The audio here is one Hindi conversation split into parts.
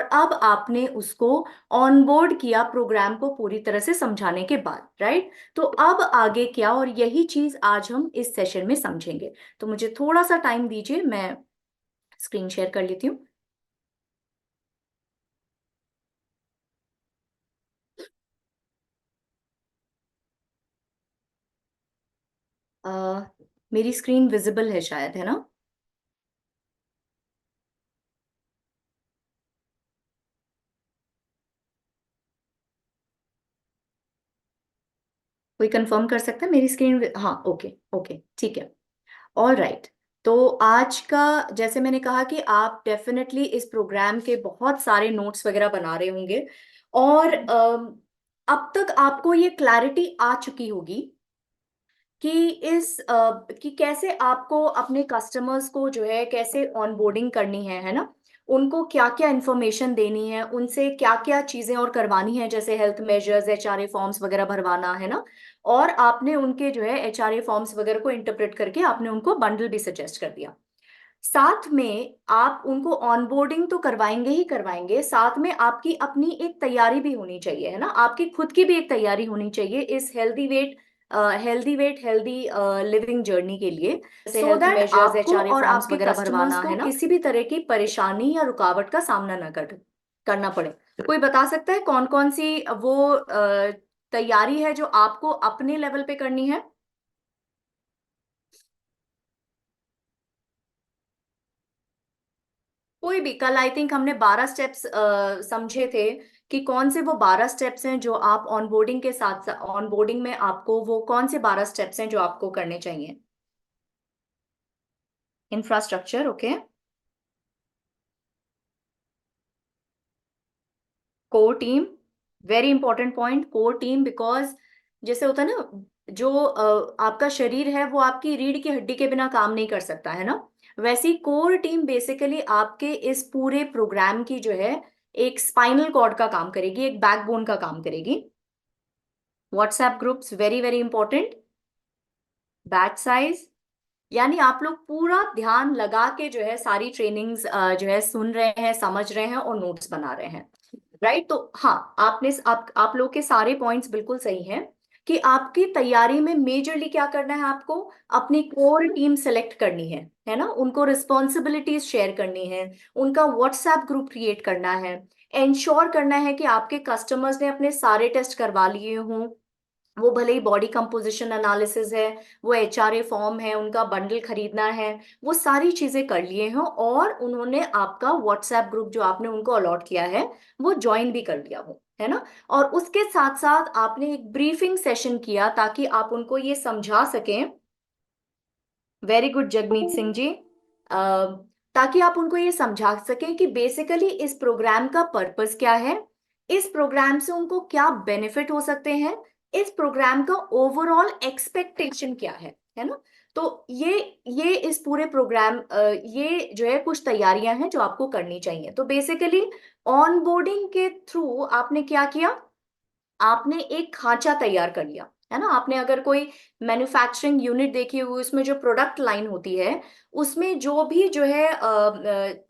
अब आपने उसको ऑनबोर्ड किया प्रोग्राम को पूरी तरह से समझाने के बाद, राइट? तो अब आगे क्या, और यही चीज आज हम इस सेशन में समझेंगे। तो मुझे थोड़ा सा टाइम दीजिए, मैं स्क्रीन शेयर कर लेती हूँ। अ, मेरी स्क्रीन विजिबल है शायद, है ना? कोई कंफर्म कर सकता है मेरी स्क्रीन? हाँ, ओके ओके, ठीक है। All right. तो आज का, जैसे मैंने कहा कि आप डेफिनेटली इस प्रोग्राम के बहुत सारे नोट्स वगैरह बना रहे होंगे, और अब तक आपको ये क्लैरिटी आ चुकी होगी कि कि कैसे आपको अपने कस्टमर्स को जो है कैसे ऑनबोर्डिंग करनी है ना? उनको क्या क्या इंफॉर्मेशन देनी है, उनसे क्या क्या चीजें और करवानी है, जैसे हेल्थ मेजर्स, एचआरए फॉर्म्स वगैरह भरवाना है ना? और आपने उनके जो है एचआरए फॉर्म्स वगैरह को इंटरप्रेट करके आपने उनको बंडल भी सजेस्ट कर दिया। साथ में आप उनको ऑनबोर्डिंग तो करवाएंगे ही करवाएंगे, साथ में आपकी अपनी एक तैयारी भी होनी चाहिए, है ना? आपकी खुद की भी एक तैयारी होनी चाहिए इस healthy weight healthy living journey के लिए, जैसे सो हेल्थ दैट मेजर्स, आपको एचआरए और फॉर्म्स आपके वगैरह कस्टमर्स भरवाना को है ना, किसी किसी भी तरह की परेशानी या रुकावट का सामना ना करना पड़े। कोई बता सकता है कौन कौन सी वो तैयारी है जो आपको अपने लेवल पे करनी है? कोई भी, कल आई थिंक हमने 12 स्टेप्स समझे थे, कि कौन से वो 12 स्टेप्स हैं जो आप ऑनबोर्डिंग के साथ, ऑनबोर्डिंग में आपको वो कौन से 12 स्टेप्स हैं जो आपको करने चाहिए? Infrastructure, okay. Core team, very important point, core team. Because जैसे होता है ना, जो आपका शरीर है वो आपकी रीढ़ की हड्डी के बिना काम नहीं कर सकता, है ना? वैसी कोर टीम बेसिकली आपके इस पूरे प्रोग्राम की जो है एक स्पाइनल कॉर्ड का काम करेगी, एक बैकबोन का काम करेगी। WhatsApp groups, very very important. Batch size, यानी आप लोग पूरा ध्यान लगा के जो है सारी ट्रेनिंग्स जो है सुन रहे हैं, समझ रहे हैं और नोट्स बना रहे हैं, राइट? तो हाँ, आप लोग के सारे पॉइंट्स बिल्कुल सही हैं, कि आपकी तैयारी में मेजरली क्या करना है, आपको अपनी कोर टीम सेलेक्ट करनी है ना? उनको रिस्पॉन्सिबिलिटीज शेयर करनी है, उनका व्हाट्सएप ग्रुप क्रिएट करना है, इंश्योर करना है कि आपके कस्टमर्स ने अपने सारे टेस्ट करवा लिए हों। वो भले ही बॉडी कंपोजिशन एनालिसिस है, वो एचआरए फॉर्म है, उनका बंडल खरीदना है, वो सारी चीजें कर लिए हैं, और उन्होंने आपका व्हाट्सएप ग्रुप जो आपने उनको अलॉट किया है वो ज्वाइन भी कर लिया हो, है ना? और उसके साथ साथ आपने एक ब्रीफिंग सेशन किया ताकि आप उनको ये समझा सकें। Very good Jagmeet Singh ji. ताकि आप उनको ये समझा सकें कि बेसिकली इस प्रोग्राम का पर्पस क्या है, इस प्रोग्राम से उनको क्या बेनिफिट हो सकते हैं, इस प्रोग्राम का ओवरऑल एक्सपेक्टेशन क्या है ना? तो ये इस पूरे प्रोग्राम, ये जो है कुछ तैयारियां हैं जो आपको करनी चाहिए। तो बेसिकली ऑनबोर्डिंग के थ्रू आपने क्या किया, आपने एक खांचा तैयार कर लिया, है ना? आपने अगर कोई मैन्युफैक्चरिंग यूनिट देखी हुई, उसमें जो प्रोडक्ट लाइन होती है, उसमें जो भी जो है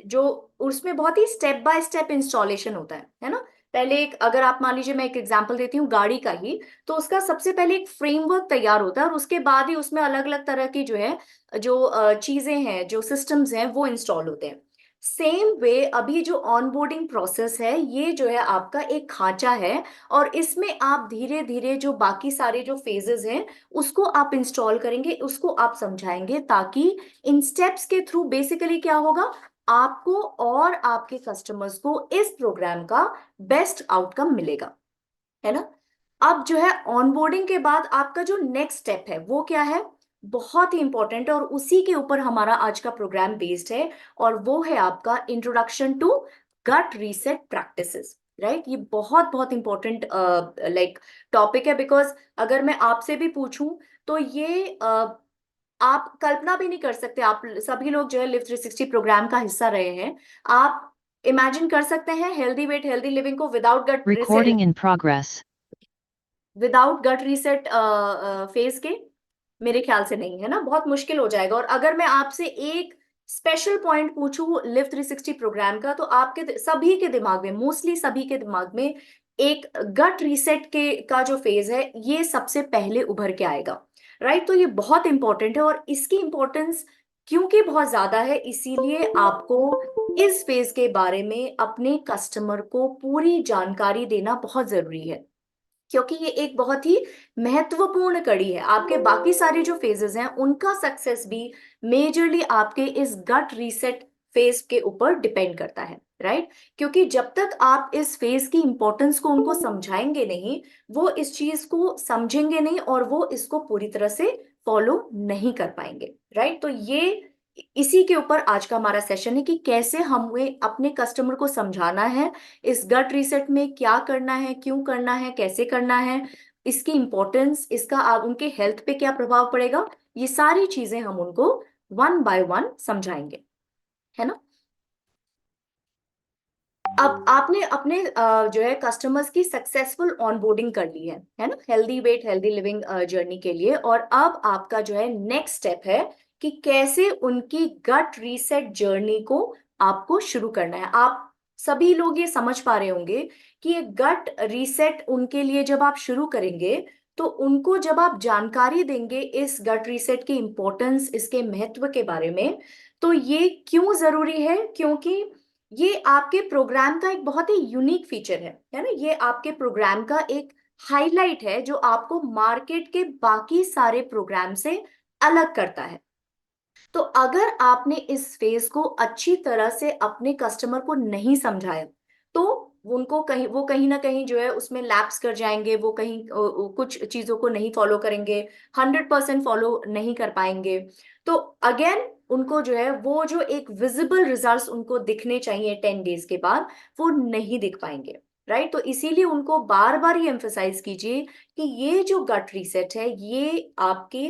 जो उसमें बहुत ही स्टेप बाय स्टेप इंस्टॉलेशन होता है ना? पहले एक, अगर आप मान लीजिए, मैं एक एग्जांपल देती हूँ गाड़ी का ही, तो उसका सबसे पहले एक फ्रेमवर्क तैयार होता है, और उसके बाद ही उसमें अलग अलग तरह की जो है जो चीजें हैं, जो सिस्टम्स हैं, वो इंस्टॉल होते हैं। सेम वे अभी जो ऑनबोर्डिंग प्रोसेस है, ये जो है आपका एक खांचा है, और इसमें आप धीरे धीरे जो बाकी सारे जो फेजेस हैं उसको आप इंस्टॉल करेंगे, उसको आप समझाएंगे, ताकि इन स्टेप्स के थ्रू बेसिकली क्या होगा, आपको और आपके कस्टमर्स को इस प्रोग्राम का बेस्ट आउटकम मिलेगा, है ना? अब जो है ऑनबोर्डिंग के बाद आपका जो नेक्स्ट स्टेप है वो क्या है, बहुत ही इंपॉर्टेंट है, और उसी के ऊपर हमारा आज का प्रोग्राम बेस्ड है, और वो है आपका introduction to gut reset practices, right? ये बहुत बहुत इंपॉर्टेंट लाइक टॉपिक है, बिकॉज अगर मैं आपसे भी पूछूं तो ये आप कल्पना भी नहीं कर सकते, आप सभी लोग जो है लिव 360 प्रोग्राम का हिस्सा रहे हैं, आप इमेजिन कर सकते हैं हेल्दी वेट हेल्दी लिविंग को without gut Recording in progress. Reset phase के? मेरे ख्याल से नहीं, है ना? बहुत मुश्किल हो जाएगा। और अगर मैं आपसे एक स्पेशल पॉइंट पूछूं लिव 360 प्रोग्राम का, तो आपके सभी के दिमाग में, मोस्टली सभी के दिमाग में एक गट रीसेट के का जो फेज है ये सबसे पहले उभर के आएगा, राइट। तो ये बहुत इंपॉर्टेंट है, और इसकी इंपॉर्टेंस क्योंकि बहुत ज्यादा है, इसीलिए आपको इस फेज के बारे में अपने कस्टमर को पूरी जानकारी देना बहुत जरूरी है, क्योंकि ये एक बहुत ही महत्वपूर्ण कड़ी है। आपके बाकी सारे जो फेजेस हैं उनका सक्सेस भी मेजरली आपके इस गट रीसेट फेज के ऊपर डिपेंड करता है, राइट। क्योंकि जब तक आप इस फेज की इंपॉर्टेंस को उनको समझाएंगे नहीं, वो इस चीज को समझेंगे नहीं और वो इसको पूरी तरह से फॉलो नहीं कर पाएंगे, राइट। तो ये इसी के ऊपर आज का हमारा सेशन है कि कैसे हमें अपने कस्टमर को समझाना है इस गट रीसेट में क्या करना है, क्यों करना है, कैसे करना है, इसकी इंपॉर्टेंस, इसका आप उनके हेल्थ पे क्या प्रभाव पड़ेगा, ये सारी चीजें हम उनको वन बाय वन समझाएंगे, है ना। अब आपने अपने जो है कस्टमर्स की सक्सेसफुल ऑनबोर्डिंग कर ली है ना, healthy weight healthy living journey के लिए, और अब आपका जो है नेक्स्ट स्टेप है कि कैसे उनकी गट रीसेट जर्नी को आपको शुरू करना है। आप सभी लोग ये समझ पा रहे होंगे कि ये गट रीसेट उनके लिए जब आप शुरू करेंगे, तो उनको जब आप जानकारी देंगे इस गट रीसेट की इंपॉर्टेंस, इसके महत्व के बारे में, तो ये क्यों जरूरी है, क्योंकि ये आपके प्रोग्राम का एक बहुत ही यूनिक फीचर है ना। ये आपके प्रोग्राम का एक हाईलाइट है जो आपको मार्केट के बाकी सारे प्रोग्राम से अलग करता है। तो अगर आपने इस फेज को अच्छी तरह से अपने कस्टमर को नहीं समझाया, तो उनको कहीं वो कहीं ना कहीं जो है उसमें लैप्स कर जाएंगे, वो कहीं कुछ चीजों को नहीं फॉलो करेंगे, 100% फॉलो नहीं कर पाएंगे। तो अगेन उनको जो है वो जो एक विजिबल रिजल्ट्स उनको दिखने चाहिए 10 डेज के बाद, वो नहीं दिख पाएंगे, राइट। तो इसीलिए उनको बार बार ये एम्फेसाइज कीजिए कि ये जो गट रीसेट है ये आपके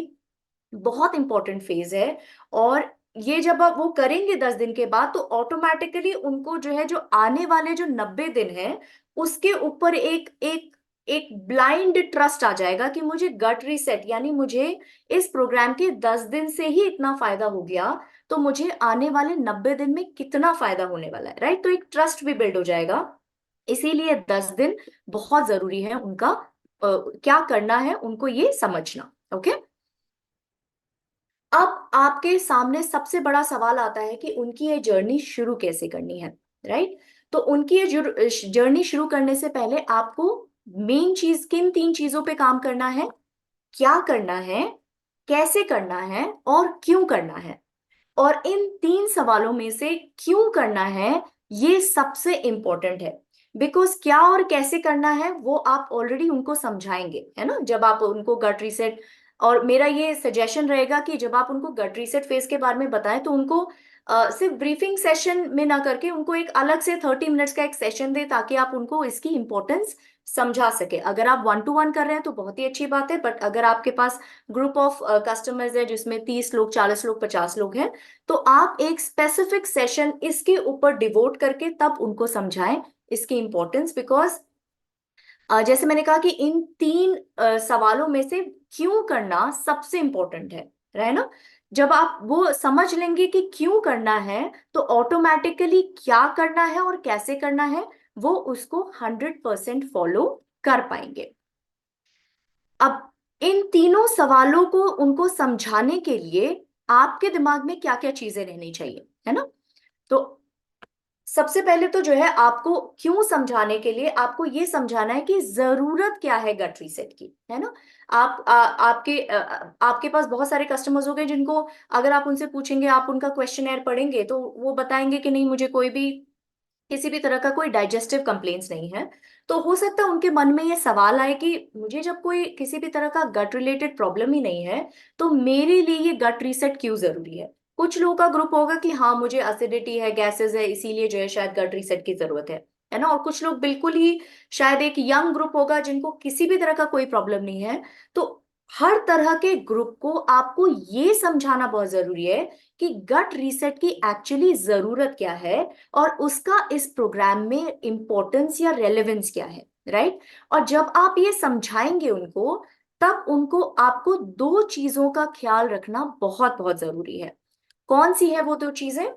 बहुत इंपॉर्टेंट फेज है, और ये जब आप वो करेंगे 10 दिन के बाद, तो ऑटोमेटिकली उनको जो है जो आने वाले जो 90 दिन है उसके ऊपर एक एक एक ब्लाइंड ट्रस्ट आ जाएगा कि मुझे गट रीसेट यानी मुझे इस प्रोग्राम के 10 दिन से ही इतना फायदा हो गया, तो मुझे आने वाले 90 दिन में कितना फायदा होने वाला है, राइट। तो एक ट्रस्ट भी बिल्ड हो जाएगा। इसीलिए 10 दिन बहुत जरूरी है उनका क्या करना है उनको ये समझना, ओके। अब आपके सामने सबसे बड़ा सवाल आता है कि उनकी ये जर्नी शुरू कैसे करनी है, राइट। तो उनकी ये जर्नी शुरू करने से पहले आपको मेन चीज किन 3 चीजों पे काम करना है, क्या करना है, कैसे करना है और क्यों करना है। और इन 3 सवालों में से क्यों करना है ये सबसे इंपॉर्टेंट है, बिकॉज क्या और कैसे करना है वो आप ऑलरेडी उनको समझाएंगे, है ना, जब आप उनको गट रीसेट। और मेरा ये सजेशन रहेगा कि जब आप उनको गट रीसेट फेज के बारे में बताएं, तो उनको सिर्फ ब्रीफिंग सेशन में ना करके उनको एक अलग से 30 मिनट्स का एक सेशन दे, ताकि आप उनको इसकी इंपॉर्टेंस समझा सके। अगर आप 1 to 1 कर रहे हैं तो बहुत ही अच्छी बात है, बट अगर आपके पास ग्रुप ऑफ कस्टमर्स है जिसमें 30 लोग, 40 लोग, 50 लोग हैं, तो आप एक स्पेसिफिक सेशन इसके ऊपर डिवोट करके तब उनको समझाएं इसकी इंपॉर्टेंस। बिकॉज जैसे मैंने कहा कि इन 3 सवालों में से क्यों करना सबसे इंपॉर्टेंट है ना। जब आप वो समझ लेंगे कि क्यों करना है, तो ऑटोमेटिकली क्या करना है और कैसे करना है वो उसको 100% फॉलो कर पाएंगे। अब इन 3 सवालों को उनको समझाने के लिए आपके दिमाग में क्या क्या चीजें रहनी चाहिए, है ना। तो सबसे पहले तो जो है आपको क्यों समझाने के लिए आपको ये समझाना है कि जरूरत क्या है गट रीसेट की, है ना। आपके पास बहुत सारे कस्टमर्स हो गए जिनको अगर आप उनसे पूछेंगे, आप उनका क्वेश्चन पढ़ेंगे, तो वो बताएंगे कि नहीं, मुझे कोई भी किसी भी तरह का कोई डाइजेस्टिव कंप्लेंट्स नहीं है। तो हो सकता है उनके मन में ये सवाल आए कि मुझे जब कोई किसी भी तरह का गट रिलेटेड प्रॉब्लम ही नहीं है, तो मेरे लिए ये गट रीसेट क्यों जरूरी है। कुछ लोगों का ग्रुप होगा कि हाँ मुझे एसिडिटी है, गैसेस है, इसीलिए जो है शायद गट रीसेट की जरूरत है ना। और कुछ लोग बिल्कुल ही, शायद एक यंग ग्रुप होगा जिनको किसी भी तरह का कोई प्रॉब्लम नहीं है। तो हर तरह के ग्रुप को आपको ये समझाना बहुत जरूरी है कि गट रीसेट की एक्चुअली जरूरत क्या है, और उसका इस प्रोग्राम में इंपॉर्टेंस या रेलेवेंस क्या है, राइट। और जब आप ये समझाएंगे उनको, तब उनको आपको 2 चीजों का ख्याल रखना बहुत बहुत जरूरी है। कौन सी है वो दो चीजें,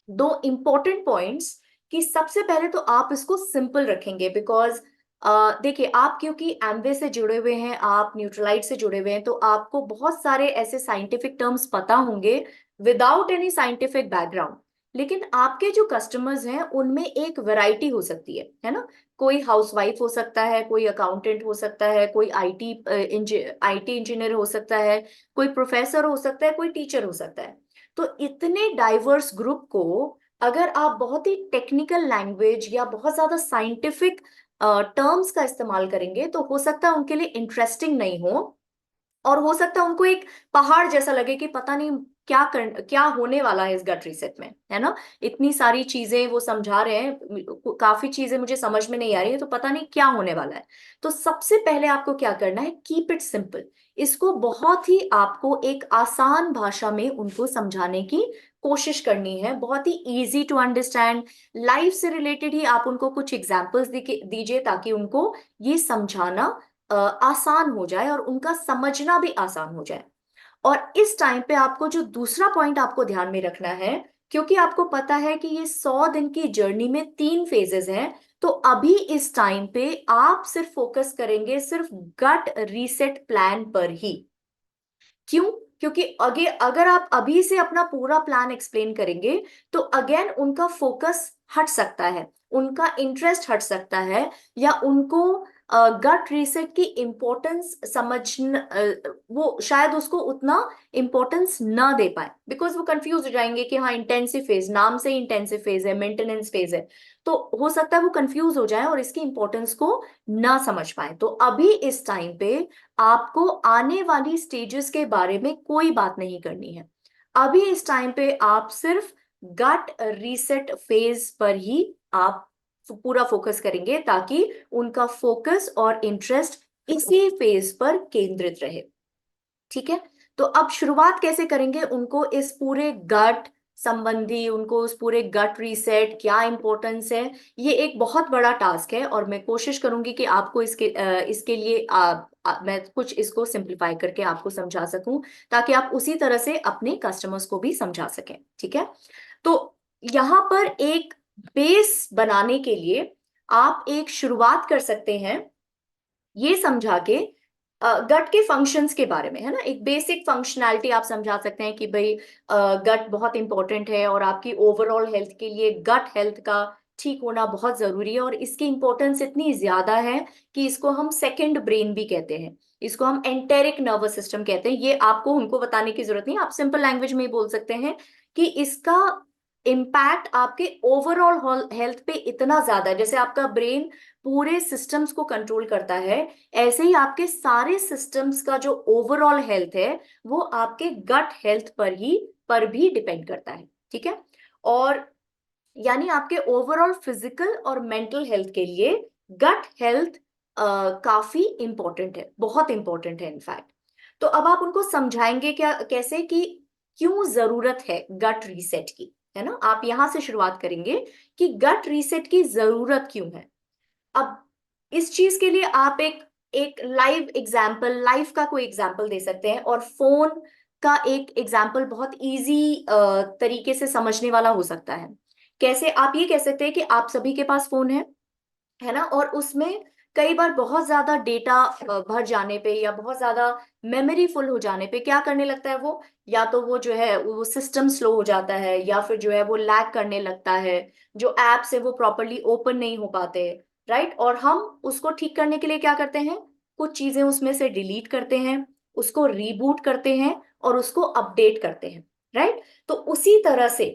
दो इंपॉर्टेंट पॉइंट्स, कि सबसे पहले तो आप इसको सिंपल रखेंगे, बिकॉज देखिए आप क्योंकि एमवे से जुड़े हुए हैं, आप न्यूट्रलाइट से जुड़े हुए हैं, तो आपको बहुत सारे ऐसे साइंटिफिक टर्म्स पता होंगे विदाउट एनी साइंटिफिक बैकग्राउंड। लेकिन आपके जो कस्टमर्स हैं उनमें एक वैरायटी हो सकती है ना। कोई हाउसवाइफ हो सकता है, कोई अकाउंटेंट हो सकता है, कोई आईटी इंजीनियर हो सकता है, कोई प्रोफेसर हो सकता है, कोई टीचर हो सकता है। तो इतने डाइवर्स ग्रुप को अगर आप बहुत ही टेक्निकल लैंग्वेज या बहुत ज्यादा साइंटिफिक टर्म्स का इस्तेमाल करेंगे, तो हो सकता है उनके लिए इंटरेस्टिंग नहीं हो, और हो सकता है उनको एक पहाड़ जैसा लगे कि पता नहीं क्या होने वाला है इस गट रीसेट में, है ना। इतनी सारी चीजें वो समझा रहे हैं, काफी चीजें मुझे समझ में नहीं आ रही है, तो पता नहीं क्या होने वाला है। तो सबसे पहले आपको क्या करना है, कीप इट सिंपल। इसको बहुत ही आपको एक आसान भाषा में उनको समझाने की कोशिश करनी है, बहुत ही इजी टू अंडरस्टैंड। लाइफ से रिलेटेड ही आप उनको कुछ एग्जाम्पल्स दीजिए, ताकि उनको ये समझाना आसान हो जाए और उनका समझना भी आसान हो जाए। और इस टाइम पे आपको जो दूसरा पॉइंट आपको ध्यान में रखना है, क्योंकि आपको पता है कि ये 100 दिन की जर्नी में 3 फेजेस हैं, तो अभी इस टाइम पे आप सिर्फ फोकस करेंगे सिर्फ गट रीसेट प्लान पर ही। क्यों? क्योंकि अगे अगर आप अभी से अपना पूरा प्लान एक्सप्लेन करेंगे, तो अगेन उनका फोकस हट सकता है, उनका इंटरेस्ट हट सकता है, या उनको गट रीसेट की इम्पोर्टेंस वो शायद उसको उतना इम्पोर्टेंस ना दे पाए, बिकॉज वो कंफ्यूज हो जाएंगे कि हाँ इंटेंसिव फेज, नाम से इंटेंसिव फेज है, मेंटेनेंस फेज है। तो हो सकता है वो कंफ्यूज हो जाए और इसकी इंपॉर्टेंस को ना समझ पाए। तो अभी इस टाइम पे आपको आने वाली स्टेजेस के बारे में कोई बात नहीं करनी है। अभी इस टाइम पे आप सिर्फ गट रीसेट फेज पर ही आप पूरा फोकस करेंगे, ताकि उनका फोकस और इंटरेस्ट इसी फेज पर केंद्रित रहे। ठीक है। तो अब शुरुआत कैसे करेंगे, उनको इस पूरे गट संबंधी, उनको उस पूरे गट रीसेट क्या इंपॉर्टेंस है, ये एक बहुत बड़ा टास्क है, और मैं कोशिश करूंगी कि आपको इसके लिए मैं कुछ इसको सिंप्लीफाई करके आपको समझा सकूं, ताकि आप उसी तरह से अपने कस्टमर्स को भी समझा सकें। ठीक है। तो यहां पर एक बेस बनाने के लिए आप एक शुरुआत कर सकते हैं, ये समझा के गट के फंक्शंस के बारे में, है ना। एक बेसिक फंक्शनैलिटी आप समझा सकते हैं कि भाई गट बहुत इंपॉर्टेंट है, और आपकी ओवरऑल हेल्थ के लिए गट हेल्थ का ठीक होना बहुत जरूरी है, और इसकी इंपॉर्टेंस इतनी ज्यादा है कि इसको हम सेकंड ब्रेन भी कहते हैं, इसको हम एंटेरिक नर्वस सिस्टम कहते हैं। ये आपको उनको बताने की जरूरत नहीं, आप सिंपल लैंग्वेज में ही बोल सकते हैं कि इसका इम्पैक्ट आपके ओवरऑल हेल्थ पे इतना ज्यादा है। जैसे आपका ब्रेन पूरे सिस्टम्स को कंट्रोल करता है, ऐसे ही आपके सारे सिस्टम्स का जो ओवरऑल हेल्थ है वो आपके गट हेल्थ पर भी डिपेंड करता है। ठीक है। और यानी आपके ओवरऑल फिजिकल और मेंटल हेल्थ के लिए गट हेल्थ काफी इंपॉर्टेंट है, बहुत इंपॉर्टेंट है इनफैक्ट। तो अब आप उनको समझाएंगे क्या, कैसे, कि क्यों जरूरत है गट रीसेट की, है ना। आप यहां से शुरुआत करेंगे कि गट रीसेट की जरूरत क्यों है। अब इस चीज के लिए आप एक एक लाइव एग्जाम्पल, लाइफ का कोई एग्जाम्पल दे सकते हैं, और फोन का एक एग्जाम्पल बहुत इजी तरीके से समझने वाला हो सकता है। कैसे, आप ये कह सकते हैं कि आप सभी के पास फोन है ना, और उसमें कई बार बहुत ज्यादा डेटा भर जाने पे, या बहुत ज्यादा मेमोरी फुल हो जाने पे क्या करने लगता है वो, या तो वो जो है वो सिस्टम स्लो हो जाता है, या फिर जो है वो लैग करने लगता है, जो एप्स है वो प्रॉपरली ओपन नहीं हो पाते। राइट। और हम उसको ठीक करने के लिए क्या करते हैं, कुछ चीजें उसमें से डिलीट करते हैं, उसको रीबूट करते हैं, और उसको अपडेट करते हैं। राइट। तो उसी तरह से,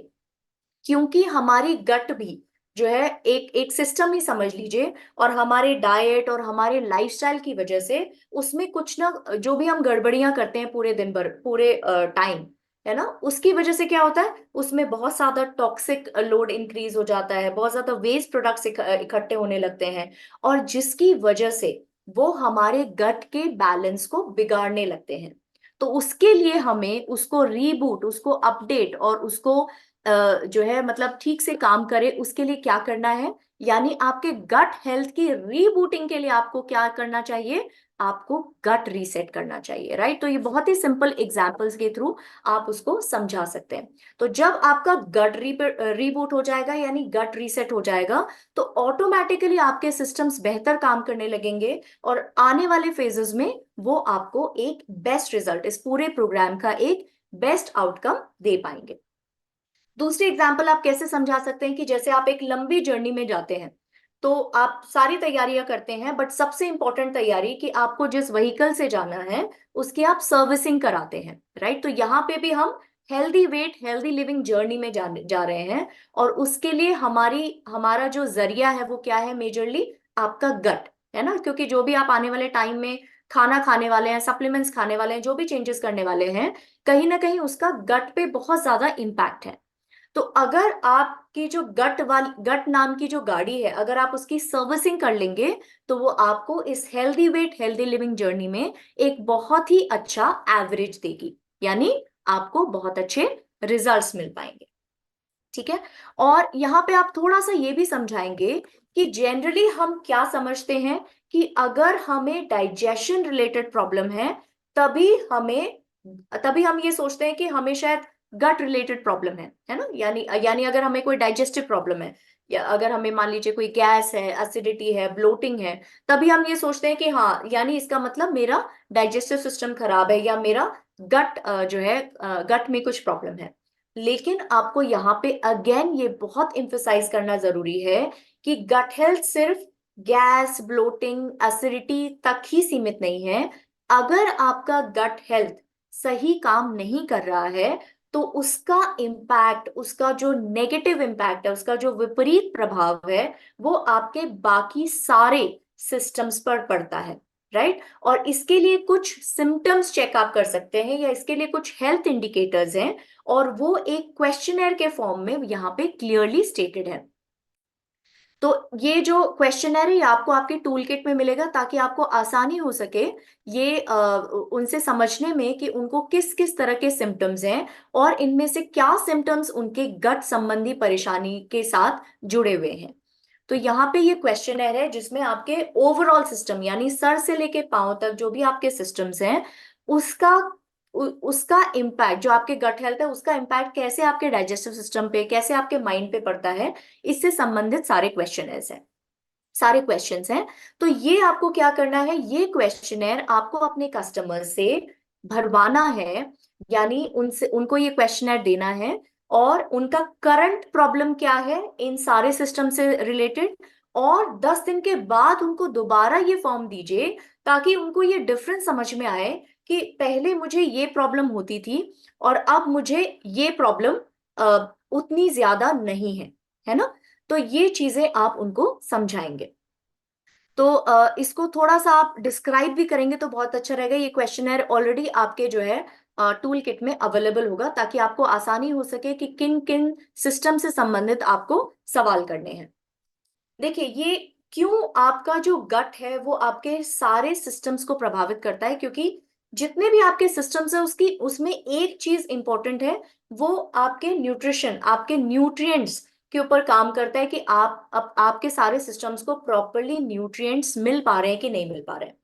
क्योंकि हमारी गट भी जो है एक एक सिस्टम ही समझ लीजिए, और हमारे डाइट और हमारे लाइफस्टाइल की वजह से उसमें कुछ ना, जो भी हम गड़बड़ियां करते हैं पूरे दिन भर, पूरे टाइम, है ना, उसकी वजह से क्या होता है, उसमें बहुत ज्यादा टॉक्सिक लोड इंक्रीज हो जाता है, बहुत ज्यादा वेस्ट प्रोडक्ट्स इकट्ठे होने लगते हैं, और जिसकी वजह से वो हमारे गट के बैलेंस को बिगाड़ने लगते हैं। तो उसके लिए हमें उसको रीबूट, उसको अपडेट, और उसको जो है मतलब ठीक से काम करे, उसके लिए क्या करना है, यानी आपके गट हेल्थ की रीबूटिंग के लिए आपको क्या करना चाहिए, आपको गट रीसेट करना चाहिए, राइट। तो ये बहुत ही सिंपल एग्जांपल्स के थ्रू आप उसको समझा सकते हैं। तो जब आपका गट रीबूट हो जाएगा यानी गट रीसेट हो जाएगा, तो ऑटोमेटिकली आपके सिस्टम्स बेहतर काम करने लगेंगे और आने वाले फेजेस में वो आपको एक बेस्ट रिजल्ट, इस पूरे प्रोग्राम का एक बेस्ट आउटकम दे पाएंगे। दूसरी एग्जाम्पल आप कैसे समझा सकते हैं कि जैसे आप एक लंबी जर्नी में जाते हैं, तो आप सारी तैयारियां करते हैं, बट सबसे इंपॉर्टेंट तैयारी कि आपको जिस व्हीकल से जाना है उसकी आप सर्विसिंग कराते हैं, राइट। तो यहाँ पे भी हम healthy weight healthy living journey में जा रहे हैं, और उसके लिए हमारा जो जरिया है वो क्या है, मेजरली आपका गट है ना। क्योंकि जो भी आप आने वाले टाइम में खाना खाने वाले हैं, सप्लीमेंट्स खाने वाले हैं, जो भी चेंजेस करने वाले हैं, कहीं ना कहीं उसका गट पे बहुत ज्यादा इम्पैक्ट है। तो अगर आपकी जो गट नाम की जो गाड़ी है, अगर आप उसकी सर्विसिंग कर लेंगे, तो वो आपको इस healthy weight healthy living journey में एक बहुत ही अच्छा एवरेज देगी, यानी आपको बहुत अच्छे रिजल्ट्स मिल पाएंगे, ठीक है। और यहाँ पे आप थोड़ा सा ये भी समझाएंगे कि जनरली हम क्या समझते हैं कि अगर हमें डाइजेशन रिलेटेड प्रॉब्लम है, तभी हमें तभी हम ये सोचते हैं कि हमें शायद गट रिलेटेड प्रॉब्लम है ना। यानी यानी अगर हमें कोई डाइजेस्टिव प्रॉब्लम है, या अगर हमें मान लीजिए कोई गैस है, एसिडिटी है, ब्लोटिंग है, तभी हम ये सोचते हैं कि हाँ, यानी इसका मतलब मेरा डाइजेस्टिव सिस्टम खराब है या मेरा गट जो है गट में कुछ प्रॉब्लम है। लेकिन आपको यहाँ पे अगेन ये बहुत इंफेसाइज करना जरूरी है कि गट हेल्थ सिर्फ गैस ब्लोटिंग एसिडिटी तक ही सीमित नहीं है। अगर आपका गट हेल्थ सही काम नहीं कर रहा है, तो उसका इम्पैक्ट, उसका जो नेगेटिव इम्पैक्ट है, उसका जो विपरीत प्रभाव है, वो आपके बाकी सारे सिस्टम्स पर पड़ता है, राइट। और इसके लिए कुछ सिम्टम्स चेक आप कर सकते हैं, या इसके लिए कुछ हेल्थ इंडिकेटर्स हैं, और वो एक क्वेश्चनर के फॉर्म में यहाँ पे क्लियरली स्टेटेड है। तो ये जो क्वेश्चनर है ये आपको आपके टूल किट में मिलेगा, ताकि आपको आसानी हो सके ये उनसे समझने में कि उनको किस किस तरह के सिम्टम्स हैं, और इनमें से क्या सिम्टम्स उनके गट संबंधी परेशानी के साथ जुड़े हुए हैं। तो यहाँ पे ये क्वेश्चनर है जिसमें आपके ओवरऑल सिस्टम, यानी सर से लेके पांव तक जो भी आपके सिस्टम्स हैं, उसका उसका इम्पैक्ट, जो आपके गट हेल्थ है उसका इम्पैक्ट कैसे आपके डाइजेस्टिव सिस्टम पे, कैसे आपके माइंड पे पड़ता है, इससे संबंधित सारे क्वेश्चनर्स हैं, सारे क्वेश्चंस हैं। तो ये आपको क्या करना है, ये क्वेश्चनर आपको अपने कस्टमर से भरवाना है, यानी उनसे उनको ये क्वेश्चनर देना है, और उनका करंट प्रॉब्लम क्या है इन सारे सिस्टम से रिलेटेड, और 10 दिन के बाद उनको दोबारा ये फॉर्म दीजिए, ताकि उनको ये डिफरेंस समझ में आए कि पहले मुझे ये प्रॉब्लम होती थी और अब मुझे ये प्रॉब्लम उतनी ज्यादा नहीं है ना। तो ये चीजें आप उनको समझाएंगे। तो इसको थोड़ा सा आप डिस्क्राइब भी करेंगे तो बहुत अच्छा रहेगा। ये क्वेश्चनर ऑलरेडी आपके जो है टूल किट में अवेलेबल होगा, ताकि आपको आसानी हो सके कि किन किन सिस्टम से संबंधित आपको सवाल करने हैं। देखिए, ये क्यों आपका जो गट है वो आपके सारे सिस्टम्स को प्रभावित करता है, क्योंकि जितने भी आपके सिस्टम्स है उसकी उसमें एक चीज इंपॉर्टेंट है, वो आपके न्यूट्रिशन, आपके न्यूट्रिएंट्स के ऊपर काम करता है कि आपके सारे सिस्टम्स को प्रॉपरली न्यूट्रिएंट्स मिल पा रहे हैं कि नहीं मिल पा रहे हैं।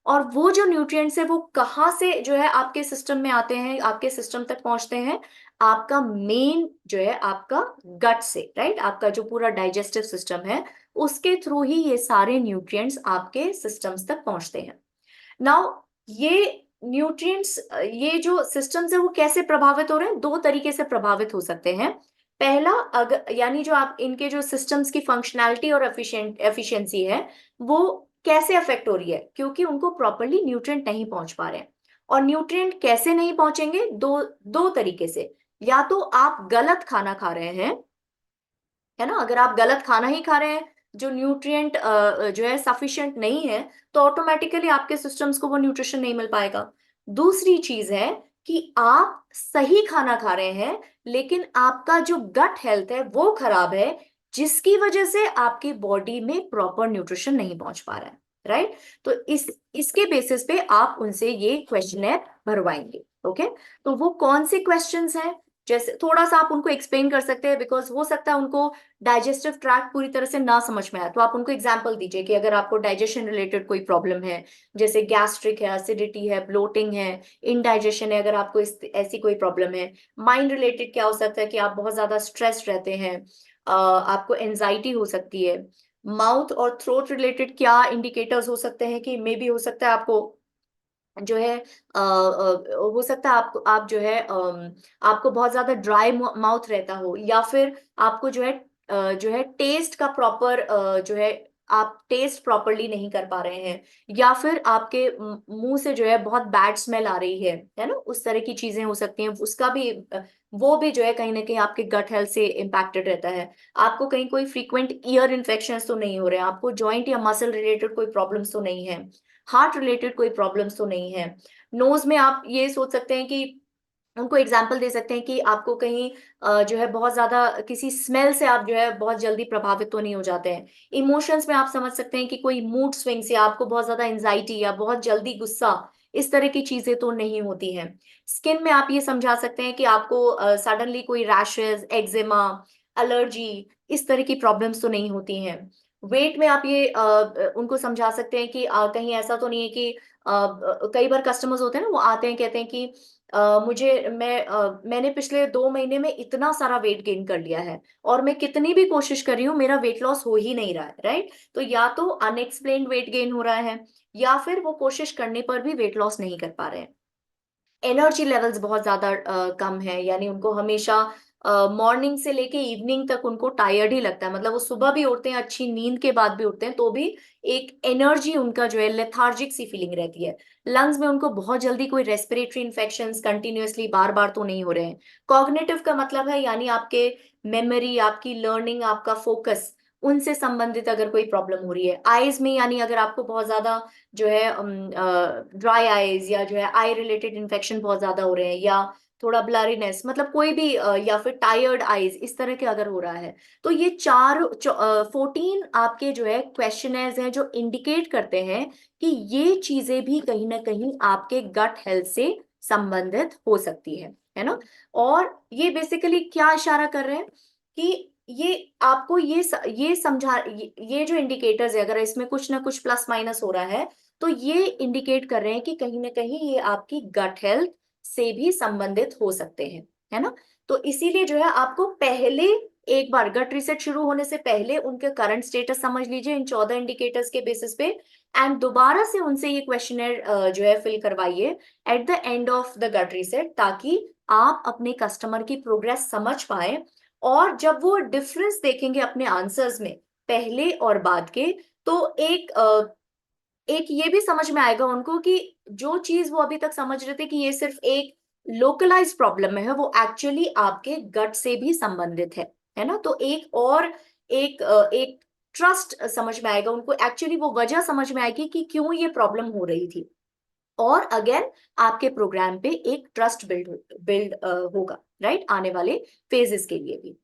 और वो जो न्यूट्रिएंट्स है वो कहाँ से जो है आपके सिस्टम में आते हैं, आपके सिस्टम तक पहुंचते हैं, आपका मेन जो है आपका गट से, राइट। आपका जो पूरा डाइजेस्टिव सिस्टम है उसके थ्रू ही ये सारे न्यूट्रिएंट्स आपके सिस्टम्स तक पहुंचते हैं। नाउ ये न्यूट्रिएंट्स, ये जो सिस्टम्स है वो कैसे प्रभावित हो रहे हैं, दो तरीके से प्रभावित हो सकते हैं। पहला, अगर यानी जो आप इनके जो सिस्टम्स की फंक्शनैलिटी और एफिशिएंसी है वो कैसे अफेक्ट हो रही है, क्योंकि उनको प्रॉपरली न्यूट्रिएंट नहीं पहुंच पा रहे हैं। और न्यूट्रिएंट कैसे नहीं पहुंचेंगे, दो दो तरीके से। या तो आप गलत खाना खा रहे हैं, है ना। अगर आप गलत खाना ही खा रहे हैं, जो न्यूट्रिएंट जो है सफिशिएंट नहीं है, तो ऑटोमेटिकली आपके सिस्टम्स को वो न्यूट्रिशन नहीं मिल पाएगा। दूसरी चीज है कि आप सही खाना खा रहे हैं, लेकिन आपका जो गट हेल्थ है वो खराब है, जिसकी वजह से आपकी बॉडी में प्रॉपर न्यूट्रिशन नहीं पहुंच पा रहा है, राइट। तो इसके बेसिस पे आप उनसे ये क्वेश्चनर भरवाएंगे, ओके। तो वो कौन से क्वेश्चंस हैं, जैसे थोड़ा सा आप उनको एक्सप्लेन कर सकते हैं, बिकॉज हो सकता है उनको डाइजेस्टिव ट्रैक्ट पूरी तरह से ना समझ में आए, तो आप उनको एग्जांपल दीजिए कि अगर आपको डाइजेशन रिलेटेड कोई प्रॉब्लम है, जैसे गैस्ट्रिक है, एसिडिटी है, ब्लोटिंग है, इनडाइजेशन है, अगर आपको ऐसी कोई प्रॉब्लम है। माइंड रिलेटेड क्या हो सकता है कि आप बहुत ज्यादा स्ट्रेस रहते हैं, आपको एंजाइटी हो सकती है। माउथ और थ्रोट रिलेटेड क्या इंडिकेटर्स हो सकते हैं कि मे बी हो सकता है आपको जो है हो सकता है आप जो है आपको बहुत ज्यादा ड्राई माउथ रहता हो, या फिर आपको जो है टेस्ट का प्रॉपर जो है आप टेस्ट प्रॉपरली नहीं कर पा रहे हैं, या फिर आपके मुंह से जो है बहुत बैड स्मेल आ रही है ना, उस तरह की चीजें हो सकती हैं। उसका भी वो भी जो है कहीं ना कहीं आपके गट हेल्थ से इम्पैक्टेड रहता है। आपको कहीं कोई फ्रीक्वेंट ईयर इन्फेक्शन तो नहीं हो रहे हैं, आपको जॉइंट या मसल रिलेटेड कोई प्रॉब्लम्स तो नहीं है, हार्ट रिलेटेड कोई प्रॉब्लम्स तो नहीं है। नोज में आप ये सोच सकते हैं कि उनको एग्जाम्पल दे सकते हैं कि आपको कहीं जो है बहुत ज्यादा किसी स्मेल से आप जो है बहुत जल्दी प्रभावित तो नहीं हो जाते हैं। इमोशंस में आप समझ सकते हैं कि कोई मूड स्विंग्स या आपको बहुत ज्यादा एंजाइटी या बहुत जल्दी गुस्सा, इस तरह की चीजें तो नहीं होती हैं। स्किन में आप ये समझा सकते हैं कि आपको सडनली कोई रैशेस, एक्जिमा, एलर्जी, इस तरह की प्रॉब्लम्स तो नहीं होती हैं। वेट में आप ये उनको समझा सकते हैं कि कहीं ऐसा तो नहीं है कि कई बार कस्टमर्स होते हैं ना, वो आते हैं कहते हैं कि मैंने पिछले 2 महीने में इतना सारा वेट गेन कर लिया है, और मैं कितनी भी कोशिश कर रही हूँ मेरा वेट लॉस हो ही नहीं रहा है, राइट। तो या तो अनएक्सप्लेन्ड वेट गेन हो रहा है, या फिर वो कोशिश करने पर भी वेट लॉस नहीं कर पा रहे हैं। एनर्जी लेवल्स बहुत ज्यादा कम है, यानी उनको हमेशा मॉर्निंग से लेके इवनिंग तक उनको टायर्ड ही लगता है, मतलब वो सुबह भी उठते हैं, अच्छी नींद के बाद भी उठते हैं, तो भी एक एनर्जी उनका जो है लेथार्जिक सी फीलिंग रहती है। लंग्स में उनको बहुत जल्दी कोई रेस्पिरेटरी इन्फेक्शंस कंटिन्यूअसली बार बार तो नहीं हो रहे हैं। कॉग्निटिव का मतलब है यानी आपके मेमोरी, आपकी लर्निंग, आपका फोकस, उनसे संबंधित अगर कोई प्रॉब्लम हो रही है। आईज में यानी अगर आपको बहुत ज्यादा जो है ड्राई आईज, या जो है आई रिलेटेड इन्फेक्शन बहुत ज्यादा हो रहे हैं, या थोड़ा ब्लरीनेस, मतलब कोई भी या फिर टायर्ड आईज, इस तरह के अगर हो रहा है, तो ये 14 आपके जो है क्वेश्चनर्स हैं जो इंडिकेट करते हैं कि ये चीजें भी कहीं ना कहीं आपके गट हेल्थ से संबंधित हो सकती है ना। और ये बेसिकली क्या इशारा कर रहे हैं कि ये आपको ये समझा, ये जो इंडिकेटर्स है, अगर इसमें कुछ ना कुछ प्लस माइनस हो रहा है, तो ये इंडिकेट कर रहे हैं कि कहीं ना कहीं ये आपकी गट हेल्थ से भी संबंधित हो सकते हैं, है ना। तो इसीलिए जो है आपको पहले एक बार गट रिसेट शुरू होने से पहले उनके करंट स्टेटस समझ लीजिए इन 14 इंडिकेटर्स के बेसिस पे, एंड दोबारा से उनसे ये क्वेश्चनर जो है फिल करवाइए at the end of the gut reset, ताकि आप अपने कस्टमर की प्रोग्रेस समझ पाए। और जब वो डिफरेंस देखेंगे अपने आंसर्स में पहले और बाद के, तो एक ये भी समझ में आएगा उनको कि जो चीज वो अभी तक समझ रहे थे कि ये सिर्फ एक लोकलाइज प्रॉब्लम है, वो एक्चुअली आपके गट से भी संबंधित है ना। तो एक ट्रस्ट समझ में आएगा उनको, एक्चुअली वो वजह समझ में आएगी कि क्यों ये प्रॉब्लम हो रही थी। और अगेन आपके प्रोग्राम पे एक ट्रस्ट बिल्ड होगा, राइट, आने वाले फेजेस के लिए भी।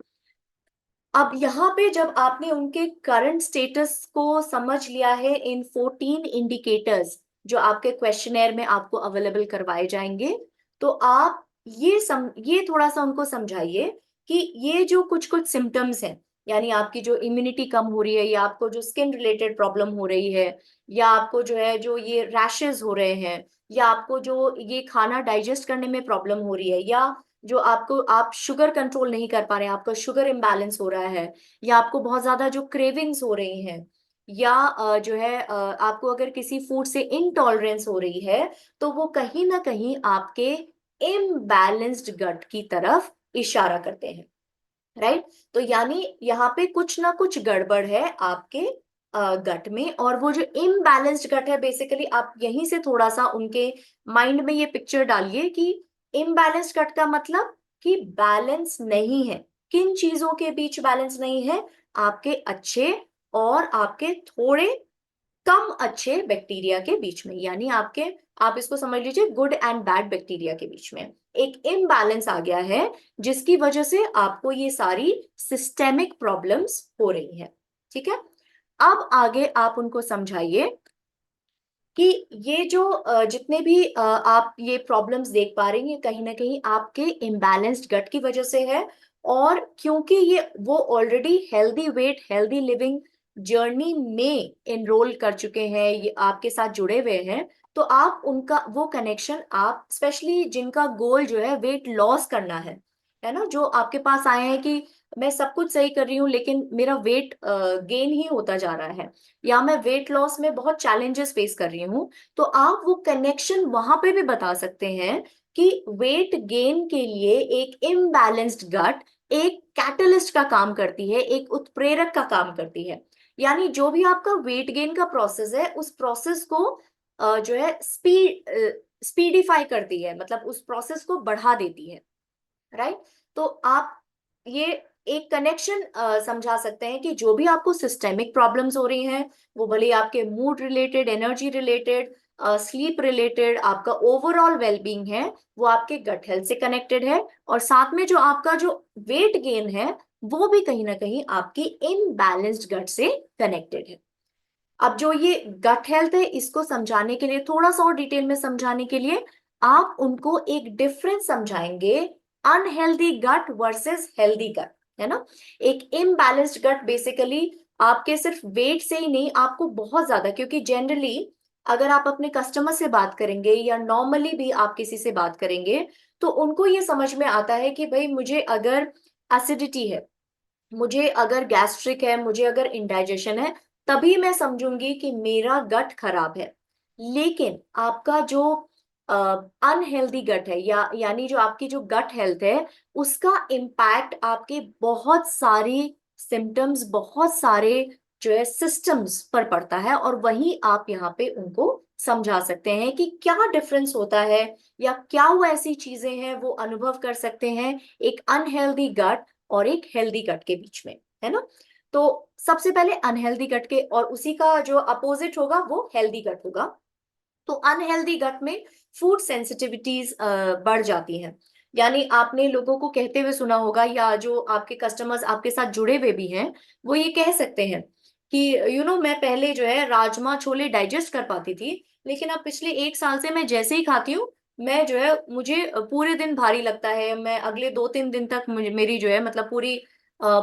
अब यहाँ पे जब आपने उनके करंट स्टेटस को समझ लिया है इन 14 इंडिकेटर्स जो आपके क्वेश्चनेयर में आपको अवेलेबल करवाए जाएंगे, तो आप ये थोड़ा सा उनको समझाइए कि ये जो कुछ कुछ सिम्टम्स हैं, यानी आपकी जो इम्यूनिटी कम हो रही है, या आपको जो स्किन रिलेटेड प्रॉब्लम हो रही है, या आपको जो है जो ये रैशेस हो रहे हैं, या आपको जो ये खाना डाइजेस्ट करने में प्रॉब्लम हो रही है, या जो आपको आप शुगर कंट्रोल नहीं कर पा रहे हैं, आपका शुगर इम्बैलेंस हो रहा है, या आपको बहुत ज्यादा जो क्रेविंग्स हो रही हैं, या जो है आपको अगर किसी फूड से इनटॉलरेंस हो रही है, तो वो कहीं ना कहीं आपके इम्बैलेंस्ड गट की तरफ इशारा करते हैं, राइट। तो यानी यहाँ पे कुछ ना कुछ गड़बड़ है आपके गट में। और वो जो इम्बैलेंस्ड गट है, बेसिकली आप यहीं से थोड़ा सा उनके माइंड में ये पिक्चर डालिए कि इम्बैलेंस्ड गट का मतलब कि बैलेंस नहीं है। किन चीजों के बीच बैलेंस नहीं है? आपके अच्छे और आपके थोड़े कम अच्छे बैक्टीरिया के बीच में, यानी आपके, आप इसको समझ लीजिए गुड एंड बैड बैक्टीरिया के बीच में एक इम्बैलेंस आ गया है, जिसकी वजह से आपको ये सारी सिस्टेमिक प्रॉब्लम्स हो रही है। ठीक है। अब आगे आप उनको समझाइए कि ये जो जितने भी आप ये प्रॉब्लम्स देख पा रहे हैं, ये कहीं ना कहीं आपके इम्बैलेंस्ड गट की वजह से है। और क्योंकि ये वो already healthy weight healthy living journey में एनरोल कर चुके हैं, ये आपके साथ जुड़े हुए हैं, तो आप उनका वो कनेक्शन, आप स्पेशली जिनका गोल जो है वेट लॉस करना है ना, जो आपके पास आए हैं कि मैं सब कुछ सही कर रही हूँ लेकिन मेरा वेट गेन ही होता जा रहा है, या मैं वेट लॉस में बहुत चैलेंजेस फेस कर रही हूँ, तो आप वो कनेक्शन वहां पे भी बता सकते हैं कि वेट गेन के लिए एक इम्बैलेंस्ड गट एक कैटलिस्ट का काम करती है, एक उत्प्रेरक का काम करती है। यानी जो भी आपका वेट गेन का प्रोसेस है, उस प्रोसेस को जो है स्पीडिफाई करती है, मतलब उस प्रोसेस को बढ़ा देती है। राइट। तो आप ये एक कनेक्शन समझा सकते हैं कि जो भी आपको सिस्टेमिक प्रॉब्लम्स हो रही हैं, वो भले ही आपके mood related, energy related, sleep related, आपका ओवरऑल वेलबींग है, वो आपके गट हेल्थ से कनेक्टेड है। और साथ में जो आपका जो वेट गेन है, वो भी कहीं ना कहीं आपकी इनबैलेंस्ड गट से कनेक्टेड है। अब जो ये गट हेल्थ है, इसको समझाने के लिए, थोड़ा सा और डिटेल में समझाने के लिए, आप उनको एक डिफरेंस समझाएंगे, अनहेल्दी गट वर्सेस हेल्दी गट, है ना। एक इम्बैलेंस्ड गट बेसिकली आपके सिर्फ वेट से ही नहीं, आपको बहुत ज्यादा, क्योंकि जनरली अगर आप अपने कस्टमर से बात करेंगे या नॉर्मली भी आप किसी से बात करेंगे, तो उनको ये समझ में आता है कि भाई मुझे अगर एसिडिटी है, मुझे अगर गैस्ट्रिक है, मुझे अगर इंडाइजेशन है, तभी मैं समझूंगी कि मेरा गट खराब है। लेकिन आपका जो अनहेल्दी गट है, या यानी जो आपकी जो गट हेल्थ है, उसका इम्पैक्ट आपके बहुत सारी सिम्टम्स, बहुत सारे जो है सिस्टम्स पर पड़ता है। और वहीं आप यहाँ पे उनको समझा सकते हैं कि क्या डिफरेंस होता है, या क्या वो ऐसी चीजें हैं वो अनुभव कर सकते हैं एक अनहेल्दी गट और एक हेल्दी गट के बीच में, है ना। तो सबसे पहले अनहेल्दी गट के, और उसी का जो अपोजिट होगा वो हेल्दी गट होगा। तो अनहेल्दी गट में फूड सेंसिटिविटीज बढ़ जाती हैं। यानी आपने लोगों को कहते हुए सुना होगा, या जो आपके कस्टमर्स आपके साथ जुड़े हुए भी हैं, वो ये कह सकते हैं कि मैं पहले जो है राजमा छोले डाइजेस्ट कर पाती थी, लेकिन अब पिछले 1 साल से मैं जैसे ही खाती हूँ, मैं जो है मुझे पूरे दिन भारी लगता है, मैं अगले 2-3 दिन तक मेरी जो है मतलब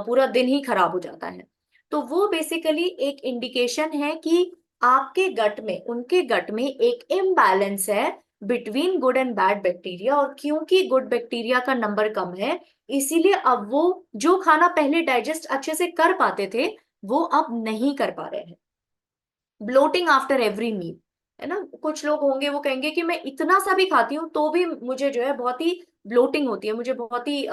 पूरा दिन ही खराब हो जाता है। तो वो बेसिकली एक इंडिकेशन है कि आपके गट में, उनके गट में एक इम्बैलेंस है between good and bad bacteria. और क्योंकि गुड बैक्टीरिया का नंबर कम है, इसीलिए अब वो जो खाना पहले डाइजेस्ट अच्छे से कर पाते थे, वो अब नहीं कर पा रहे हैं। ब्लोटिंग आफ्टर एवरी मील, है ना। कुछ लोग होंगे वो कहेंगे कि मैं इतना सा भी खाती हूँ तो भी मुझे जो है बहुत ही ब्लोटिंग होती है, मुझे बहुत ही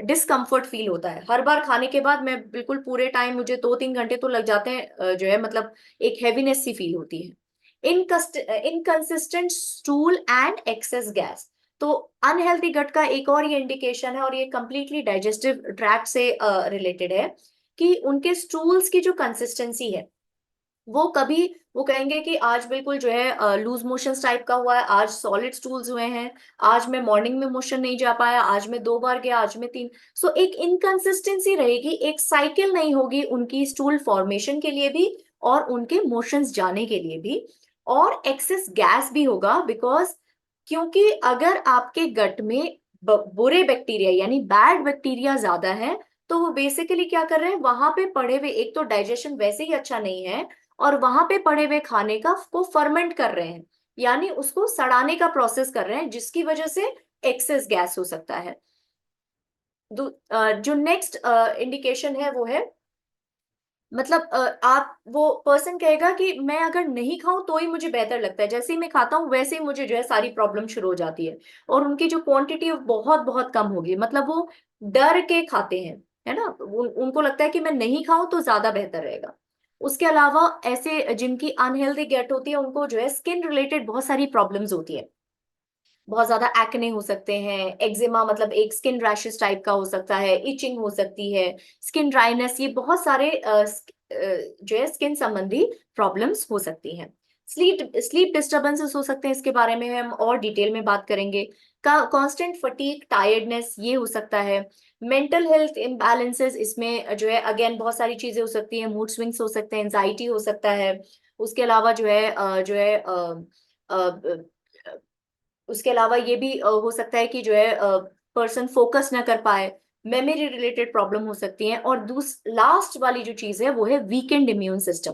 डिस्कम्फर्ट फील होता है हर बार खाने के बाद। मैं बिल्कुल पूरे टाइम, मुझे 2-3 घंटे तो लग जाते हैं, जो है मतलब एक हैवीनेस सी फील होती है। Inconsistent stool and excess gas, तो अनहेल्दी गट का एक और ये इंडिकेशन है, और ये कंप्लीटली डाइजेस्टिव ट्रैक्ट से रिलेटेड है, कि उनके स्टूल्स की जो कंसिस्टेंसी है, वो कभी वो कहेंगे कि आज बिल्कुल जो है लूज मोशन टाइप का हुआ है, आज सॉलिड स्टूल्स हुए हैं, आज मैं मॉर्निंग में मोशन नहीं जा पाया, आज मैं 2 बार गया, आज मैं 3। सो एक इनकंसिस्टेंसी रहेगी, एक साइकिल नहीं होगी उनकी स्टूल फॉर्मेशन के लिए भी और उनके मोशंस जाने के लिए भी। और एक्सेस गैस भी होगा, बिकॉज क्योंकि अगर आपके गट में बुरे बैक्टीरिया यानी बैड बैक्टीरिया ज्यादा है, तो वो बेसिकली क्या कर रहे हैं, वहां पे पड़े हुए, एक तो डाइजेशन वैसे ही अच्छा नहीं है, और वहां पे पड़े हुए खाने का को फर्मेंट कर रहे हैं, यानी उसको सड़ाने का प्रोसेस कर रहे हैं, जिसकी वजह से एक्सेस गैस हो सकता है। जो नेक्स्ट इंडिकेशन है वो है, मतलब आप वो पर्सन कहेगा कि मैं अगर नहीं खाऊं तो ही मुझे बेहतर लगता है, जैसे ही मैं खाता हूँ वैसे ही मुझे जो है सारी प्रॉब्लम शुरू हो जाती है। और उनकी जो क्वांटिटी है वो बहुत बहुत कम होगी, मतलब वो डर के खाते हैं, है ना। उनको लगता है कि मैं नहीं खाऊं तो ज्यादा बेहतर रहेगा। उसके अलावा ऐसे जिनकी अनहेल्दी गट होती है, उनको जो है स्किन रिलेटेड बहुत सारी प्रॉब्लम्स होती है। बहुत ज्यादा एक्ने हो सकते हैं, एक्जिमा मतलब एक स्किन रैशेस टाइप का हो सकता है, इचिंग हो सकती है, स्किन ड्राइनेस, ये बहुत सारे जो है स्किन संबंधी प्रॉब्लम्स हो सकती हैं। स्लीप स्लीप डिस्टर्बेंसेस हो सकते हैं, इसके बारे में हम और डिटेल में बात करेंगे। कांस्टेंट फटीग, टायर्डनेस, ये हो सकता है। मेंटल हेल्थ इम्बैलेंसेस, इसमें जो है अगेन बहुत सारी चीजें हो सकती हैं, मूड स्विंग्स हो सकते हैं, एंजाइटी हो सकता है। उसके अलावा उसके अलावा ये भी हो सकता है कि जो है पर्सन फोकस ना कर पाए, मेमोरी रिलेटेड प्रॉब्लम हो सकती है। और लास्ट वाली जो चीज है वो है वीकेंड इम्यून सिस्टम।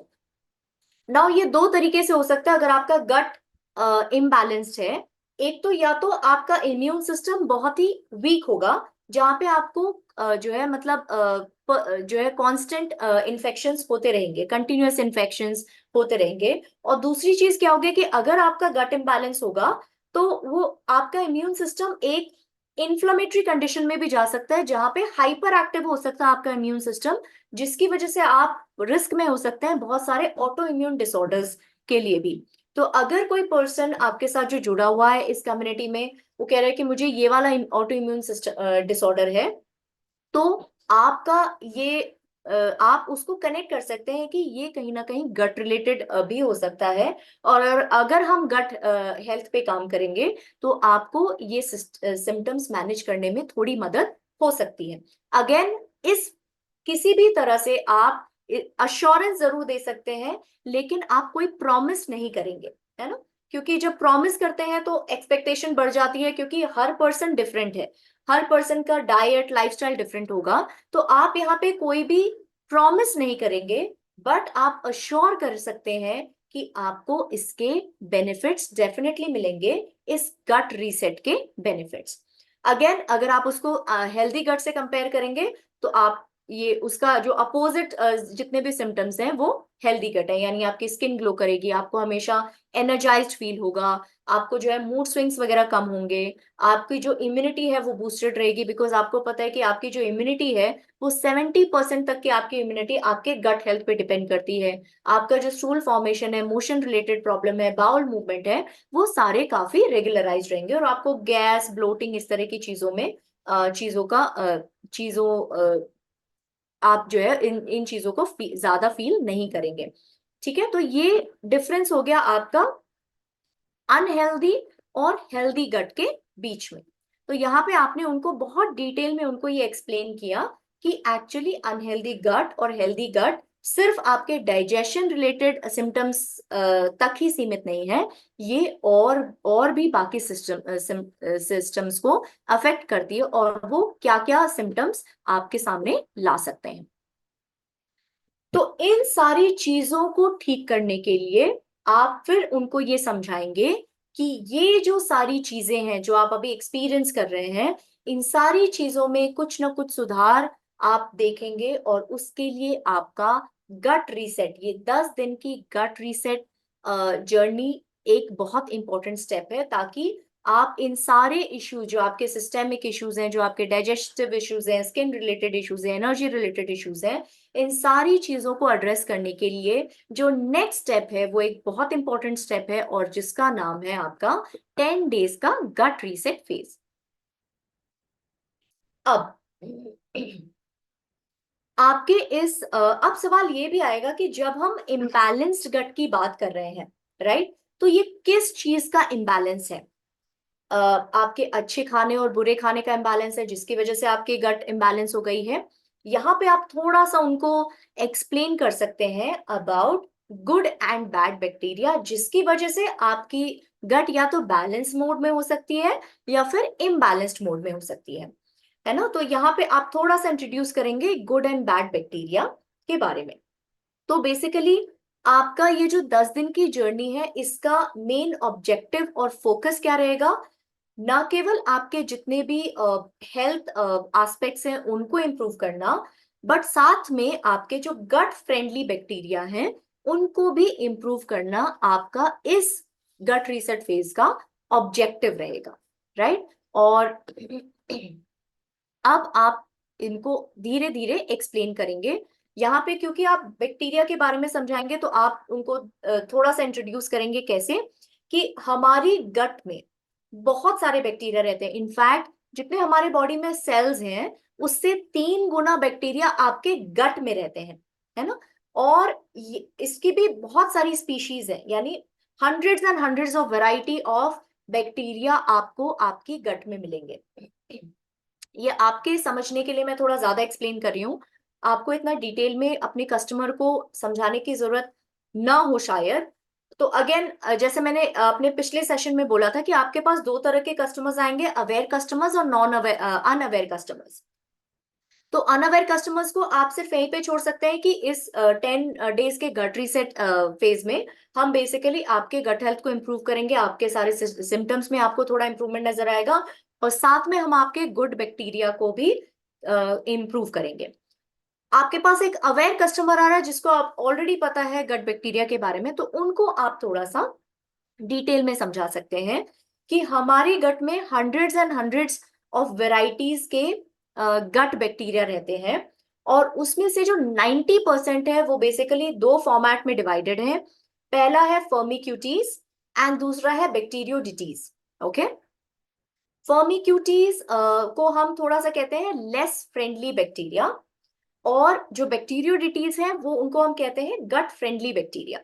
नाउ ये दो तरीके से हो सकता है अगर आपका गट इम्बैलेंस्ड है। एक तो या तो आपका इम्यून सिस्टम बहुत ही वीक होगा, जहां पे आपको जो है मतलब जो है कांस्टेंट इन्फेक्शंस होते रहेंगे, कंटिन्यूअस इन्फेक्शंस होते रहेंगे। और दूसरी चीज क्या होगी कि अगर आपका गट इम्बैलेंस होगा तो वो आपका इम्यून सिस्टम एक इन्फ्लेमेटरी कंडीशन में भी जा सकता है, जहां पे हाइपर एक्टिव हो सकता है आपका इम्यून सिस्टम, जिसकी वजह से आप रिस्क में हो सकते हैं बहुत सारे ऑटो इम्यून डिसऑर्डर्स के लिए भी। तो अगर कोई पर्सन आपके साथ जो जुड़ा हुआ है इस कम्युनिटी में, वो कह रहा है कि मुझे ये वाला ऑटो इम्यून सिस्टम डिसऑर्डर है, तो आपका ये आप उसको कनेक्ट कर सकते हैं कि ये कहीं ना कहीं गट रिलेटेड भी हो सकता है। और अगर हम गट हेल्थ पे काम करेंगे तो आपको ये सिम्टम्स मैनेज करने में थोड़ी मदद हो सकती है। अगेन, इस किसी भी तरह से आप अश्योरेंस जरूर दे सकते हैं, लेकिन आप कोई प्रॉमिस नहीं करेंगे, है ना। क्योंकि जब प्रॉमिस करते हैं तो एक्सपेक्टेशन बढ़ जाती है, क्योंकि हर पर्सन डिफरेंट है, हर पर्सन का डाइट लाइफस्टाइल डिफरेंट होगा। तो आप यहाँ पे कोई भी प्रॉमिस नहीं करेंगे, बट आप अश्योर कर सकते हैं कि आपको इसके बेनिफिट्स डेफिनेटली मिलेंगे, इस गट रीसेट के बेनिफिट्स। अगेन, अगर आप उसको हेल्दी गट से कंपेयर करेंगे तो आप ये उसका जो अपोजिट जितने भी सिम्टम्स हैं वो हेल्दी गट है, यानी आपकी स्किन ग्लो करेगी, आपको हमेशा एनर्जाइज्ड फील होगा, आपको जो है मूड स्विंग्स वगैरह कम होंगे, आपकी जो इम्यूनिटी है वो बूस्टेड रहेगी। बिकॉज आपको पता है कि आपकी जो इम्यूनिटी है वो 70% तक की आपकी इम्यूनिटी आपके गट हेल्थ पे डिपेंड करती है। आपका जो स्टूल फॉर्मेशन है, मोशन रिलेटेड प्रॉब्लम है, बाउल मूवमेंट है, वो सारे काफी रेगुलराइज रहेंगे, और आपको गैस, ब्लोटिंग, इस तरह की चीजों में चीजों का चीजों आप जो है इन इन चीजों को ज्यादा फील नहीं करेंगे। ठीक है, तो ये डिफरेंस हो गया आपका अनहेल्दी और हेल्दी गट के बीच में। तो यहाँ पे आपने उनको बहुत डिटेल में उनको ये एक्सप्लेन किया कि एक्चुअली अनहेल्दी गट और हेल्दी गट सिर्फ आपके डाइजेशन रिलेटेड सिम्टम्स तक ही सीमित नहीं है, ये और भी बाकी सिस्टम्स को अफेक्ट करती है, और वो क्या क्या सिम्टम्स आपके सामने ला सकते हैं। तो इन सारी चीजों को ठीक करने के लिए आप फिर उनको ये समझाएंगे कि ये जो सारी चीजें हैं जो आप अभी एक्सपीरियंस कर रहे हैं, इन सारी चीजों में कुछ ना कुछ सुधार आप देखेंगे, और उसके लिए आपका गट रीसेट, ये 10 दिन की गट रीसेट जर्नी एक बहुत इंपॉर्टेंट स्टेप है, ताकि आप इन सारे इश्यूज जो आपके सिस्टेमिक इश्यूज हैं, जो आपके डाइजेस्टिव इश्यूज हैं, स्किन रिलेटेड इश्यूज हैं, एनर्जी रिलेटेड इश्यूज हैं, इन सारी चीजों को एड्रेस करने के लिए जो नेक्स्ट स्टेप है वो एक बहुत इंपॉर्टेंट स्टेप है, और जिसका नाम है आपका 10 डेज का गट रीसेट फेज। अब आपके अब सवाल ये भी आएगा कि जब हम इम्बैलेंस्ड गट की बात कर रहे हैं, राइट, तो ये किस चीज का इम्बैलेंस है? आपके अच्छे खाने और बुरे खाने का इम्बैलेंस है, जिसकी वजह से आपकी गट इम्बैलेंस हो गई है। यहाँ पे आप थोड़ा सा उनको एक्सप्लेन कर सकते हैं about good and bad bacteria, जिसकी वजह से आपकी गट या तो बैलेंस मोड में हो सकती है या फिर इम्बैलेंस्ड मोड में हो सकती है ना। तो यहाँ पे आप थोड़ा सा इंट्रोड्यूस करेंगे गुड एंड बैड बैक्टीरिया के बारे में। तो बेसिकली आपका ये जो 10 दिन की जर्नी है, इसका मेन ऑब्जेक्टिव और फोकस क्या रहेगा? ना केवल आपके जितने भी हेल्थ एस्पेक्ट्स हैं उनको इम्प्रूव करना, बट साथ में आपके जो गट फ्रेंडली बैक्टीरिया हैं उनको भी इम्प्रूव करना आपका इस गट रीसेट फेज का ऑब्जेक्टिव रहेगा, राइट। और अब आप इनको धीरे धीरे एक्सप्लेन करेंगे यहाँ पे, क्योंकि आप बैक्टीरिया के बारे में समझाएंगे तो आप उनको थोड़ा सा इंट्रोड्यूस करेंगे कैसे कि हमारी गट में बहुत सारे बैक्टीरिया रहते हैं। इनफैक्ट जितने हमारे बॉडी में सेल्स हैं उससे 3 गुना बैक्टीरिया आपके गट में रहते हैं, है ना। और इसकी भी बहुत सारी स्पीशीज है, यानी hundreds and hundreds of variety of bacteria आपको आपकी गट में मिलेंगे। ये आपके समझने के लिए मैं थोड़ा ज्यादा एक्सप्लेन कर रही हूँ, आपको इतना डिटेल में अपने कस्टमर को समझाने की जरूरत ना हो शायद। तो अगेन, जैसे मैंने अपने पिछले सेशन में बोला था कि आपके पास दो तरह के कस्टमर्स आएंगे, अवेयर कस्टमर्स और नॉन अवेयर अनअवेयर कस्टमर्स। तो अनअवेयर कस्टमर्स को आप सिर्फ यहीं पे छोड़ सकते हैं कि इस 10 डेज के गट रीसेट फेज में हम बेसिकली आपके गट हेल्थ को इंप्रूव करेंगे, आपके सारे सिम्टम्स में आपको थोड़ा इंप्रूवमेंट नजर आएगा, और साथ में हम आपके गुड बैक्टीरिया को भी इंप्रूव करेंगे। आपके पास एक अवेयर कस्टमर आ रहा है जिसको आप ऑलरेडी पता है गट बैक्टीरिया के बारे में, तो उनको आप थोड़ा सा डिटेल में समझा सकते हैं कि हमारे गट में hundreds and hundreds of varieties के गट बैक्टीरिया रहते हैं, और उसमें से जो 90% है वो बेसिकली दो फॉर्मेट में डिवाइडेड है। पहला है फर्मिक्यूटीज एंड दूसरा है बैक्टीरियोडिटीज। ओके, फर्मिक्यूटीज को हम थोड़ा सा कहते हैं लेस फ्रेंडली बैक्टीरिया, और जो बैक्टीरियोडिटीज हैं वो उनको हम कहते हैं गट फ्रेंडली बैक्टीरिया।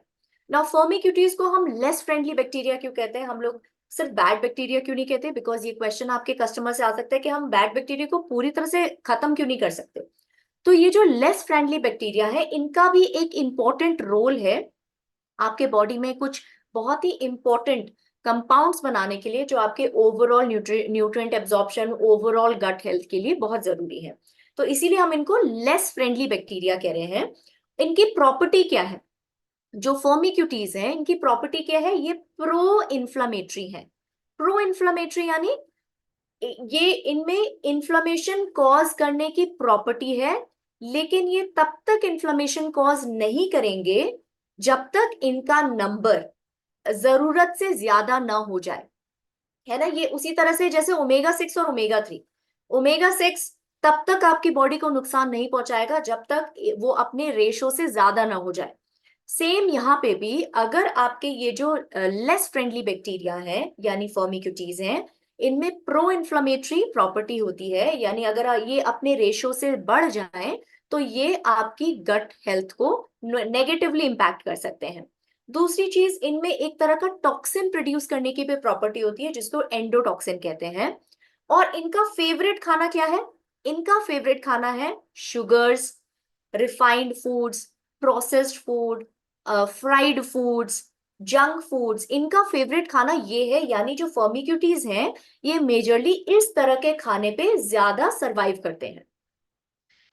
नाउ फर्मिक्यूटीज को हम लेस फ्रेंडली बैक्टीरिया क्यों कहते हैं, हम लोग सिर्फ बैड बैक्टीरिया क्यों नहीं कहते, बिकॉज ये क्वेश्चन आपके कस्टमर से आ सकता है कि हम बैड बैक्टीरिया को पूरी तरह से खत्म क्यों नहीं कर सकते। तो ये जो लेस फ्रेंडली बैक्टीरिया है इनका भी एक इंपॉर्टेंट रोल है आपके बॉडी में, कुछ बहुत ही इंपॉर्टेंट कंपाउंड्स बनाने के लिए जो आपके overall nutrient absorption, overall gut health के लिए बहुत जरूरी है। तो इसीलिए हम इनको लेस फ्रेंडली बैक्टीरिया कह रहे हैं। इनकी प्रॉपर्टी क्या है, जो फर्मिक्यूटीज है इनकी प्रॉपर्टी क्या है, ये प्रो इन्फ्लामेटरी है। प्रो इन्फ्लामेटरी यानी ये इनमें इन्फ्लामेशन कॉज करने की प्रॉपर्टी है, लेकिन ये तब तक इन्फ्लामेशन कॉज नहीं करेंगे जब तक इनका नंबर जरूरत से ज्यादा ना हो जाए, है ना। ये उसी तरह से जैसे ओमेगा 6 और ओमेगा 3, ओमेगा 6 तब तक आपकी बॉडी को नुकसान नहीं पहुंचाएगा जब तक वो अपने रेशो से ज्यादा ना हो जाए। सेम यहाँ पे भी अगर आपके ये जो लेस फ्रेंडली बैक्टीरिया है यानी फर्मिक्यूटीज हैं, इनमें प्रो इन्फ्लामेटरी प्रॉपर्टी होती है, यानी अगर ये अपने रेशो से बढ़ जाएं तो ये आपकी गट हेल्थ को नेगेटिवली इंपैक्ट कर सकते हैं। दूसरी चीज, इनमें एक तरह का टॉक्सिन प्रोड्यूस करने की भी प्रॉपर्टी होती है जिसको एंडोटॉक्सिन कहते हैं। और इनका फेवरेट खाना क्या है, इनका फेवरेट खाना है sugars, refined foods, processed food, fried foods, junk foods, इनका फेवरेट खाना ये है। यानी जो फर्मिक्यूटीज हैं ये मेजरली इस तरह के खाने पे ज्यादा सरवाइव करते हैं,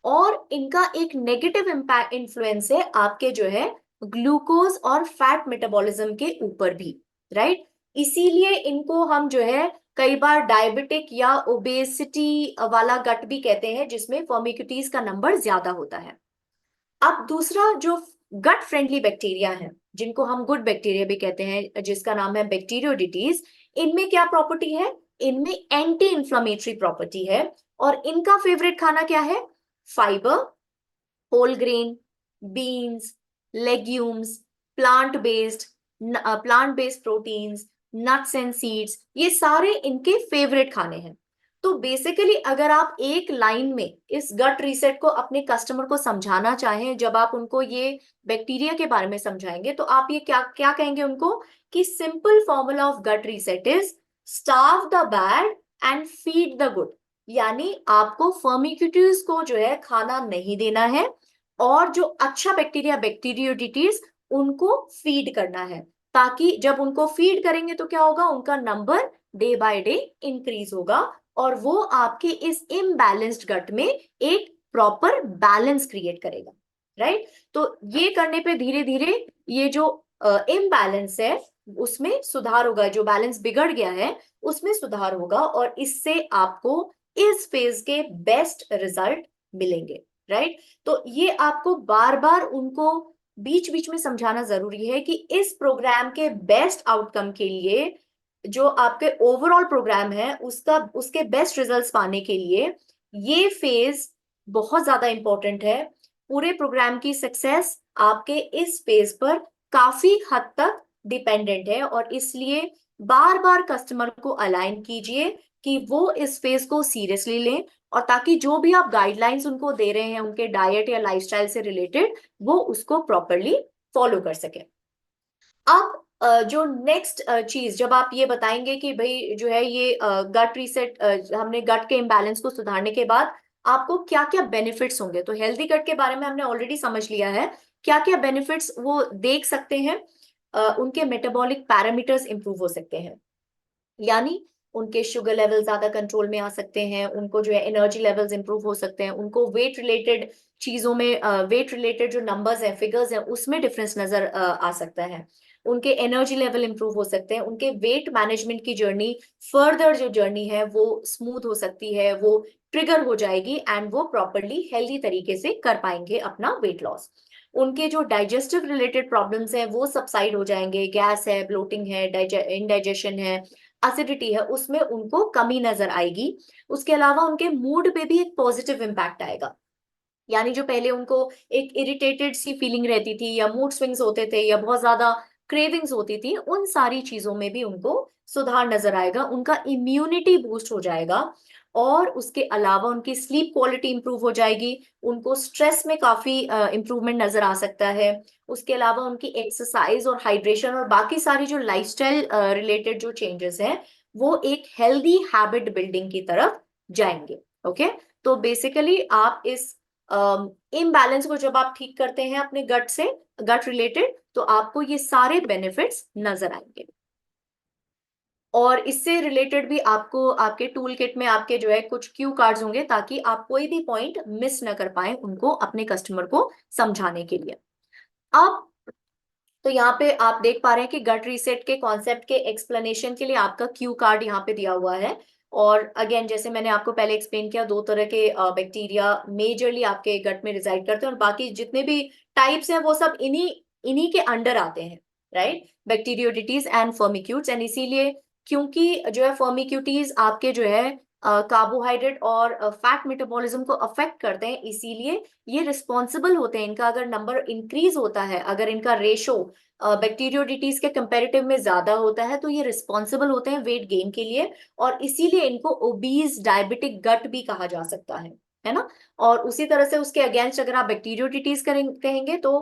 और इनका एक नेगेटिव इम्पैक्ट इन्फ्लुएंस है आपके जो है ग्लूकोज और फैट मेटाबॉलिज्म के ऊपर भी, राइट। इसीलिए इनको हम जो है कई बार डायबिटिक या ओबेसिटी वाला गट भी कहते हैं जिसमें फर्मिक्यूटीज का नंबर ज्यादा होता है। अब दूसरा जो गट फ्रेंडली बैक्टीरिया है जिनको हम गुड बैक्टीरिया भी कहते हैं, जिसका नाम है बैक्टीरियोडिटीज, इनमें क्या प्रॉपर्टी है, इनमें एंटी इंफ्लेमेटरी प्रॉपर्टी है। और इनका फेवरेट खाना क्या है, fibre, whole grain, beans, legumes, plant based plant based proteins, nuts and seeds, ये सारे इनके फेवरेट खाने हैं। तो बेसिकली अगर आप एक लाइन में इस गट रीसेट को अपने कस्टमर को समझाना चाहें, जब आप उनको ये बैक्टीरिया के बारे में समझाएंगे तो आप ये क्या क्या कहेंगे उनको, कि simple formula of gut reset is starve the bad and feed the good. यानी आपको फर्मिक्यूटीज को जो है खाना नहीं देना है, और जो अच्छा बैक्टीरिया बैक्टीरियोडिटीज उनको फीड करना है, ताकि जब उनको फीड करेंगे तो क्या होगा, उनका number day by day increase होगा, और वो आपके इस इम्बैलेंस्ड गट में एक प्रॉपर बैलेंस क्रिएट करेगा, राइट। तो ये करने पे धीरे धीरे ये जो इम्बैलेंस है उसमें सुधार होगा, जो बैलेंस बिगड़ गया है उसमें सुधार होगा, और इससे आपको इस फेज के बेस्ट रिजल्ट मिलेंगे, राइट। तो ये आपको बार बार उनको बीच बीच में समझाना जरूरी है कि इस प्रोग्राम के बेस्ट आउटकम के लिए, जो आपके ओवरऑल प्रोग्राम है उसका उसके बेस्ट रिजल्ट्स पाने के लिए ये फेज बहुत ज्यादा इंपॉर्टेंट है। पूरे प्रोग्राम की सक्सेस आपके इस फेज पर काफी हद तक डिपेंडेंट है, और इसलिए बार बार कस्टमर को अलाइन कीजिए कि वो इस फेज को सीरियसली लें, और ताकि जो भी आप गाइडलाइंस उनको दे रहे हैं उनके डाइट या लाइफस्टाइल से रिलेटेड, वो उसको प्रॉपरली फॉलो कर सके। अब जो नेक्स्ट चीज जब आप ये बताएंगे कि भाई जो है ये गट रीसेट, हमने गट के इम्बैलेंस को सुधारने के बाद आपको क्या क्या बेनिफिट्स होंगे, तो हेल्दी गट के बारे में हमने ऑलरेडी समझ लिया है। क्या क्या बेनिफिट्स वो देख सकते हैं, उनके मेटाबॉलिक पैरामीटर्स इंप्रूव हो सकते हैं, यानी उनके शुगर लेवल ज्यादा कंट्रोल में आ सकते हैं, उनको जो है एनर्जी लेवल्स इंप्रूव हो सकते हैं, उनको वेट रिलेटेड चीजों में, वेट रिलेटेड जो नंबर्स हैं, फिगर्स हैं, उसमें डिफरेंस नजर आ सकता है, उनके एनर्जी लेवल इंप्रूव हो सकते हैं, उनके वेट मैनेजमेंट की जर्नी, फर्दर जो जर्नी है वो स्मूथ हो सकती है, वो ट्रिगर हो जाएगी एंड वो प्रॉपरली हेल्दी तरीके से कर पाएंगे अपना वेट लॉस। उनके जो डाइजेस्टिव रिलेटेड प्रॉब्लम्स हैं वो सबसाइड हो जाएंगे, गैस है, ब्लोटिंग है, इंडाइजेशन है, एसिडिटी है, उसमें उनको कमी नजर आएगी। उसके अलावा उनके मूड पे भी एक पॉजिटिव इम्पैक्ट आएगा, यानी जो पहले उनको एक इरिटेटेड सी फीलिंग रहती थी, या मूड स्विंग्स होते थे, या बहुत ज्यादा क्रेविंग्स होती थी, उन सारी चीजों में भी उनको सुधार नजर आएगा, उनका इम्यूनिटी बूस्ट हो जाएगा, और उसके अलावा उनकी स्लीप क्वालिटी इंप्रूव हो जाएगी, उनको स्ट्रेस में काफी इंप्रूवमेंट नजर आ सकता है। उसके अलावा उनकी एक्सरसाइज और हाइड्रेशन और बाकी सारी जो लाइफस्टाइल रिलेटेड जो चेंजेस हैं वो एक हेल्दी हैबिट बिल्डिंग की तरफ जाएंगे। ओके, तो बेसिकली आप इस इम्बैलेंस को जब आप ठीक करते हैं अपने गट से, गट रिलेटेड, तो आपको ये सारे बेनिफिट्स नजर आएंगे। और इससे रिलेटेड भी आपको आपके टूल किट में आपके जो है कुछ क्यू कार्ड्स होंगे, ताकि आप कोई भी पॉइंट मिस न कर पाए उनको अपने कस्टमर को समझाने के लिए। अब तो यहाँ पे आप देख पा रहे हैं कि गट रीसेट के कॉन्सेप्ट के एक्सप्लेनेशन के लिए आपका क्यू कार्ड यहाँ पे दिया हुआ है। और अगेन जैसे मैंने आपको पहले एक्सप्लेन किया, दो तरह के बैक्टीरिया मेजरली आपके गट में रिजाइड करते हैं, और बाकी जितने भी टाइप्स हैं वो सब इन्हीं इन्हीं के अंडर आते हैं, राइट, बैक्टीरियोडिटीज एंड फर्मिक्यूट्स। एंड इसीलिए क्योंकि जो है फर्मिक्यूटीज आपके जो है कार्बोहाइड्रेट और फैट मेटाबॉलिज्म को अफेक्ट करते हैं, इसीलिए ये रिस्पॉन्सिबल होते हैं, इनका अगर नंबर इंक्रीज होता है, अगर इनका रेशो बैक्टीरियोडिटीज के कंपैरेटिव में ज्यादा होता है, तो ये रिस्पॉन्सिबल होते हैं वेट गेन के लिए, और इसीलिए इनको ओबीज डायबिटिक गट भी कहा जा सकता है ना। और उसी तरह से उसके अगेंस्ट अगर आप बैक्टीरियोडिटीज कहेंगे, तो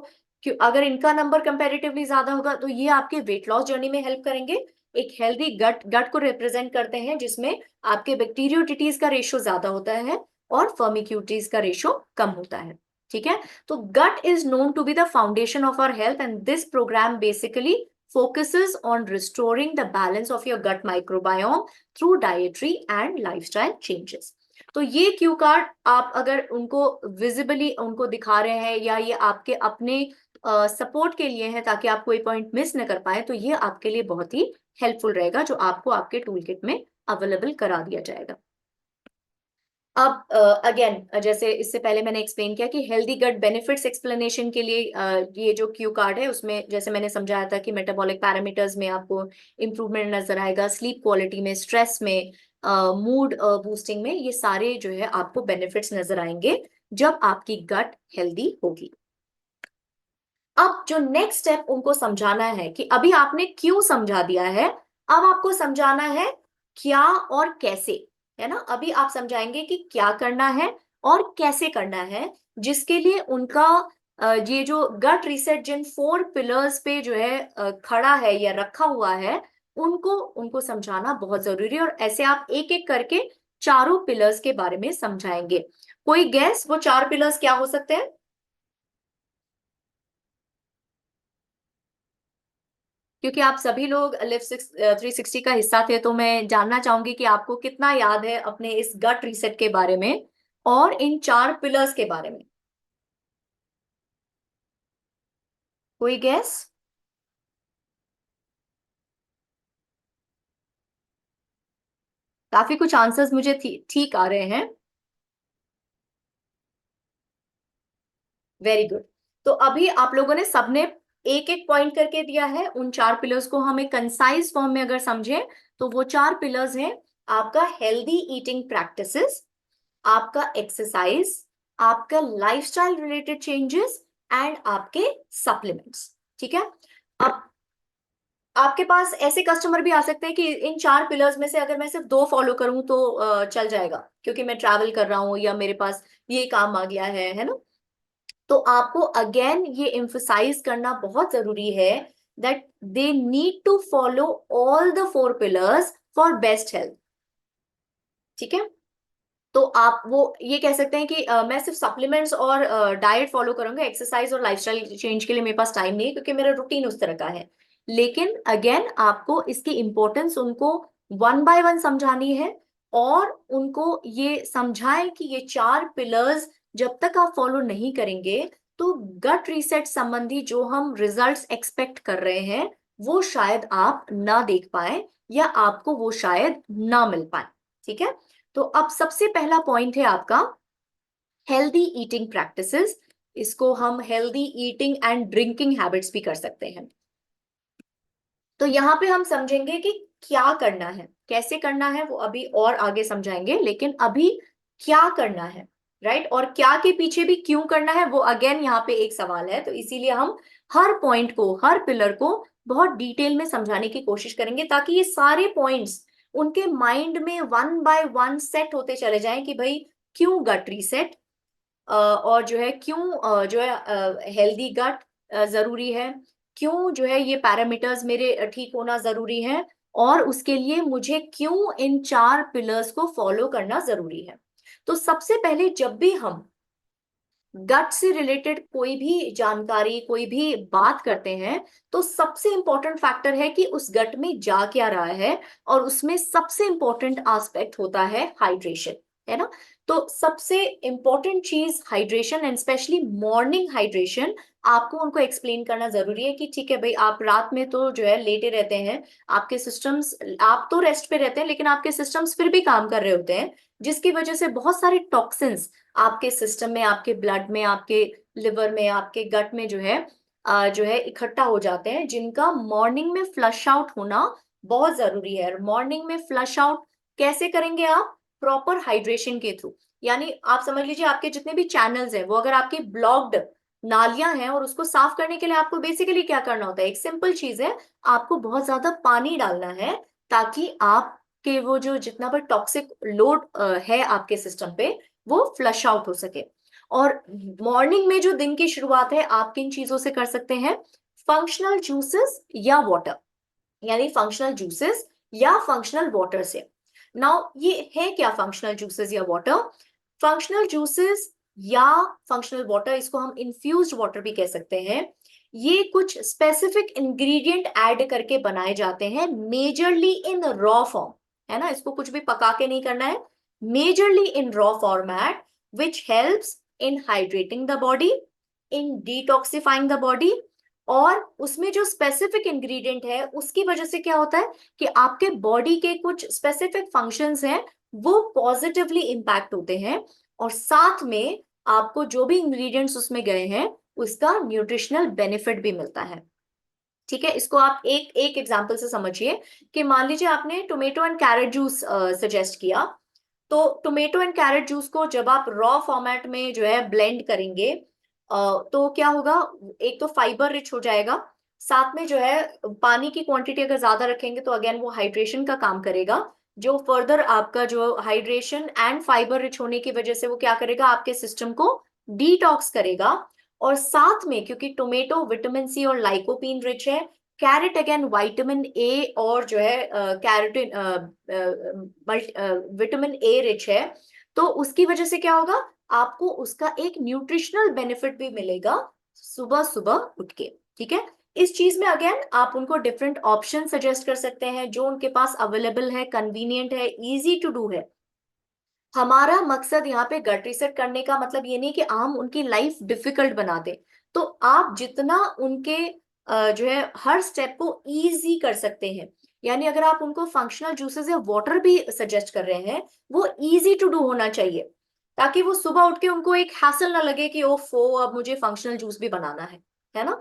अगर इनका नंबर कंपैरेटिवली ज्यादा होगा, तो ये आपके वेट लॉस जर्नी में हेल्प करेंगे। एक हेल्दी गट गट को रिप्रेजेंट करते हैं, जिसमें आपके बैक्टीरियोडिटीज का रेशो ज्यादा होता है और फर्मिक्यूटीज का रेशो कम होता है। ठीक है, तो gut is known to be the foundation of our health, and this program basically focuses on restoring the balance of your gut microbiome through dietary and lifestyle changes. तो ये क्यू कार्ड आप अगर उनको विजिबली उनको दिखा रहे हैं, या ये आपके अपने सपोर्ट के लिए है ताकि आप कोई पॉइंट मिस न कर पाए, तो ये आपके लिए बहुत ही हेल्पफुल रहेगा, जो आपको आपके टूल किट में अवेलेबल करा दिया जाएगा। अब अगेन जैसे इससे पहले मैंने एक्सप्लेन किया कि हेल्दी गट बेनिफिट्स एक्सप्लेनेशन के लिए ये जो क्यू कार्ड है उसमें जैसे मैंने समझाया था कि मेटाबॉलिक पैरामीटर्स में आपको इंप्रूवमेंट नजर आएगा, स्लीप क्वालिटी में, स्ट्रेस में, मूड बूस्टिंग में, ये सारे जो है आपको बेनिफिट्स नजर आएंगे जब आपकी गट हेल्दी होगी। अब जो नेक्स्ट स्टेप उनको समझाना है कि अभी आपने क्यों समझा दिया है, अब आपको समझाना है क्या और कैसे, है ना। अभी आप समझाएंगे कि क्या करना है और कैसे करना है, जिसके लिए उनका ये जो गट रीसेट जिन 4 पिलर्स पे जो है खड़ा है या रखा हुआ है, उनको उनको समझाना बहुत जरूरी है। और ऐसे आप एक एक करके चारों पिलर्स के बारे में समझाएंगे। कोई गैस वो 4 पिलर्स क्या हो सकते हैं? क्योंकि आप सभी लोग लिव 360 का हिस्सा थे, तो मैं जानना चाहूंगी कि आपको कितना याद है अपने इस गट रीसेट के बारे में और इन 4 पिलर्स के बारे में। कोई गैस? काफी कुछ आंसर्स मुझे ठीक आ रहे हैं। Very good. तो अभी आप लोगों ने सबने एक एक पॉइंट करके दिया है, उन 4 पिलर्स को हमें कंसाइज फॉर्म में अगर समझे, तो वो 4 पिलर्स हैं: आपका हेल्दी ईटिंग प्रैक्टिसेस, आपका एक्सरसाइज, आपका लाइफस्टाइल रिलेटेड चेंजेस, एंड आपके सप्लीमेंट्स। ठीक है। अब आपके पास ऐसे कस्टमर भी आ सकते हैं कि इन 4 पिलर्स में से अगर मैं सिर्फ 2 फॉलो करूं तो चल जाएगा, क्योंकि मैं ट्रैवल कर रहा हूं या मेरे पास ये काम आ गया है ना। तो आपको अगेन ये एम्फसाइज करना बहुत जरूरी है, that they need to follow all the 4 pillars for best health. ठीक है, तो आप वो ये कह सकते हैं कि मैं सिर्फ सप्लीमेंट्स और डाइट फॉलो करूंगा, एक्सरसाइज और लाइफस्टाइल चेंज के लिए मेरे पास टाइम नहीं है क्योंकि मेरा रूटीन उस तरह का है। लेकिन अगेन आपको इसकी इंपॉर्टेंस उनको वन बाय वन समझानी है, और उनको ये समझाएं कि ये 4 पिलर्स जब तक आप फॉलो नहीं करेंगे तो गट रीसेट संबंधी जो हम रिजल्ट्स एक्सपेक्ट कर रहे हैं वो शायद आप ना देख पाए, या आपको वो शायद ना मिल पाए। ठीक है, तो अब सबसे पहला पॉइंट है आपका हेल्दी ईटिंग प्रैक्टिसेस। इसको हम healthy eating and drinking habits भी कर सकते हैं। तो यहाँ पे हम समझेंगे कि क्या करना है, कैसे करना है वो अभी और आगे समझाएंगे, लेकिन अभी क्या करना है, राइट? और क्या के पीछे भी क्यों करना है वो अगेन यहाँ पे एक सवाल है, तो इसीलिए हम हर पॉइंट को, हर पिलर को बहुत डिटेल में समझाने की कोशिश करेंगे ताकि ये सारे पॉइंट्स उनके माइंड में वन बाय वन सेट होते चले जाएं कि भाई क्यों गट रीसेट, और जो है क्यों जो है हेल्दी गट जरूरी है, क्यों जो है ये पैरामीटर्स मेरे ठीक होना जरूरी है, और उसके लिए मुझे क्यों इन 4 पिलर्स को फॉलो करना जरूरी है। तो सबसे पहले जब भी हम गट से रिलेटेड कोई भी जानकारी, कोई भी बात करते हैं, तो सबसे इंपॉर्टेंट फैक्टर है कि उस गट में जा क्या रहा है, और उसमें सबसे इंपॉर्टेंट एस्पेक्ट होता है हाइड्रेशन, है ना? तो सबसे इंपॉर्टेंट चीज hydration, and specially morning hydration, आपको उनको एक्सप्लेन करना जरूरी है कि ठीक है भाई, आप रात में तो जो है लेटे रहते हैं, आपके सिस्टम्स, आप तो रेस्ट पे रहते हैं लेकिन आपके सिस्टम्स फिर भी काम कर रहे होते हैं, जिसकी वजह से बहुत सारे टॉक्सिन्स आपके सिस्टम में, आपके ब्लड में, आपके लिवर में, आपके गट में जो है इकट्ठा हो जाते हैं, जिनका मॉर्निंग में फ्लश आउट होना बहुत जरूरी है। मॉर्निंग में फ्लश आउट कैसे करेंगे आप? प्रॉपर हाइड्रेशन के थ्रू। यानी आप समझ लीजिए आपके जितने भी चैनल्स हैं वो अगर आपके ब्लॉक्ड नालियां हैं, और उसको साफ करने के लिए आपको बेसिकली क्या करना होता है, एक सिंपल चीज है, आपको बहुत ज्यादा पानी डालना है ताकि आपके वो जो जितना भी टॉक्सिक लोड है आपके सिस्टम पे वो फ्लश आउट हो सके। और मॉर्निंग में जो दिन की शुरुआत है आप किन चीजों से कर सकते हैं? फंक्शनल जूसेस या वाटर, यानी फंक्शनल जूसेस या फंक्शनल वाटर से। नाउ ये है क्या फंक्शनल जूसेस या वाटर? फंक्शनल जूसेस या फंक्शनल वाटर, इसको हम इन्फ्यूज्ड वाटर भी कह सकते हैं, ये कुछ स्पेसिफिक इंग्रेडिएंट ऐड करके बनाए जाते हैं, मेजरली इन रॉ फॉर्म, है ना? इसको कुछ भी पका के नहीं करना है, majorly in raw format, which helps in hydrating the body, in detoxifying the body. और उसमें जो स्पेसिफिक इंग्रेडिएंट है उसकी वजह से क्या होता है कि आपके बॉडी के कुछ स्पेसिफिक फंक्शंस हैं वो पॉजिटिवली इंपैक्ट होते हैं, और साथ में आपको जो भी इंग्रेडिएंट्स उसमें गए हैं उसका न्यूट्रिशनल बेनिफिट भी मिलता है। ठीक है, इसको आप एक एक एग्जांपल से समझिए कि मान लीजिए आपने tomato and carrot juice suggest किया, तो टोमेटो एंड कैरेट जूस को जब आप रॉ फॉर्मेट में जो है ब्लेंड करेंगे, तो क्या होगा, एक तो फाइबर रिच हो जाएगा, साथ में जो है पानी की क्वांटिटी अगर ज्यादा रखेंगे तो अगेन वो हाइड्रेशन का काम करेगा, जो फर्दर आपका जो हाइड्रेशन एंड फाइबर रिच होने की वजह से वो क्या करेगा, आपके सिस्टम को डिटॉक्स करेगा। और साथ में क्योंकि टोमेटो विटामिन सी और लाइकोपीन रिच है, कैरेट अगेन विटामिन ए और जो है कैरोटीन विटामिन ए रिच है, तो उसकी वजह से क्या होगा, आपको उसका एक न्यूट्रिशनल बेनिफिट भी मिलेगा सुबह सुबह उठ के। ठीक है, इस चीज में अगेन आप उनको डिफरेंट ऑप्शन सजेस्ट कर सकते हैं जो उनके पास अवेलेबल है, कन्वीनियंट है, इजी टू डू है। हमारा मकसद यहाँ पे गट रीसेट करने का मतलब ये नहीं कि हम उनकी लाइफ डिफिकल्ट बना दें, तो आप जितना उनके जो है हर स्टेप को इजी कर सकते हैं, यानी अगर आप उनको फंक्शनल जूसेस या वाटर भी सजेस्ट कर रहे हैं, वो इजी टू डू होना चाहिए ताकि वो सुबह उठ के उनको एक हैसल ना लगे कि ओफो अब मुझे फंक्शनल जूस भी बनाना है ना?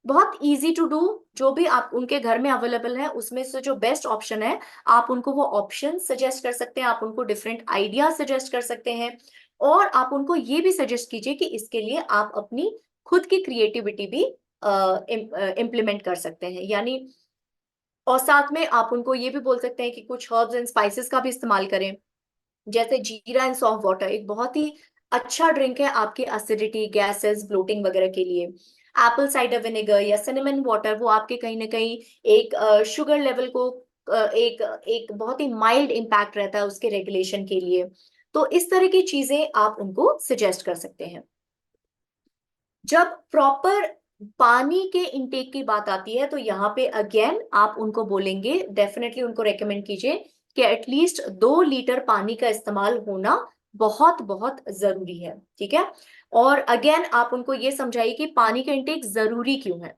बहुत इजी टू डू, जो भी आप उनके घर में अवेलेबल है उसमें से जो बेस्ट ऑप्शन है आप उनको वो ऑप्शन सजेस्ट कर सकते हैं, आप उनको डिफरेंट आइडिया सजेस्ट कर सकते हैं, और आप उनको ये भी सजेस्ट कीजिए कि इसके लिए आप अपनी खुद की क्रिएटिविटी भी इम्प्लीमेंट कर सकते हैं। यानी और साथ में आप उनको ये भी बोल सकते हैं कि कुछ हर्ब्स एंड स्पाइसेस का भी इस्तेमाल करें, जैसे जीरा एंड सौंफ वाटर एक बहुत ही अच्छा ड्रिंक है आपके एसिडिटी, गैसेस, ब्लोटिंग वगैरह के लिए। एप्पल साइडर विनेगर या सिनेमन वाटर, वो आपके कहीं ना कहीं एक शुगर लेवल को एक एक बहुत ही माइल्ड इम्पैक्ट रहता है उसके रेगुलेशन के लिए। तो इस तरह की चीजें आप उनको सजेस्ट कर सकते हैं। जब प्रॉपर पानी के इंटेक की बात आती है तो यहाँ पे अगेन आप उनको बोलेंगे, डेफिनेटली उनको रेकमेंड कीजिए कि एटलीस्ट 2 लीटर पानी का इस्तेमाल होना बहुत बहुत जरूरी है। ठीक है। और अगेन आप उनको ये समझाइए कि पानी का इंटेक जरूरी क्यों है।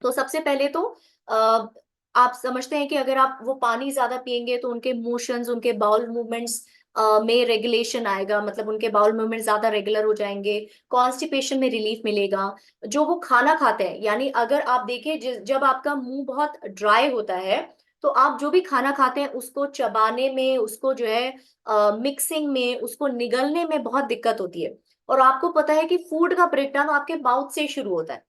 तो सबसे पहले तो अ, आप समझते हैं कि अगर आप वो पानी ज्यादा पिएंगे तो उनके मोशंस, उनके बाउल मूवमेंट्स में रेगुलेशन आएगा, मतलब उनके बाउल मूवमेंट ज्यादा रेगुलर हो जाएंगे, कॉन्स्टिपेशन में रिलीफ मिलेगा। जो वो खाना खाते हैं, यानी अगर आप देखिए जब आपका मुंह बहुत ड्राई होता है तो आप जो भी खाना खाते हैं उसको चबाने में, उसको जो है मिक्सिंग में, उसको निगलने में बहुत दिक्कत होती है। और आपको पता है कि फूड का ब्रेकडाउन आपके माउथ से शुरू होता है।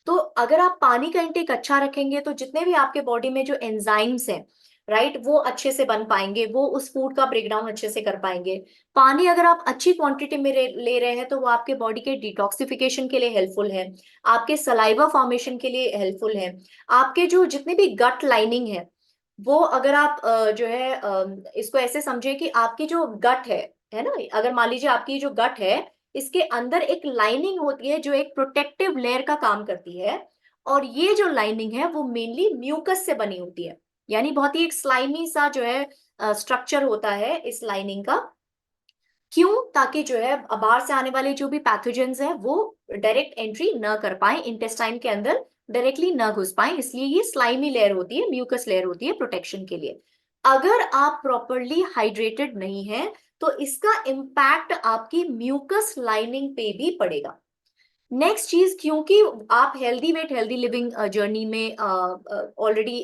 तो अगर आप पानी का इंटेक अच्छा रखेंगे तो जितने भी आपके बॉडी में जो एंजाइम्स हैं, राइट, वो अच्छे से बन पाएंगे, वो उस फूड का ब्रेकडाउन अच्छे से कर पाएंगे। पानी अगर आप अच्छी क्वांटिटी में ले रहे हैं तो वो आपके बॉडी के डिटॉक्सिफिकेशन के लिए हेल्पफुल है, आपके सलाइवा फॉर्मेशन के लिए हेल्पफुल है। आपके जो जितने भी गट लाइनिंग है, वो अगर आप जो है इसको ऐसे समझे कि आपकी जो गट है ना, अगर मान लीजिए आपकी जो गट है, इसके अंदर एक लाइनिंग होती है जो एक प्रोटेक्टिव लेयर का काम करती है। और ये जो लाइनिंग है वो मेनली म्यूकस से बनी होती है, यानी बहुत ही एक स्लाइमी सा जो है स्ट्रक्चर होता है इस लाइनिंग का। क्यों? ताकि जो है बाहर से आने वाले जो भी पैथोजेंस हैं वो डायरेक्ट एंट्री न कर पाए इंटेस्टाइन के अंदर, डायरेक्टली न घुस पाए, इसलिए ये स्लाइमी लेयर होती है, म्यूकस लेयर होती है प्रोटेक्शन के लिए। अगर आप प्रॉपरली हाइड्रेटेड नहीं है तो इसका इम्पैक्ट आपकी म्यूकस लाइनिंग पे भी पड़ेगा। नेक्स्ट चीज, क्योंकि आप healthy weight healthy living journey में ऑलरेडी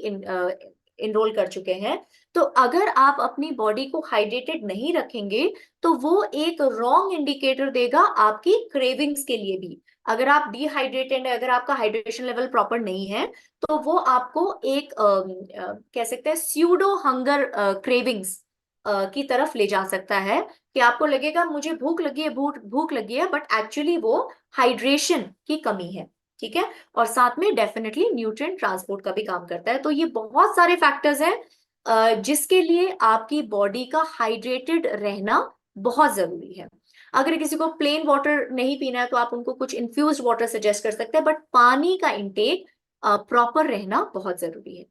इनरोल कर चुके हैं, तो अगर आप अपनी बॉडी को हाइड्रेटेड नहीं रखेंगे तो वो एक रॉन्ग इंडिकेटर देगा आपकी क्रेविंग्स के लिए भी। अगर आप डिहाइड्रेटेड है, अगर आपका हाइड्रेशन लेवल प्रॉपर नहीं है, तो वो आपको एक कह सकते हैं स्यूडो हंगर क्रेविंग्स की तरफ ले जा सकता है, कि आपको लगेगा मुझे भूख लगी है, भूख भूख लगी है, बट एक्चुअली वो हाइड्रेशन की कमी है। ठीक है। और साथ में डेफिनेटली न्यूट्रिएंट ट्रांसपोर्ट का भी काम करता है। तो ये बहुत सारे फैक्टर्स हैं जिसके लिए आपकी बॉडी का हाइड्रेटेड रहना बहुत जरूरी है। अगर किसी को प्लेन वाटर नहीं पीना है तो आप उनको कुछ इन्फ्यूज्ड वाटर सजेस्ट कर सकते हैं, बट पानी का इंटेक प्रॉपर रहना बहुत जरूरी है।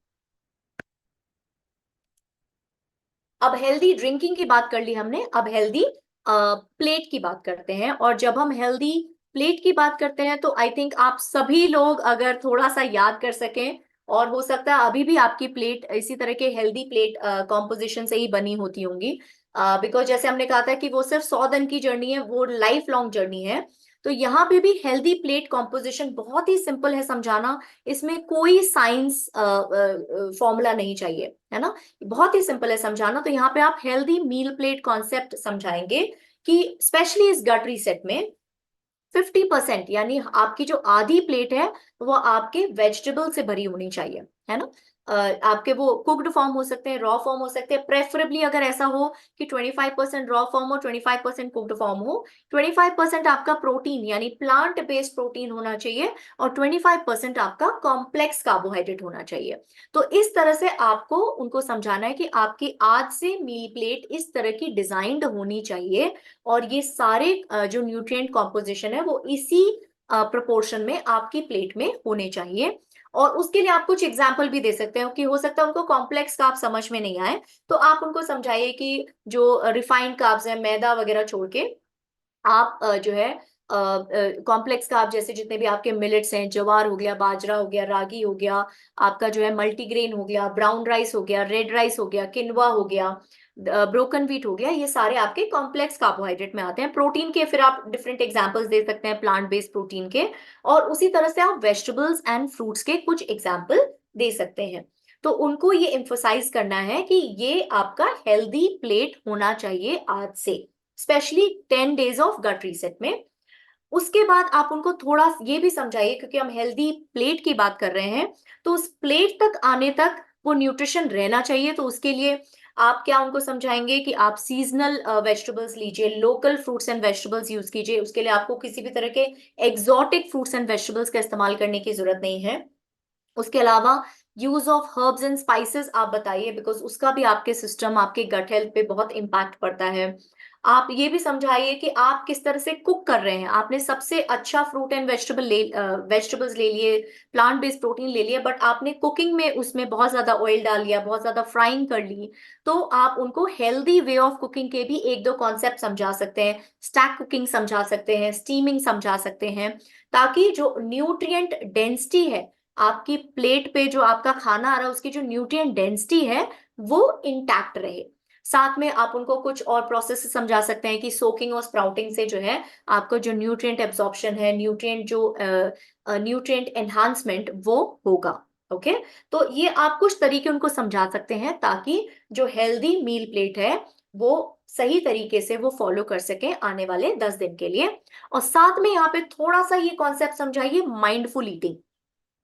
अब हेल्दी ड्रिंकिंग की बात कर ली हमने, अब हेल्दी प्लेट की बात करते हैं। और जब हम हेल्दी प्लेट की बात करते हैं तो आई थिंक आप सभी लोग अगर थोड़ा सा याद कर सकें, और हो सकता है अभी भी आपकी प्लेट इसी तरह के हेल्दी प्लेट कॉम्पोजिशन से ही बनी होती होंगी, बिकॉज जैसे हमने कहा था कि वो सिर्फ 100 दिन की जर्नी है, वो लाइफ लॉन्ग जर्नी है। तो यहाँ पे भी हेल्दी प्लेट कॉम्पोजिशन बहुत ही सिंपल है समझाना, इसमें कोई साइंस फॉर्मूला नहीं चाहिए, है ना, बहुत ही सिंपल है समझाना। तो यहाँ पे आप हेल्दी मील प्लेट कॉन्सेप्ट समझाएंगे कि स्पेशली इस गट रीसेट में 50%, यानी आपकी जो आधी प्लेट है वो आपके वेजिटेबल से भरी होनी चाहिए, है ना। आपके वो कुक्ड फॉर्म हो सकते हैं, रॉ फॉर्म हो सकते हैं, प्रेफरेबली अगर ऐसा हो कि 25% रॉ फॉर्म हो, 25% कुक्ड फॉर्म हो। 25% आपका प्रोटीन यानी प्लांट बेस्ड प्रोटीन होना चाहिए, और 25% आपका कॉम्प्लेक्स कार्बोहाइड्रेट होना चाहिए। तो इस तरह से आपको उनको समझाना है कि आपकी आज से मील प्लेट इस तरह की डिजाइंड होनी चाहिए, और ये सारे जो न्यूट्रिएंट कॉम्पोजिशन है वो इसी प्रोपोर्शन में आपकी प्लेट में होने चाहिए। और उसके लिए आप कुछ एग्जाम्पल भी दे सकते हैं कि हो सकता है उनको कॉम्प्लेक्स कार्ब समझ में नहीं आए, तो आप उनको समझाइए कि जो रिफाइंड कार्ब्स है, मैदा वगैरह छोड़ के आप जो है कॉम्प्लेक्स कार्ब जैसे जितने भी आपके मिलेट्स हैं, ज्वार हो गया, बाजरा हो गया, रागी हो गया, आपका जो है मल्टीग्रेन हो गया, ब्राउन राइस हो गया, रेड राइस हो गया, किनवा हो गया, ब्रोकन व्हीट हो गया, ये सारे आपके कॉम्प्लेक्स कार्बोहाइड्रेट में आते हैं। प्रोटीन के फिर आप डिफरेंट एग्जांपल्स दे सकते हैं प्लांट बेस्ड प्रोटीन के, और उसी तरह से आप वेजिटेबल्स एंड फ्रूट्स के कुछ एग्जाम्पल दे सकते हैं। तो उनको ये एम्फोसाइज करना है कि ये आपका हेल्दी प्लेट होना चाहिए आज से, specially 10 days of gut reset में। उसके बाद आप उनको थोड़ा ये भी समझाइए, क्योंकि हम हेल्दी प्लेट की बात कर रहे हैं, तो उस प्लेट तक आने तक वो न्यूट्रिशन रहना चाहिए। तो उसके लिए आप क्या उनको समझाएंगे कि आप सीजनल वेजिटेबल्स लीजिए, local fruits and vegetables use कीजिए, उसके लिए आपको किसी भी तरह के एग्जॉटिक फ्रूट्स एंड वेजिटेबल्स का इस्तेमाल करने की जरूरत नहीं है। उसके अलावा use of herbs and spices आप बताइए, बिकॉज उसका भी आपके सिस्टम, आपके गट हेल्थ पे बहुत इंपैक्ट पड़ता है। आप ये भी समझाइए कि आप किस तरह से कुक कर रहे हैं। आपने सबसे अच्छा फ्रूट एंड वेजिटेबल्स ले लिए, प्लांट बेस्ड प्रोटीन ले लिया, बट आपने कुकिंग में उसमें बहुत ज्यादा ऑयल डाल लिया, बहुत ज्यादा फ्राइंग कर ली। तो आप उनको हेल्दी वे ऑफ कुकिंग के भी एक दो कॉन्सेप्ट समझा सकते हैं, स्टैक कुकिंग समझा सकते हैं, स्टीमिंग समझा सकते हैं, ताकि जो न्यूट्रिएंट डेंसिटी है आपकी प्लेट पे, जो आपका खाना आ रहा है उसकी जो न्यूट्रिएंट डेंसिटी है वो इंटैक्ट रहे। साथ में आप उनको कुछ और प्रोसेस समझा सकते हैं कि सोकिंग और स्प्राउटिंग से जो है आपका जो न्यूट्रिएंट एब्जॉर्प्शन है, न्यूट्रिएंट एनहांसमेंट वो होगा। ओके, तो ये आप कुछ तरीके उनको समझा सकते हैं ताकि जो हेल्दी मील प्लेट है वो सही तरीके से वो फॉलो कर सके आने वाले 10 दिन के लिए। और साथ में यहाँ पे थोड़ा सा ये कॉन्सेप्ट समझाइए, माइंडफुल ईटिंग।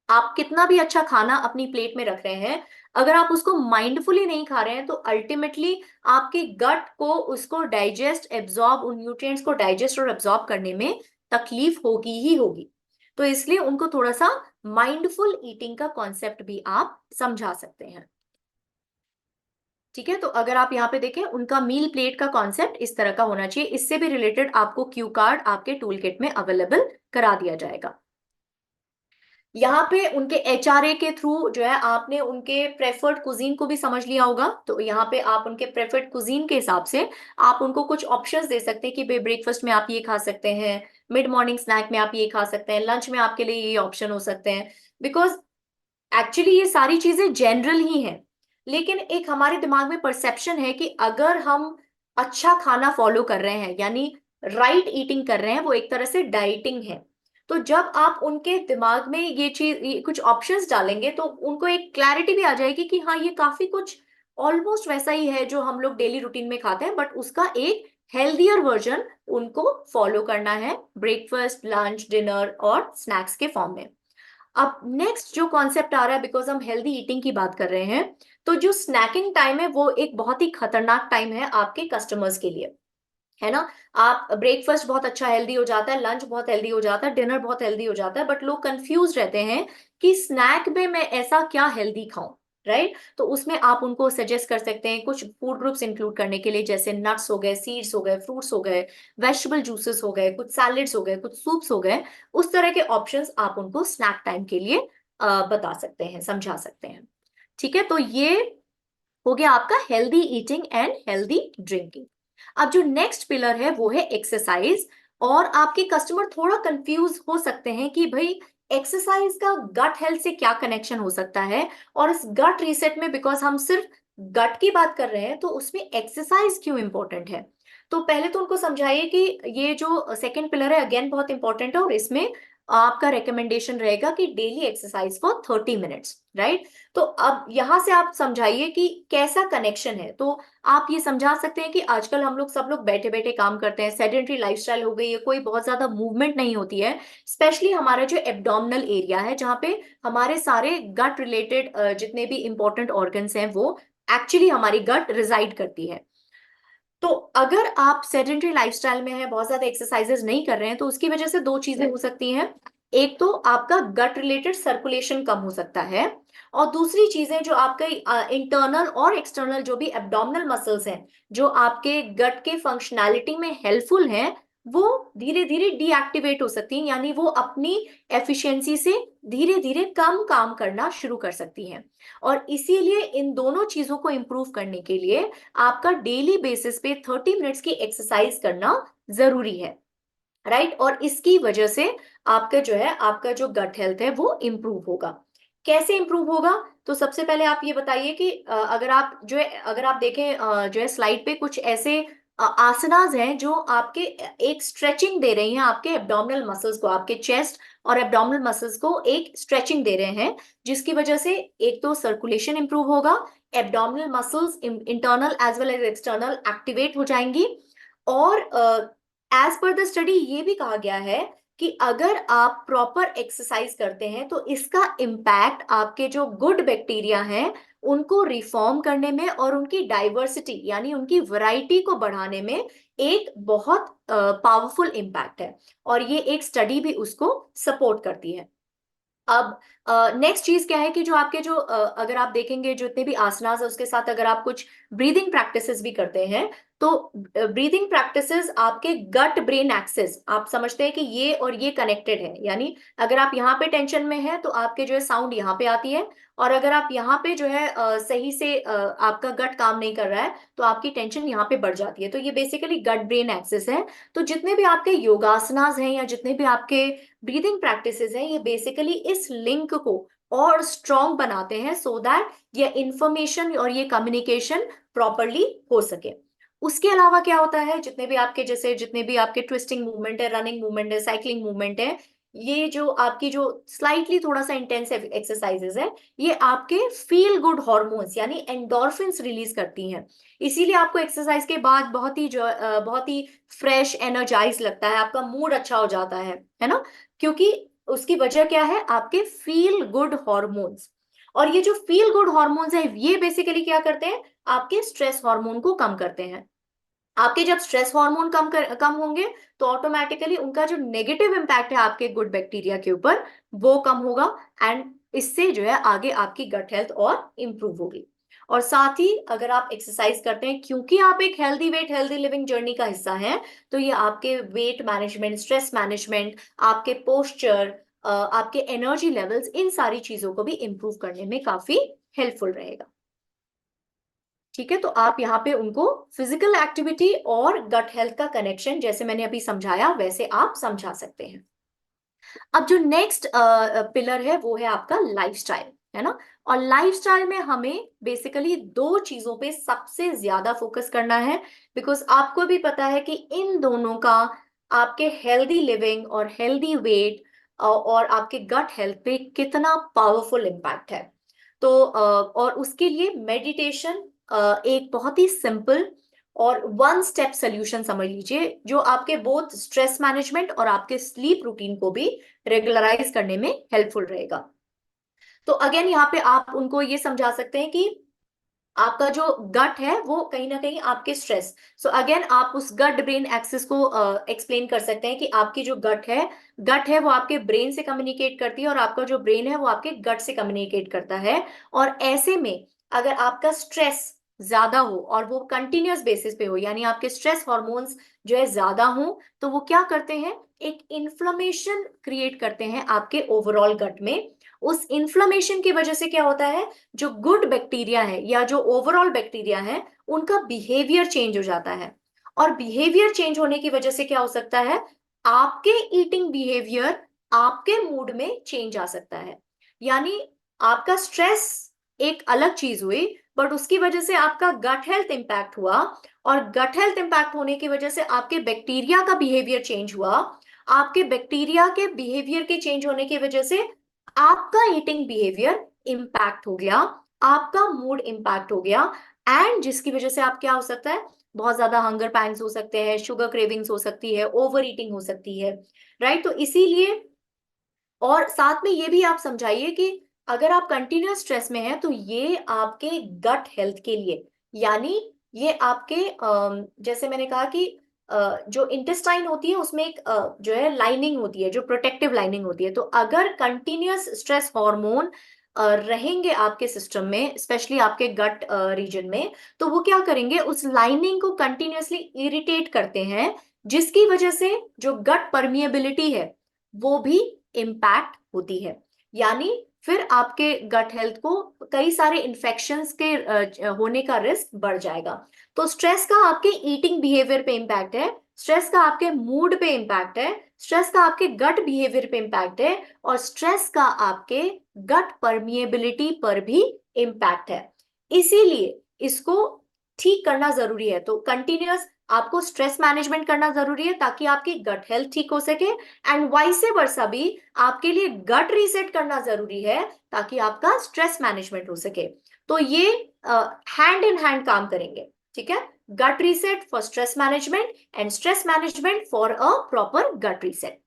आप कितना भी अच्छा खाना अपनी प्लेट में रख रहे हैं, अगर आप उसको माइंडफुली नहीं खा रहे हैं तो अल्टीमेटली आपके गट को उसको डाइजेस्ट, एब्जॉर्ब, उन न्यूट्रिएंट्स को डाइजेस्ट और एब्जॉर्ब करने में तकलीफ होगी ही होगी। तो इसलिए उनको थोड़ा सा माइंडफुल ईटिंग का कॉन्सेप्ट भी आप समझा सकते हैं। ठीक है, तो अगर आप यहाँ पे देखें, उनका मील प्लेट का कॉन्सेप्ट इस तरह का होना चाहिए। इससे भी रिलेटेड आपको क्यू कार्ड आपके टूल किट में अवेलेबल करा दिया जाएगा। यहाँ पे उनके एचआरए के थ्रू जो है आपने उनके प्रेफर्ड कुजीन को भी समझ लिया होगा, तो यहाँ पे आप उनके प्रेफर्ड कुजीन के हिसाब से आप उनको कुछ ऑप्शंस दे सकते हैं कि भाई ब्रेकफास्ट में आप ये खा सकते हैं, मिड मॉर्निंग स्नैक में आप ये खा सकते हैं, लंच में आपके लिए ये ऑप्शन हो सकते हैं। बिकॉज एक्चुअली ये सारी चीजें जनरल ही हैं, लेकिन एक हमारे दिमाग में परसेप्शन है कि अगर हम अच्छा खाना फॉलो कर रहे हैं, यानी राइट ईटिंग कर रहे हैं, वो एक तरह से डाइटिंग है। तो जब आप उनके दिमाग में ये कुछ ऑप्शंस डालेंगे तो उनको एक क्लैरिटी भी आ जाएगी कि हाँ, ये काफी कुछ ऑलमोस्ट वैसा ही है जो हम लोग डेली रूटीन में खाते हैं, बट उसका एक हेल्दियर वर्जन उनको फॉलो करना है ब्रेकफास्ट, लंच, डिनर और स्नैक्स के फॉर्म में। अब नेक्स्ट जो कॉन्सेप्ट आ रहा है, बिकॉज हम हेल्दी ईटिंग की बात कर रहे हैं, तो जो स्नैकिंग टाइम है वो एक बहुत ही खतरनाक टाइम है आपके कस्टमर्स के लिए, है ना। आप ब्रेकफास्ट बहुत अच्छा हेल्दी हो जाता है, लंच बहुत हेल्दी हो जाता है, डिनर बहुत हेल्दी हो जाता है, बट लोग कंफ्यूज रहते हैं कि स्नैक में मैं ऐसा क्या हेल्दी खाऊं। राइट, तो उसमें आप उनको सजेस्ट कर सकते हैं कुछ फूड ग्रुप्स इंक्लूड करने के लिए, जैसे नट्स हो गए, सीड्स हो गए, फ्रूट्स हो गए, वेजिटेबल जूसेस हो गए, कुछ सैलेड्स हो गए, कुछ सूप्स हो गए। उस तरह के ऑप्शंस आप उनको स्नैक टाइम के लिए बता सकते हैं, समझा सकते हैं। ठीक है, तो ये हो गया आपका healthy eating and healthy drinking. अब जो नेक्स्ट पिलर है वो है एक्सरसाइज। और आपके कस्टमर थोड़ा कंफ्यूज हो सकते हैं कि भाई एक्सरसाइज का गट हेल्थ से क्या कनेक्शन हो सकता है, और इस गट रीसेट में, बिकॉज हम सिर्फ गट की बात कर रहे हैं, तो उसमें एक्सरसाइज क्यों इंपॉर्टेंट है। तो पहले तो उनको समझाइए कि ये जो सेकंड पिलर है अगेन बहुत इंपॉर्टेंट है, और इसमें आपका रिकमेंडेशन रहेगा कि daily exercise for 30 minutes. Right, तो अब यहां से आप समझाइए कि कैसा कनेक्शन है। तो आप ये समझा सकते हैं कि आजकल हम लोग सब लोग बैठे बैठे काम करते हैं, सेडेंटरी लाइफस्टाइल हो गई है, कोई बहुत ज्यादा मूवमेंट नहीं होती है। स्पेशली हमारा जो एब्डोमिनल एरिया है, जहाँ पे हमारे सारे गट रिलेटेड जितने भी इंपॉर्टेंट ऑर्गन्स हैं वो एक्चुअली हमारी गट रिजाइड करती है। तो अगर आप सेडेंटरी लाइफस्टाइल में हैं, बहुत ज्यादा एक्सरसाइजेस नहीं कर रहे हैं, तो उसकी वजह से दो चीजें हो सकती हैं। एक तो आपका गट रिलेटेड सर्कुलेशन कम हो सकता है, और दूसरी चीजें जो आपके इंटरनल और एक्सटर्नल जो भी एब्डोमिनल मसल्स हैं, जो आपके गट के फंक्शनैलिटी में हेल्पफुल हैं, वो धीरे धीरे डीएक्टिवेट हो सकती हैं, यानी वो अपनी एफिशिएंसी से धीरे धीरे कम काम करना शुरू कर सकती हैं। और इसीलिए इन दोनों चीजों को इंप्रूव करने के लिए आपका डेली बेसिस पे 30 मिनट्स की एक्सरसाइज करना जरूरी है। राइट, और इसकी वजह से आपका जो है, आपका जो गट हेल्थ है वो इंप्रूव होगा। कैसे इंप्रूव होगा, तो सबसे पहले आप ये बताइए कि अगर आप जो है, अगर आप देखें जो है स्लाइड पे कुछ ऐसे आसनास हैं जो आपके एक स्ट्रेचिंग दे रही हैं आपके एब्डोमिनल मसल्स को, आपके चेस्ट और एब्डोमिनल मसल्स को एक स्ट्रेचिंग दे रहे हैं, जिसकी वजह से एक तो सर्कुलेशन इंप्रूव होगा, abdominal muscles internal as well as external activate हो जाएंगी। और एज पर द स्टडी ये भी कहा गया है कि अगर आप प्रॉपर एक्सरसाइज करते हैं तो इसका इम्पैक्ट आपके जो गुड बैक्टीरिया हैं उनको रिफॉर्म करने में और उनकी डाइवर्सिटी यानी उनकी वैरायटी को बढ़ाने में एक बहुत पावरफुल इम्पैक्ट है, और ये एक स्टडी भी उसको सपोर्ट करती है। अब नेक्स्ट चीज क्या है कि जो आपके जो अगर आप देखेंगे जो इतने भी आसनास है उसके साथ अगर आप कुछ ब्रीदिंग प्रैक्टिसेस भी करते हैं, तो ब्रीदिंग प्रैक्टिसेस आपके गट ब्रेन एक्सिस, आप समझते हैं कि ये और ये कनेक्टेड है, यानी अगर आप यहाँ पे टेंशन में है तो आपके जो है साउंड यहाँ पे आती है, और अगर आप यहाँ पे जो है सही से आपका गट काम नहीं कर रहा है तो आपकी टेंशन यहाँ पे बढ़ जाती है। तो ये बेसिकली गट ब्रेन एक्सिस है। तो जितने भी आपके योगासनास हैं या जितने भी आपके ब्रीदिंग प्रैक्टिसेस हैं, ये बेसिकली इस लिंक को और स्ट्रॉन्ग बनाते हैं सो दैट ये इंफॉर्मेशन और ये कम्युनिकेशन प्रॉपरली हो सके। उसके अलावा क्या होता है, जितने भी आपके जैसे जितने भी आपके ट्विस्टिंग मूवमेंट है, रनिंग मूवमेंट है, साइकिलिंग मूवमेंट है, ये जो आपकी जो स्लाइटली थोड़ा सा इंटेंसिव एक्सरसाइजेस है, ये आपके फील गुड हॉर्मोन्स यानी एंडोर्फिन्स रिलीज करती हैं। इसीलिए आपको एक्सरसाइज के बाद बहुत ही फ्रेश एनर्जाइज लगता है, आपका मूड अच्छा हो जाता है ना, क्योंकि उसकी वजह क्या है, आपके फील गुड हॉर्मोन्स। और ये जो फील गुड हॉर्मोन्स है ये बेसिकली क्या करते हैं, आपके स्ट्रेस हार्मोन को कम करते हैं। आपके जब स्ट्रेस हार्मोन कम होंगे तो ऑटोमेटिकली उनका जो नेगेटिव इम्पैक्ट है आपके गुड बैक्टीरिया के ऊपर वो कम होगा, एंड इससे जो है आगे आपकी गट हेल्थ और इंप्रूव होगी। और साथ ही अगर आप एक्सरसाइज करते हैं, क्योंकि आप एक healthy weight healthy living journey का हिस्सा हैं, तो ये आपके वेट मैनेजमेंट, स्ट्रेस मैनेजमेंट, आपके पोस्चर, आपके एनर्जी लेवल्स, इन सारी चीजों को भी इंप्रूव करने में काफी हेल्पफुल रहेगा। ठीक है, तो आप यहाँ पे उनको फिजिकल एक्टिविटी और गट हेल्थ का कनेक्शन जैसे मैंने अभी समझाया वैसे आप समझा सकते हैं। अब जो नेक्स्ट पिलर है वो है आपका लाइफस्टाइल, है ना। और लाइफस्टाइल में हमें बेसिकली दो चीजों पे सबसे ज्यादा फोकस करना है, बिकॉज आपको भी पता है कि इन दोनों का आपके हेल्दी लिविंग और हेल्दी वेट और आपके गट हेल्थ पे कितना पावरफुल इम्पैक्ट है। तो और उसके लिए मेडिटेशन एक बहुत ही सिंपल और वन स्टेप सोल्यूशन समझ लीजिए, जो आपके बोथ स्ट्रेस मैनेजमेंट और आपके स्लीप रूटीन को भी रेगुलराइज करने में हेल्पफुल रहेगा। तो अगेन यहाँ पे आप उनको ये समझा सकते हैं कि आपका जो गट है वो कहीं ना कहीं आपके स्ट्रेस, सो अगेन आप उस गट ब्रेन एक्सिस को एक्सप्लेन कर सकते हैं कि आपकी जो गट है वो आपके ब्रेन से कम्युनिकेट करती है और आपका जो ब्रेन है वो आपके गट से कम्युनिकेट करता है। और ऐसे में अगर आपका स्ट्रेस ज्यादा हो और वो कंटिन्यूअस बेसिस पे हो, यानी आपके स्ट्रेस हॉर्मोन्स जो है ज्यादा हो, तो वो क्या करते हैं, एक इन्फ्लेमेशन क्रिएट करते हैं आपके ओवरऑल गट में। उस इन्फ्लेमेशन की वजह से क्या होता है, जो गुड बैक्टीरिया है या जो ओवरऑल बैक्टीरिया है उनका बिहेवियर चेंज हो जाता है। और बिहेवियर चेंज होने की वजह से क्या हो सकता है, आपके ईटिंग बिहेवियर, आपके मूड में चेंज आ सकता है। यानी आपका स्ट्रेस एक अलग चीज हुई, बट उसकी वजह से आपका गट हेल्थ इंपैक्ट हुआ, और गट हेल्थ इंपैक्ट होने की वजह से आपके बैक्टीरिया का बिहेवियर चेंज हुआ। आपके बैक्टीरिया के बिहेवियर के चेंज होने की वजह से आपका ईटिंग बिहेवियर इंपैक्ट हो गया, आपका मूड इंपैक्ट हो गया, एंड जिसकी वजह से आप क्या हो सकता है, बहुत ज्यादा हंगर पैंग्स हो सकते हैं, शुगर क्रेविंग्स हो सकती है, ओवर ईटिंग हो सकती है, राइट। तो इसीलिए और साथ में ये भी आप समझाइए कि अगर आप कंटिन्यूअस स्ट्रेस में हैं तो ये आपके गट हेल्थ के लिए, यानी ये आपके जैसे मैंने कहा कि जो इंटेस्टाइन होती है उसमें एक जो है लाइनिंग होती है, जो प्रोटेक्टिव लाइनिंग होती है। तो अगर कंटिन्यूअस स्ट्रेस हार्मोन रहेंगे आपके सिस्टम में, स्पेशली आपके गट रीजन में, तो वो क्या करेंगे, उस लाइनिंग को कंटिन्यूअसली इरिटेट करते हैं, जिसकी वजह से जो गट परमिएबिलिटी है वो भी इम्पैक्ट होती है। यानी फिर आपके गट हेल्थ को कई सारे इन्फेक्शंस के होने का रिस्क बढ़ जाएगा। तो स्ट्रेस का आपके ईटिंग बिहेवियर पे इम्पैक्ट है, स्ट्रेस का आपके मूड पे इम्पैक्ट है, स्ट्रेस का आपके गट बिहेवियर पे इम्पैक्ट है, और स्ट्रेस का आपके गट परमिएबिलिटी पर भी इम्पैक्ट है। इसीलिए इसको ठीक करना जरूरी है। तो कंटिन्यूअस आपको स्ट्रेस मैनेजमेंट करना जरूरी है ताकि आपकी गट हेल्थ ठीक हो सके, एंड वाइस वर्सा भी आपके लिए गट रीसेट करना जरूरी है ताकि आपका स्ट्रेस मैनेजमेंट हो सके। तो ये हैंड इन हैंड काम करेंगे, ठीक है। Gut reset for stress management and stress management for a proper gut reset.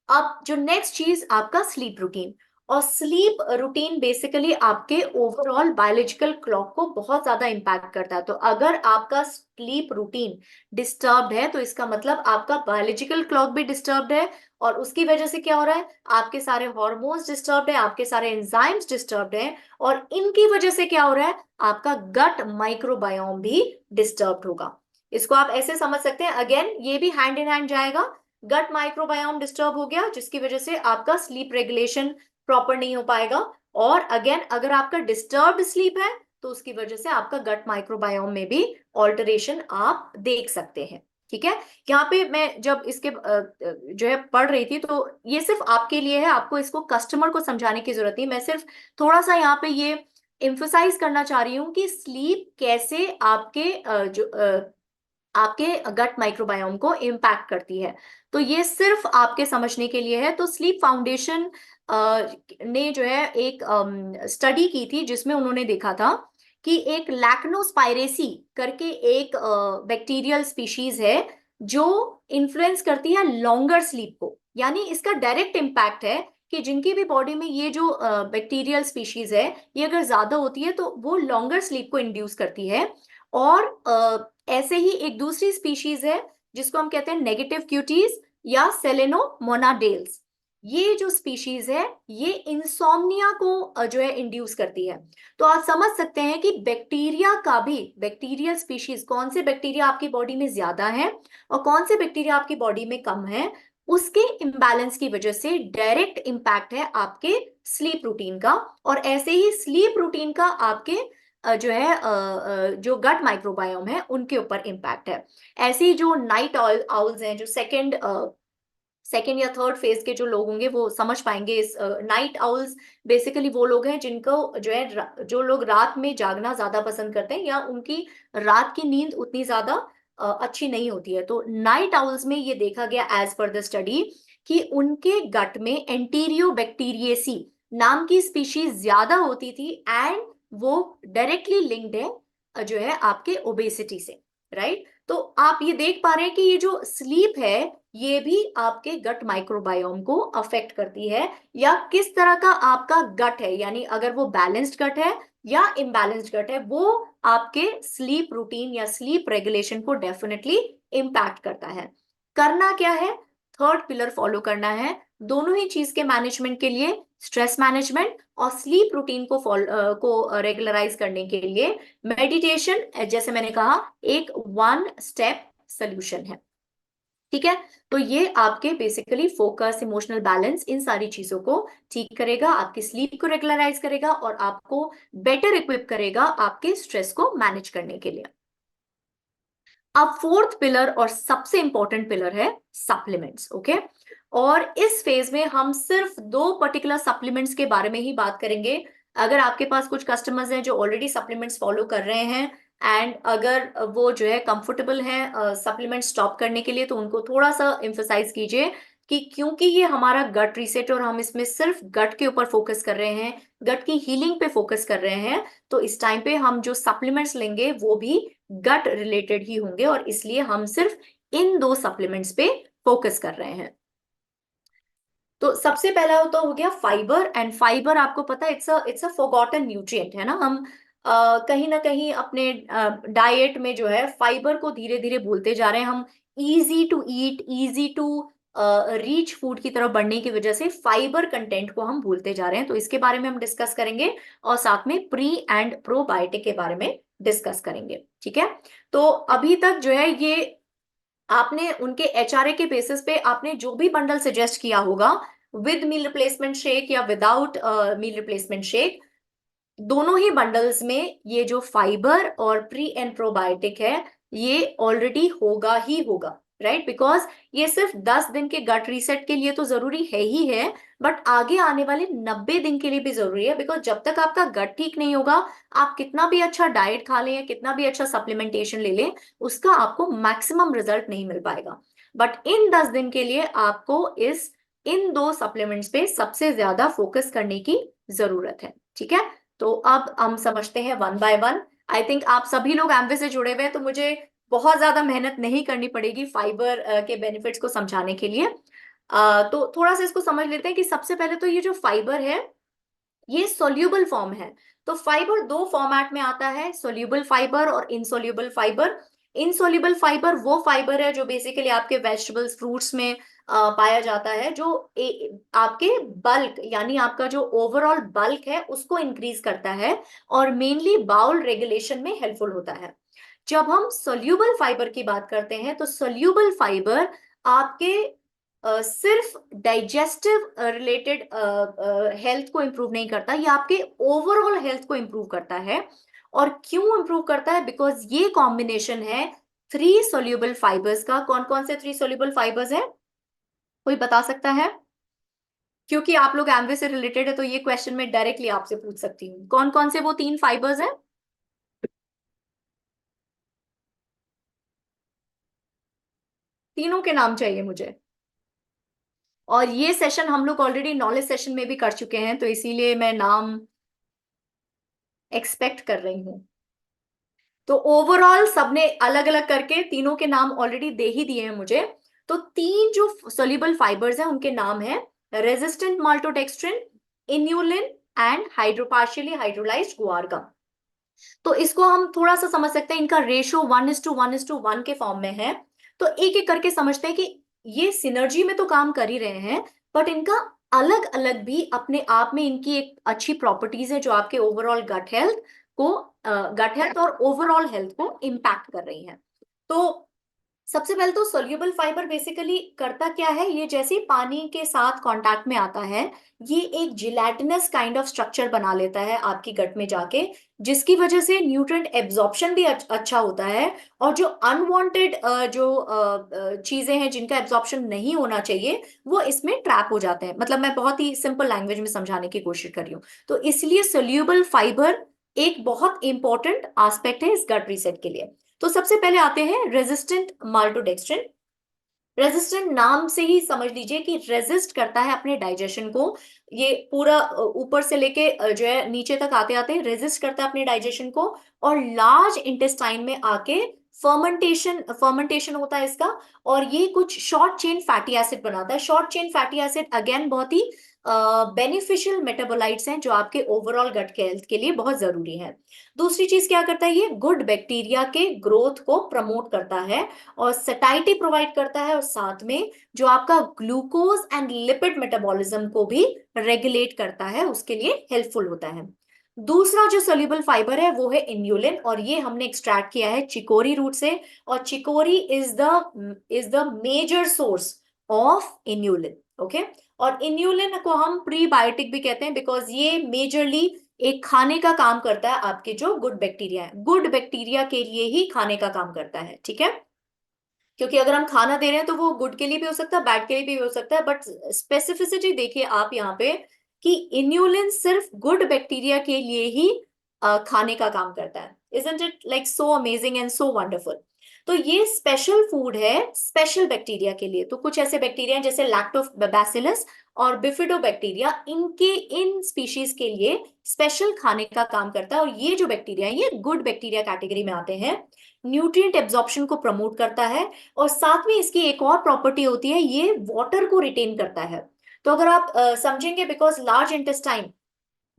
अब जो नेक्स्ट चीज आपका स्लीप रूटीन, और स्लीप रूटीन बेसिकली आपके ओवरऑल बायोलॉजिकल क्लॉक को बहुत ज्यादा इंपैक्ट करता है। तो अगर आपका स्लीप रूटीन डिस्टर्ब्ड है तो इसका मतलब आपका बायोलॉजिकल क्लॉक भी डिस्टर्ब्ड है, और उसकी वजह से क्या हो रहा है, आपके सारे हॉर्मोन्स डिस्टर्ब्ड है, आपके सारे एंजाइम्स डिस्टर्ब्ड है, और इनकी वजह से क्या हो रहा है, आपका गट माइक्रोबायोम भी डिस्टर्ब्ड होगा। इसको आप ऐसे समझ सकते हैं, अगेन ये भी हैंड इन हैंड जाएगा। गट माइक्रोबायोम डिस्टर्ब हो गया जिसकी वजह से आपका स्लीप रेगुलेशन प्रॉपर नहीं हो पाएगा, और अगेन अगर आपका डिस्टर्ब्ड स्लीप है तो उसकी वजह से आपका गट माइक्रोबायोम में भी ऑल्टरेशन आप देख सकते हैं। ठीक है, यहाँ पे मैं जब इसके जो है पढ़ रही थी तो ये सिर्फ आपके लिए है, आपको इसको कस्टमर को समझाने की जरूरत नहीं, मैं सिर्फ थोड़ा सा यहाँ पे ये एम्फोसाइज करना चाह रही हूँ कि स्लीप कैसे आपके आपके गट माइक्रोबायोम को इम्पैक्ट करती है। तो ये सिर्फ आपके समझने के लिए है। तो स्लीप फाउंडेशन ने जो है एक स्टडी की थी जिसमें उन्होंने देखा था कि एक लैक्नोस्पायरेसी करके एक बैक्टीरियल स्पीशीज है जो इन्फ्लुएंस करती है लॉन्गर स्लीप को, यानी इसका डायरेक्ट इम्पैक्ट है कि जिनकी भी बॉडी में ये जो बैक्टीरियल स्पीशीज है ये अगर ज्यादा होती है तो वो लॉन्गर स्लीप को इंड्यूस करती है। और ऐसे ही एक दूसरी स्पीशीज है जिसको हम कहते हैं नेगेटिव क्यूटीज या सेलेनोमोनाडेल्स। ये जो स्पीशीज है ये इंसोम्निया को जो है इंड्यूस करती है। तो आप समझ सकते हैं कि बैक्टीरिया का भी, बैक्टीरियल स्पीशीज कौन से बैक्टीरिया आपकी बॉडी में ज्यादा है और कौन से बैक्टीरिया आपकी बॉडी में कम है, उसके इम्बैलेंस की वजह से डायरेक्ट इंपैक्ट है आपके स्लीप रूटीन का। और ऐसे ही स्लीप रूटीन का आपके जो है जो गट माइक्रोबायोम है उनके ऊपर इम्पैक्ट है। ऐसे ही जो नाइट आउल्स हैं, जो सेकेंड या थर्ड फेज के जो लोग होंगे वो समझ पाएंगे। इस नाइट आउल्स बेसिकली वो लोग हैं जिनको जो है जो लोग रात में जागना ज्यादा पसंद करते हैं या उनकी रात की नींद उतनी ज्यादा अच्छी नहीं होती है। तो नाइट आउल्स में ये देखा गया एज पर द स्टडी कि उनके गट में एंटीरियो बैक्टीरिएसी नाम की स्पीशीज ज्यादा होती थी, एंड वो डायरेक्टली लिंक्ड है जो है आपके ओबेसिटी से, राइट। तो आप ये देख पा रहे हैं कि ये जो स्लीप है ये भी आपके गट माइक्रोबायोम को अफेक्ट करती है, या किस तरह का आपका गट है, यानी अगर वो बैलेंस्ड गट है या इम्बैलेंस्ड गट है, वो आपके स्लीप रूटीन या स्लीप रेगुलेशन को डेफिनेटली इम्पैक्ट करता है। करना क्या है, थर्ड पिलर फॉलो करना है दोनों ही चीज के मैनेजमेंट के लिए, स्ट्रेस मैनेजमेंट और स्लीप रूटीन को रेगुलराइज करने के लिए मेडिटेशन, जैसे मैंने कहा, एक वन स्टेप सोल्यूशन है। ठीक है, तो ये आपके बेसिकली फोकस, इमोशनल बैलेंस, इन सारी चीजों को ठीक करेगा, आपकी स्लीप को रेगुलराइज करेगा और आपको बेटर इक्विप करेगा आपके स्ट्रेस को मैनेज करने के लिए। अब फोर्थ पिलर और सबसे इंपॉर्टेंट पिलर है सप्लीमेंट्स। ओके, और इस फेज में हम सिर्फ दो पर्टिकुलर सप्लीमेंट्स के बारे में ही बात करेंगे। अगर आपके पास कुछ कस्टमर्स हैं जो ऑलरेडी सप्लीमेंट्स फॉलो कर रहे हैं एंड अगर वो जो है कंफर्टेबल हैं सप्लीमेंट स्टॉप करने के लिए, तो उनको थोड़ा सा एम्फसाइज कीजिए कि क्योंकि ये हमारा गट रीसेट और हम इसमें सिर्फ गट के ऊपर फोकस कर रहे हैं, गट की हीलिंग पे फोकस कर रहे हैं, तो इस टाइम पे हम जो सप्लीमेंट्स लेंगे वो भी गट रिलेटेड ही होंगे, और इसलिए हम सिर्फ इन दो सप्लीमेंट्स पे फोकस कर रहे हैं। तो सबसे पहला तो हो गया फाइबर, एंड फाइबर आपको पता है इट्स अ फॉरगॉटन न्यूट्रिएंट है ना। हम कहीं ना कहीं अपने डाइट में जो है फाइबर को धीरे धीरे भूलते जा रहे हैं। हम easy to eat, easy to reach food की तरफ बढ़ने की वजह से फाइबर कंटेंट को हम भूलते जा रहे हैं। तो इसके बारे में हम डिस्कस करेंगे और साथ में प्री एंड प्रोबायोटिक के बारे में डिस्कस करेंगे। ठीक है, तो अभी तक जो है ये आपने उनके एचआरए के बेसिस पे आपने जो भी बंडल सजेस्ट किया होगा, विद मील रिप्लेसमेंट शेक या विदाउट मील रिप्लेसमेंट शेक, दोनों ही बंडल्स में ये जो फाइबर और प्री एंड प्रोबायोटिक है ये ऑलरेडी होगा ही होगा, राइट। बिकॉज ये सिर्फ 10 दिन के गट रीसेट के लिए तो जरूरी है ही है, बट आगे आने वाले 90 दिन के लिए भी जरूरी है। बिकॉज जब तक आपका गट ठीक नहीं होगा, आप कितना भी अच्छा डाइट खा लें या कितना भी अच्छा सप्लीमेंटेशन ले लें, उसका आपको मैक्सिमम रिजल्ट नहीं मिल पाएगा। बट इन 10 दिन के लिए आपको इन दो सप्लीमेंट्स पे सबसे ज्यादा फोकस करने की जरूरत है। ठीक है, तो अब हम समझते हैं one by one. I think आप सभी लोग एमवे से जुड़े हुए हैं तो मुझे बहुत ज्यादा मेहनत नहीं करनी पड़ेगी फाइबर के बेनिफिट्स को समझाने के लिए। तो थोड़ा सा इसको समझ लेते हैं कि सबसे पहले तो ये जो फाइबर है ये सोल्यूबल फॉर्म है। तो फाइबर दो फॉर्मेट में आता है, सोल्यूबल फाइबर और इनसोल्यूबल फाइबर। इनसोल्यूबल फाइबर वो फाइबर है जो बेसिकली आपके वेजिटेबल्स फ्रूट्स में पाया जाता है, जो आपके बल्क यानी आपका जो ओवरऑल बल्क है उसको इंक्रीज करता है और मेनली बाउल रेगुलेशन में हेल्पफुल होता है। जब हम सोल्यूबल फाइबर की बात करते हैं तो सोल्यूबल फाइबर आपके सिर्फ डाइजेस्टिव रिलेटेड हेल्थ को इंप्रूव नहीं करता, ये आपके ओवरऑल हेल्थ को इंप्रूव करता है। और क्यों इंप्रूव करता है? बिकॉज ये कॉम्बिनेशन है थ्री सोल्यूबल फाइबर्स का। कौन कौन से थ्री सोल्यूबल फाइबर्स है, कोई बता सकता है? क्योंकि आप लोग एमवे से रिलेटेड है तो ये क्वेश्चन मैं डायरेक्टली आपसे पूछ सकती हूँ, कौन कौन से वो तीन फाइबर्स हैं? तीनों के नाम चाहिए मुझे। और ये सेशन हम लोग ऑलरेडी नॉलेज सेशन में भी कर चुके हैं, तो इसीलिए मैं नाम एक्सपेक्ट कर रही हूँ। तो ओवरऑल सबने अलग अलग करके तीनों के नाम ऑलरेडी दे ही दिए हैं मुझे। तो तीन जो सोल्यूबल फाइबर्स हैं उनके नाम है resistant maltodextrin, inulin and हाइड्रोपार्शियली hydrolysed गुआर। तो इसको हम थोड़ा सा समझ सकते हैं, इनका रेशो 1:1:1 के फॉर्म में है। तो एक एक करके समझते हैं कि ये सिनर्जी में तो काम कर ही रहे हैं, बट इनका अलग अलग भी अपने आप में इनकी एक अच्छी प्रॉपर्टीज है जो आपके ओवरऑल गट हेल्थ को, गट हेल्थ और ओवरऑल हेल्थ को इम्पैक्ट कर रही है। तो सबसे पहले तो सोल्यूबल फाइबर बेसिकली करता क्या है, ये जैसे ही पानी के साथ कांटेक्ट में आता है ये एक जिलेटिनस काइंड ऑफ स्ट्रक्चर बना लेता है आपकी गट में जाके, जिसकी वजह से न्यूट्रिएंट एब्जॉर्प्शन भी अच्छा होता है। और जो अनवांटेड जो चीजें हैं जिनका एब्जॉर्प्शन नहीं होना चाहिए वो इसमें ट्रैप हो जाते हैं। मतलब मैं बहुत ही सिंपल लैंग्वेज में समझाने की कोशिश कर रही हूँ। तो इसलिए सोल्यूबल फाइबर एक बहुत इंपॉर्टेंट एस्पेक्ट है इस गट रीसेट के लिए। तो सबसे पहले आते हैं रेजिस्टेंट माल्टोडेक्स्ट्रिन। रेजिस्टेंट नाम से ही समझ लीजिए कि रेजिस्ट करता है अपने डाइजेशन को। ये पूरा ऊपर से लेके जो है नीचे तक आते आते रेजिस्ट करता है अपने डाइजेशन को, और लार्ज इंटेस्टाइन में आके फर्मेंटेशन फर्मेंटेशन होता है इसका। और ये कुछ शॉर्ट चेन फैटी एसिड बनाता है। Short chain fatty acid again बहुत ही बेनिफिशियल मेटाबोलाइट्स हैं जो आपके ओवरऑल गट के हेल्थ के लिए बहुत जरूरी है। दूसरी चीज क्या करता है, ये गुड बैक्टीरिया के ग्रोथ को प्रमोट करता है और सटाइटी प्रोवाइड करता है, और साथ में जो आपका ग्लूकोज एंड लिपिड मेटाबॉलिज्म को भी रेगुलेट करता है, उसके लिए हेल्पफुल होता है। दूसरा जो सोल्यूबल फाइबर है वो है इन्यूलिन, और ये हमने एक्सट्रैक्ट किया है चिकोरी रूट से। और chicory is the major source of inulin. Okay. और इन्यूलिन को हम प्रीबायोटिक भी कहते हैं बिकॉज ये मेजरली एक खाने का काम करता है। आपके जो गुड बैक्टीरिया है, गुड बैक्टीरिया के लिए ही खाने का काम करता है, ठीक है। क्योंकि अगर हम खाना दे रहे हैं तो वो गुड के लिए भी हो सकता है, बैड के लिए भी हो सकता है, बट स्पेसिफिसिटी देखिए आप यहाँ पे कि इन्यूलिन सिर्फ गुड बैक्टीरिया के लिए ही खाने का काम करता है। Isn't it like so amazing and so wonderful? तो ये स्पेशल फूड है स्पेशल बैक्टीरिया के लिए। तो कुछ ऐसे बैक्टीरिया हैं जैसे लैक्टोबैसिलस और बिफिडोबैक्टीरिया, इनके इन स्पीशीज के लिए स्पेशल खाने का काम करता है। और ये जो बैक्टीरिया है ये गुड बैक्टीरिया कैटेगरी में आते हैं। न्यूट्रिएंट एब्जॉर्प्शन को प्रमोट करता है, और साथ में इसकी एक और प्रॉपर्टी होती है, ये वाटर को रिटेन करता है। तो अगर आप समझेंगे, बिकॉज लार्ज इंटेस्टाइन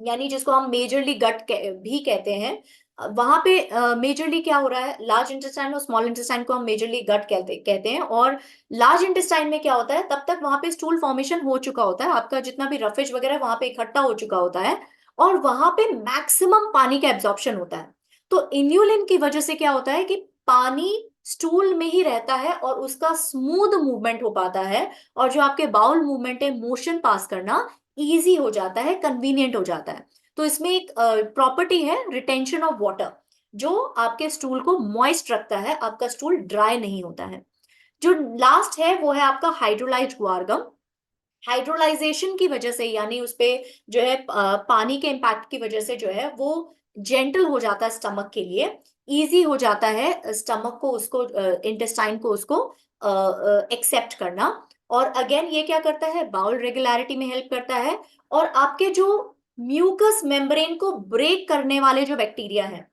यानी जिसको हम मेजरली गट भी कहते हैं, वहां पे मेजरली क्या हो रहा है, लार्ज इंटेस्टाइन और स्मॉल इंटेस्टाइन को हम मेजरली गट कहते हैं। और लार्ज इंटेस्टाइन में क्या होता है, तब तक वहां पे स्टूल फॉर्मेशन हो चुका होता है, आपका जितना भी रफेज वगैरह वहां पे इकट्ठा हो चुका होता है, और वहां पे मैक्सिमम पानी का एब्जॉर्प्शन होता है। तो इन्यूलिन की वजह से क्या होता है कि पानी स्टूल में ही रहता है और उसका स्मूथ मूवमेंट हो पाता है, और जो आपके बाउल मूवमेंट है, मोशन पास करना इजी हो जाता है, कन्वीनियंट हो जाता है। तो इसमें एक प्रॉपर्टी है रिटेंशन ऑफ वाटर, जो आपके स्टूल को मॉइस्ट रखता है, आपका स्टूल ड्राई नहीं होता है। जो लास्ट है वो है आपका हाइड्रोलाइज्ड गुआरगम। हाइड्रोलाइजेशन की वजह से यानी उस पे जो है पानी के इम्पैक्ट की वजह से जो है वो जेंटल हो जाता है स्टमक के लिए, इजी हो जाता है स्टमक को, उसको इंटेस्टाइन को उसको एक्सेप्ट करना। और अगेन ये क्या करता है, बाउल रेगुलरिटी में हेल्प करता है। और आपके जो म्यूकस मेम्ब्रेन को ब्रेक करने वाले जो बैक्टीरिया है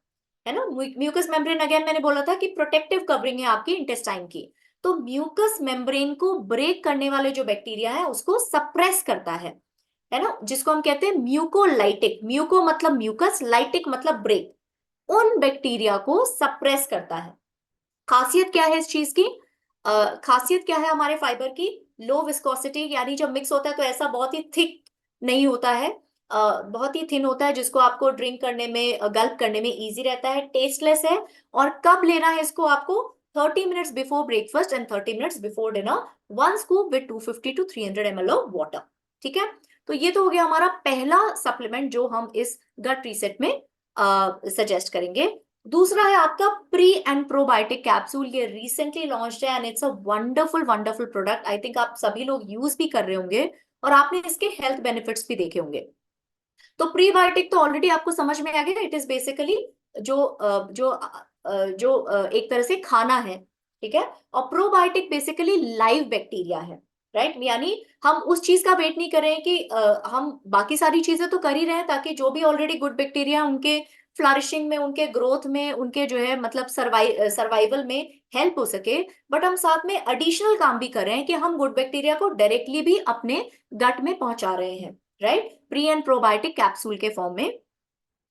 ना, म्यूकस मेम्ब्रेन अगेन मैंने बोला था कि प्रोटेक्टिव कवरिंग है आपकी इंटेस्टाइन की। तो म्यूकस मेम्ब्रेन को ब्रेक करने वाले जो बैक्टीरिया है उसको सप्रेस करता है। है ना, जिसको हम कहते हैं म्यूकोलाइटिक। म्यूको मतलब म्यूकस, लाइटिक मतलब ब्रेक, उन बैक्टीरिया को सप्रेस करता है। खासियत क्या है इस चीज की? खासियत क्या है हमारे फाइबर की? लो विस्कोसिटी, यानी जब मिक्स होता है तो ऐसा बहुत ही थिक नहीं होता है, बहुत ही थिन होता है, जिसको आपको ड्रिंक करने में, गल्प करने में इजी रहता है, टेस्टलेस है। और कब लेना है इसको आपको? 30 minutes before breakfast and 30 minutes before dinner, one scoop with 250 to 300 ml of water. ठीक है, तो ये तो हो गया हमारा पहला सप्लीमेंट जो हम इस गट रीसेट में सजेस्ट करेंगे। दूसरा है आपका प्री एंड प्रोबायोटिक कैप्सूल। ये रिसेंटली लॉन्च्ड है and it's a wonderful wonderful product. I think आप सभी लोग यूज भी कर रहे होंगे और आपने इसके हेल्थ बेनिफिट्स भी देखे होंगे। तो प्रीबायोटिक तो ऑलरेडी आपको समझ में आ गया, इट इज बेसिकली जो एक तरह से खाना है। ठीक है, और प्रोबायोटिक बेसिकली लाइव बैक्टीरिया है, राइट। यानी हम उस चीज का वेट नहीं कर रहे हैं कि हम बाकी सारी चीजें तो कर ही रहे हैं ताकि जो भी ऑलरेडी गुड बैक्टीरिया उनके फ्लरिशिंग में, उनके ग्रोथ में, उनके जो है मतलब सर्वाइवल में हेल्प हो सके। बट हम साथ में एडिशनल काम भी कर रहे हैं कि हम गुड बैक्टीरिया को डायरेक्टली भी अपने गट में पहुंचा रहे हैं, right, pre and probiotic capsule के फॉर्म में।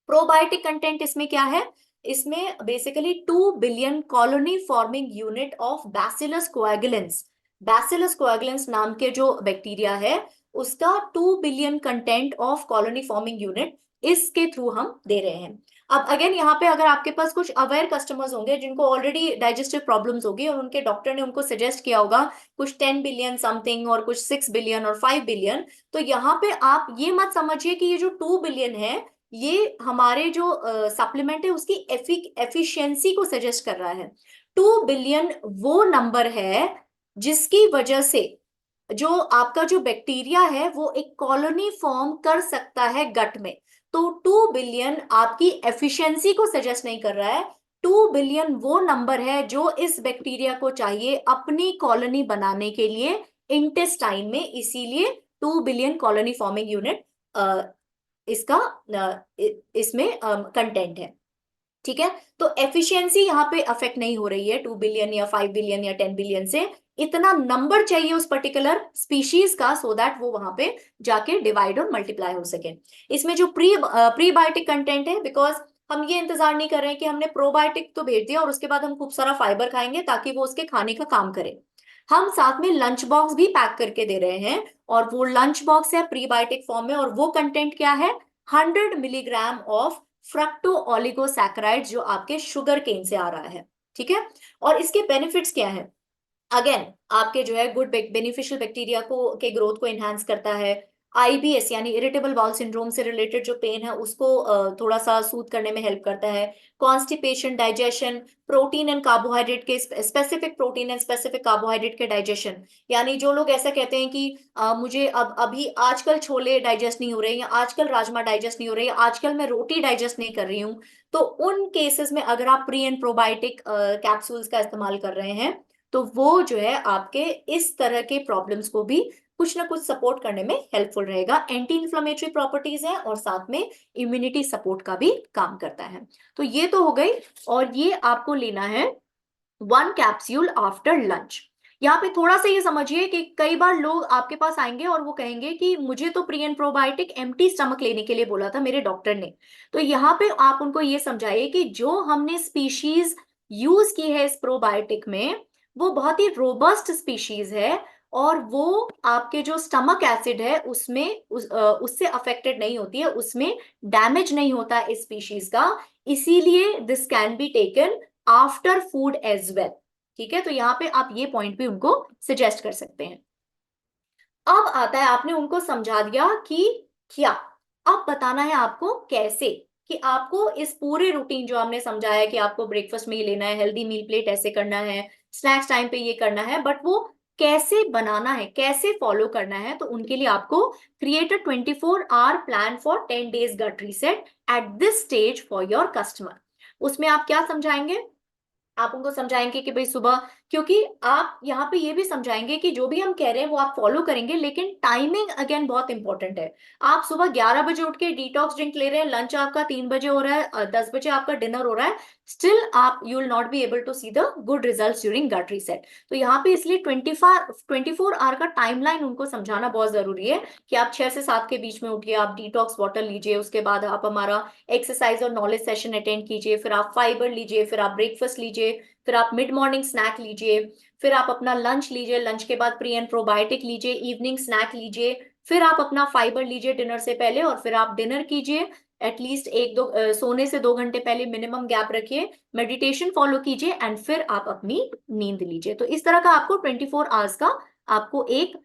प्रोबायोटिक कंटेंट इसमें क्या है? इसमें basically 2 billion colony forming unit of bacillus coagulans. Bacillus coagulans नाम के जो बैक्टीरिया है उसका 2 billion content of colony forming unit इसके थ्रू हम दे रहे हैं। अब अगेन यहाँ पे अगर आपके पास कुछ अवेयर कस्टमर्स होंगे जिनको ऑलरेडी डाइजेस्टिव प्रॉब्लम्स होगी और उनके डॉक्टर ने उनको सजेस्ट किया होगा कुछ 10 बिलियन समथिंग और कुछ 6 बिलियन और 5 बिलियन, तो यहाँ पे आप ये मत समझिए कि ये जो 2 बिलियन है ये हमारे जो सप्लीमेंट है उसकी एफिशिएंसी को सजेस्ट कर रहा है। 2 बिलियन वो नंबर है जिसकी वजह से जो आपका जो बैक्टीरिया है वो एक कॉलोनी फॉर्म कर सकता है गट में। तो 2 बिलियन आपकी एफिशिएंसी को सजेस्ट नहीं कर रहा है, 2 बिलियन वो नंबर है जो इस बैक्टीरिया को चाहिए अपनी कॉलोनी बनाने के लिए इंटेस्टाइन में। इसीलिए 2 बिलियन कॉलोनी फॉर्मिंग यूनिट इसका इसमें कंटेंट है। ठीक है, तो एफिशिएंसी यहाँ पे अफेक्ट नहीं हो रही है 2 बिलियन या 5 बिलियन या 10 बिलियन से। इतना नंबर चाहिए उस पर्टिकुलर स्पीशीज का सो दैट वो वहां पे जाके डिवाइड और मल्टीप्लाई हो सके। इसमें जो प्रीबायोटिक कंटेंट है, बिकॉज हम ये इंतजार नहीं कर रहे हैं कि हमने प्रोबायोटिक तो भेज दिया और उसके बाद हम खूब सारा फाइबर खाएंगे ताकि वो उसके खाने का काम करे। हम साथ में लंच बॉक्स भी पैक करके दे रहे हैं और वो लंच बॉक्स है प्रीबायोटिक फॉर्म में, और वो कंटेंट क्या है? 100 मिलीग्राम ऑफ फ्रक्टो ओलिगोसैकेराइड जो आपके शुगर केन से आ रहा है। ठीक है, और इसके बेनिफिट्स क्या है? अगेन आपके जो है गुड बेनिफिशियल बैक्टीरिया को के ग्रोथ को एनहांस करता है। आईबीएस यानी इरिटेबल बाउल सिंड्रोम से रिलेटेड जो पेन है उसको थोड़ा सा सूद करने में हेल्प करता है। Constipation, digestion, protein and carbohydrate के specific protein and specific carbohydrate के डाइजेशन। यानी जो लोग ऐसा कहते हैं कि मुझे अब अभी आजकल छोले डाइजेस्ट नहीं हो रहे या आजकल राजमा डाइजेस्ट नहीं हो रहे या आजकल मैं रोटी डाइजेस्ट नहीं कर रही हूँ, तो उन केसेस में अगर आप प्री एंड प्रोबायोटिक कैप्सूल्स का इस्तेमाल कर रहे हैं तो वो जो है आपके इस तरह के प्रॉब्लम्स को भी कुछ ना कुछ सपोर्ट करने में हेल्पफुल रहेगा। एंटी इंफ्लेमेटरी प्रॉपर्टीज है और साथ में इम्यूनिटी सपोर्ट का भी काम करता है। तो ये तो हो गई, और ये आपको लेना है 1 कैप्सूल आफ्टर लंच। यहाँ पे थोड़ा सा ये समझिए कि कई बार लोग आपके पास आएंगे और वो कहेंगे कि मुझे तो pre and probiotic empty stomach लेने के लिए बोला था मेरे डॉक्टर ने। तो यहाँ पे आप उनको ये समझाइए कि जो हमने स्पीशीज यूज की है इस प्रोबायोटिक में वो बहुत ही रोबस्ट स्पीशीज है, और वो आपके जो स्टमक एसिड है उससे अफेक्टेड नहीं होती है, उसमें डैमेज नहीं होता इस स्पीशीज का। इसीलिए this can be taken after food as well. ठीक है, तो यहाँ पे आप ये पॉइंट भी उनको सजेस्ट कर सकते हैं। अब आता है, आपने उनको समझा दिया कि क्या, अब बताना है आपको कैसे, कि आपको इस पूरे रूटीन जो हमने समझाया कि आपको ब्रेकफास्ट में ये लेना है, हेल्दी मील प्लेट ऐसे करना है, स्नैक्स टाइम पे ये करना है, बट वो कैसे बनाना है, कैसे फॉलो करना है, तो उनके लिए आपको create a 24 hour plan for 10 days gut reset at this stage for your customer. उसमें आप क्या समझाएंगे? आप उनको समझाएंगे कि भाई सुबह क्योंकि आप यहाँ पे ये भी समझाएंगे कि जो भी हम कह रहे हैं वो आप फॉलो करेंगे, लेकिन टाइमिंग अगेन बहुत इंपॉर्टेंट है। आप सुबह 11 बजे उठ के डिटॉक्स ड्रिंक ले रहे हैं, लंच आपका 3 बजे हो रहा है, 10 बजे आपका डिनर हो रहा है, स्टिल आप you will not be able to see the good result during gut reset. तो यहाँ पे इसलिए 24 आवर का टाइमलाइन उनको समझाना बहुत जरूरी है कि आप 6 से 7 के बीच में उठिए, आप डिटॉक्स वाटर लीजिए, उसके बाद आप हमारा एक्सरसाइज और नॉलेज सेशन अटेंड कीजिए, फिर आप फाइबर लीजिए, फिर आप ब्रेकफास्ट लीजिए, फिर आप मिड मॉर्निंग स्नैक लीजिए, फिर आप अपना लंच लीजिए, लंच के बाद प्री एंड प्रोबायोटिक लीजिए, इवनिंग स्नैक लीजिए, फिर आप अपना फाइबर लीजिए डिनर से पहले, और फिर आप डिनर कीजिए एटलीस्ट एक दो सोने से 2 घंटे पहले मिनिमम गैप रखिए, मेडिटेशन फॉलो कीजिए, एंड फिर आप अपनी नींद लीजिए। तो इस तरह का आपको 24 आवर्स का आपको एक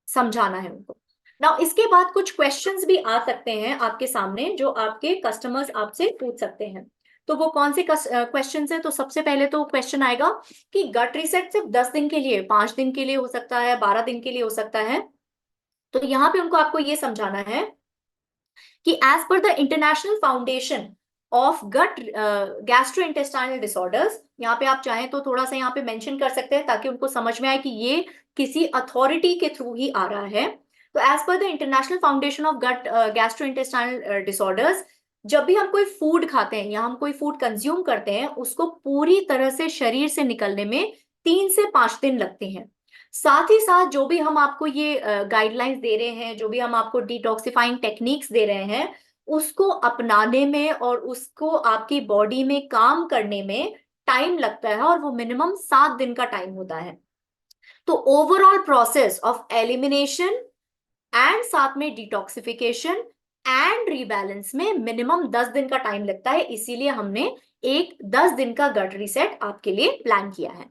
समझाना है उनको। नाउ इसके बाद कुछ क्वेश्चंस भी आ सकते हैं आपके सामने जो आपके कस्टमर्स आपसे पूछ सकते हैं। तो वो कौन से क्वेश्चंस हैं? तो सबसे पहले तो क्वेश्चन आएगा कि गट रीसेट सिर्फ 10 दिन के लिए, 5 दिन के लिए हो सकता है, 12 दिन के लिए हो सकता है। तो यहाँ पे उनको आपको ये समझाना है कि as per the International Foundation of gut Gastrointestinal Disorders, यहाँ पे आप चाहें तो थोड़ा सा यहाँ पे मेंशन कर सकते हैं ताकि उनको समझ में आए कि ये किसी अथॉरिटी के थ्रू ही आ रहा है। तो as per the International Foundation of gut Gastrointestinal Disorders, जब भी हम कोई फूड खाते हैं या हम कोई फूड कंज्यूम करते हैं, उसको पूरी तरह से शरीर से निकलने में 3 से 5 दिन लगते हैं। साथ ही साथ जो भी हम आपको ये गाइडलाइंस दे रहे हैं, जो भी हम आपको डिटॉक्सिफाइंग टेक्निक्स दे रहे हैं, उसको अपनाने में और उसको आपकी बॉडी में काम करने में टाइम लगता है, और वो मिनिमम 7 दिन का टाइम होता है। तो overall process of elimination and साथ में डिटॉक्सिफिकेशन एंड रीबैलेंस में मिनिमम 10 दिन का टाइम लगता है, इसीलिए हमने एक 10 दिन का गट रीसेट आपके लिए प्लान किया है।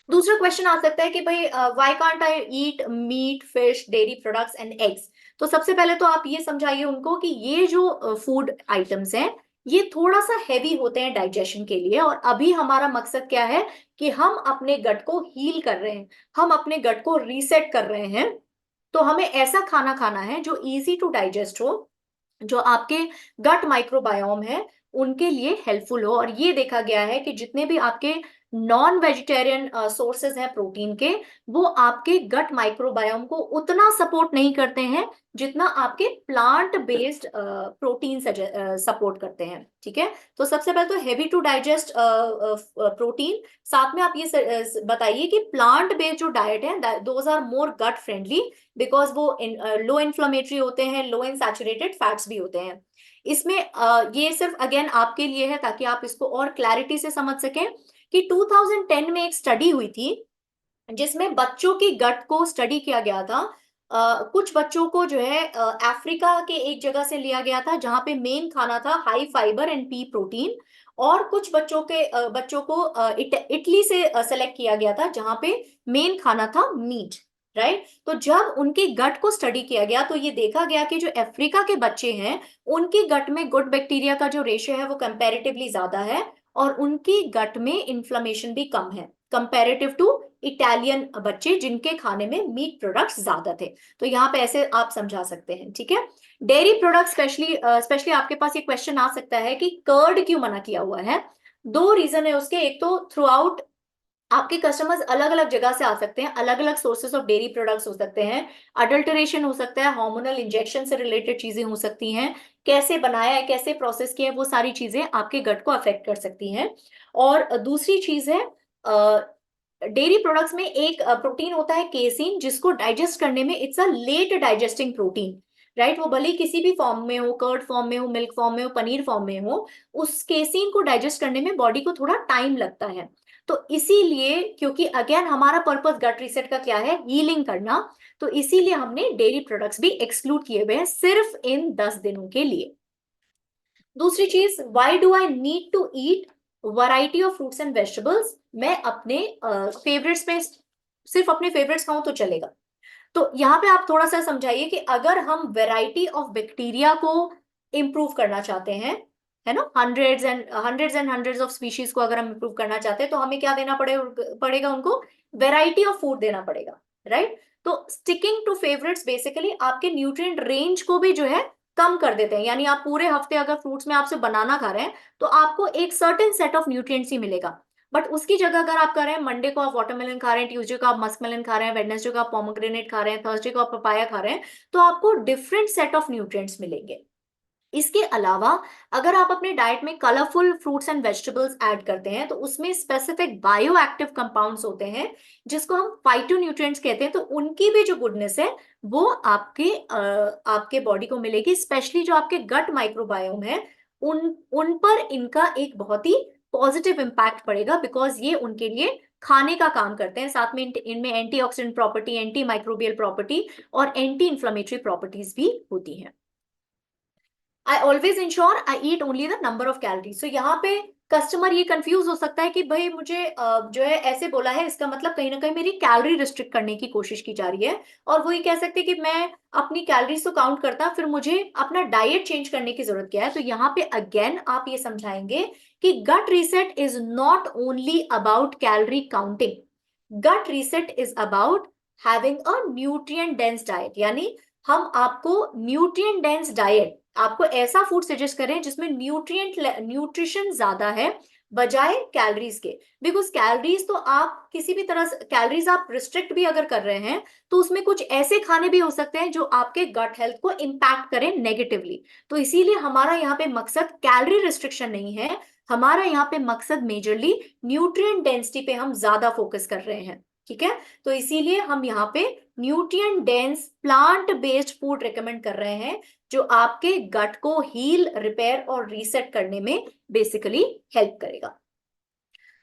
दूसरा क्वेश्चन आ सकता है कि भाई why can't I eat meat fish dairy products and eggs. तो सबसे पहले तो आप ये समझाइए उनको कि ये जो फूड आइटम्स हैं, ये थोड़ा सा हैवी होते हैं डाइजेशन के लिए, और अभी हमारा मकसद क्या है कि हम अपने गट को हील कर रहे हैं, हम अपने गट को रीसेट कर रहे हैं। तो हमें ऐसा खाना खाना है जो इजी टू डाइजेस्ट हो, जो आपके गट माइक्रोबायोम है उनके लिए हेल्पफुल हो। और ये देखा गया है कि जितने भी आपके नॉन वेजिटेरियन सोर्सेज हैं प्रोटीन के, वो आपके गट माइक्रोबायोम को उतना सपोर्ट नहीं करते हैं जितना आपके प्लांट बेस्ड प्रोटीन सपोर्ट करते हैं। ठीक है, तो सबसे पहले तो हैवी टू डाइजेस्ट प्रोटीन, साथ में आप ये बताइए कि प्लांट बेस्ड जो डाइट है those are more gut friendly, because वो लो इन्फ्लेमेटरी होते हैं, लो इन सैचुरेटेड फैट्स भी होते हैं। इसमें ये सिर्फ अगेन आपके लिए है ताकि आप इसको और क्लैरिटी से समझ सकें कि 2010 में एक स्टडी हुई थी जिसमें बच्चों की गट को स्टडी किया गया था। कुछ बच्चों को जो है अफ्रीका के एक जगह से लिया गया था जहां पे मेन खाना था high fibre and P protein, और कुछ बच्चों को इटली से सेलेक्ट किया गया था जहां पे मेन खाना था मीट। राइट, तो जब उनके गट को स्टडी किया गया तो ये देखा गया कि जो अफ्रीका के बच्चे हैं उनके गट में गुड बैक्टीरिया का जो रेशियो है वो कंपैरेटिवली ज्यादा है, और उनकी गट में इन्फ्लेमेशन भी कम है कंपैरेटिव टू इटालियन बच्चे जिनके खाने में मीट प्रोडक्ट्स ज्यादा थे। तो यहाँ पे ऐसे आप समझा सकते हैं। ठीक है, डेयरी प्रोडक्ट स्पेशली आपके पास ये क्वेश्चन आ सकता है कि कर्ड क्यों मना किया हुआ है। दो रीजन है उसके, एक तो थ्रू आउट आपके कस्टमर्स अलग अलग जगह से आ सकते हैं, अलग अलग सोर्सेस ऑफ डेयरी प्रोडक्ट्स हो सकते हैं, अडल्टरेशन हो सकता है, हार्मोनल इंजेक्शन से रिलेटेड चीजें हो सकती हैं, कैसे बनाया है कैसे प्रोसेस किया है वो सारी चीजें आपके गट को अफेक्ट कर सकती हैं। और दूसरी चीज है डेयरी प्रोडक्ट्स में एक प्रोटीन होता है केसिन, जिसको डाइजेस्ट करने में it's a late digesting protein. Right, वो भले किसी भी फॉर्म में हो, कर्ड फॉर्म में हो, मिल्क फॉर्म में हो, पनीर फॉर्म में हो, उस केसिन को डाइजेस्ट करने में बॉडी को थोड़ा टाइम लगता है। तो इसीलिए, क्योंकि अगेन हमारा पर्पस गट रीसेट का क्या है, हीलिंग करना, तो इसीलिए हमने डेयरी प्रोडक्ट्स भी एक्सक्लूड किए हुए हैं सिर्फ इन 10 दिनों के लिए। दूसरी चीज, why do I need to eat variety of fruits and vegetables. मैं अपने फेवरेट्स में सिर्फ अपने फेवरेट्स खाऊं तो चलेगा। तो यहाँ पे आप थोड़ा सा समझाइए कि अगर हम वैरायटी ऑफ बैक्टीरिया को इंप्रूव करना चाहते हैं, है ना, हंड्रेड्स ऑफ स्पीशीज को अगर हम इंप्रूव करना चाहते हैं तो हमें क्या देना पड़ेगा उनको, वैरायटी ऑफ फूड देना पड़ेगा। राइट, तो स्टिकिंग टू फेवरेट्स बेसिकली आपके न्यूट्रिएंट रेंज को भी जो है कम कर देते हैं। यानी आप पूरे हफ्ते अगर फ्रूट्स में आपसे बनाना खा रहे हैं तो आपको एक सर्टेन सेट ऑफ न्यूट्रिएंट्स ही मिलेगा, बट उसकी जगह अगर आप कर रहे हैं मंडे को आप वाटरमेलन खा रहे हैं, ट्यूसडे को आप मस्कमेलन खा रहे हैं, वेडनेसडे को आप पोमोग्रेनेट खा रहे हैं, थर्सडे को आप पपाया खा रहे हैं, तो आपको डिफरेंट सेट ऑफ न्यूट्रिएंट्स मिलेंगे। इसके अलावा अगर आप अपने डाइट में colourful fruits and vegetables add करते हैं तो उसमें स्पेसिफिक बायो एक्टिव कंपाउंड्स होते हैं जिसको हम फाइटोन्यूट्रिएंट्स कहते हैं, तो उनकी भी जो गुडनेस है वो आपके बॉडी को मिलेगी। स्पेशली जो आपके गट माइक्रोबायोम है उन उन पर इनका एक बहुत ही पॉजिटिव इम्पैक्ट पड़ेगा, बिकॉज ये उनके लिए खाने का काम करते हैं। साथ में इनमें antioxidant property, anti microbial property और एंटी इंफ्लेमेटरी प्रॉपर्टीज भी होती हैं। I always ensure I eat only the number of calories. So यहाँ पे कस्टमर ये कंफ्यूज हो सकता है कि भाई मुझे जो है ऐसे बोला है, इसका मतलब कहीं ना कहीं मेरी कैलोरी रिस्ट्रिक्ट करने की कोशिश की जा रही है। और वो ये कह सकते हैं कि मैं अपनी कैलोरीज तो काउंट करता, फिर मुझे अपना डाइट चेंज करने की जरूरत क्या है। तो यहाँ पे अगेन आप ये समझाएंगे कि gut reset is not only about calorie counting, gut reset is about having a nutrient dense diet. यानी हम आपको न्यूट्रिएंट डेंस डाइट, आपको ऐसा फूड सजेस्ट करें जिसमें न्यूट्रिशन ज्यादा है बजाय कैलोरीज के। बिकॉज कैलोरीज तो आप किसी भी तरह से, कैलोरीज आप रिस्ट्रिक्ट भी अगर कर रहे हैं तो उसमें कुछ ऐसे खाने भी हो सकते हैं जो आपके गट हेल्थ को इम्पैक्ट करें नेगेटिवली। तो इसीलिए हमारा यहाँ पे मकसद कैलोरी रिस्ट्रिक्शन नहीं है, हमारा यहाँ पे मकसद मेजरली न्यूट्रिएंट डेंसिटी पे हम ज्यादा फोकस कर रहे हैं। ठीक है, तो इसीलिए हम यहाँ पे nutrient dense plant based food recommend कर रहे हैं जो आपके गट को हील, रिपेयर और रीसेट करने में बेसिकली हेल्प करेगा।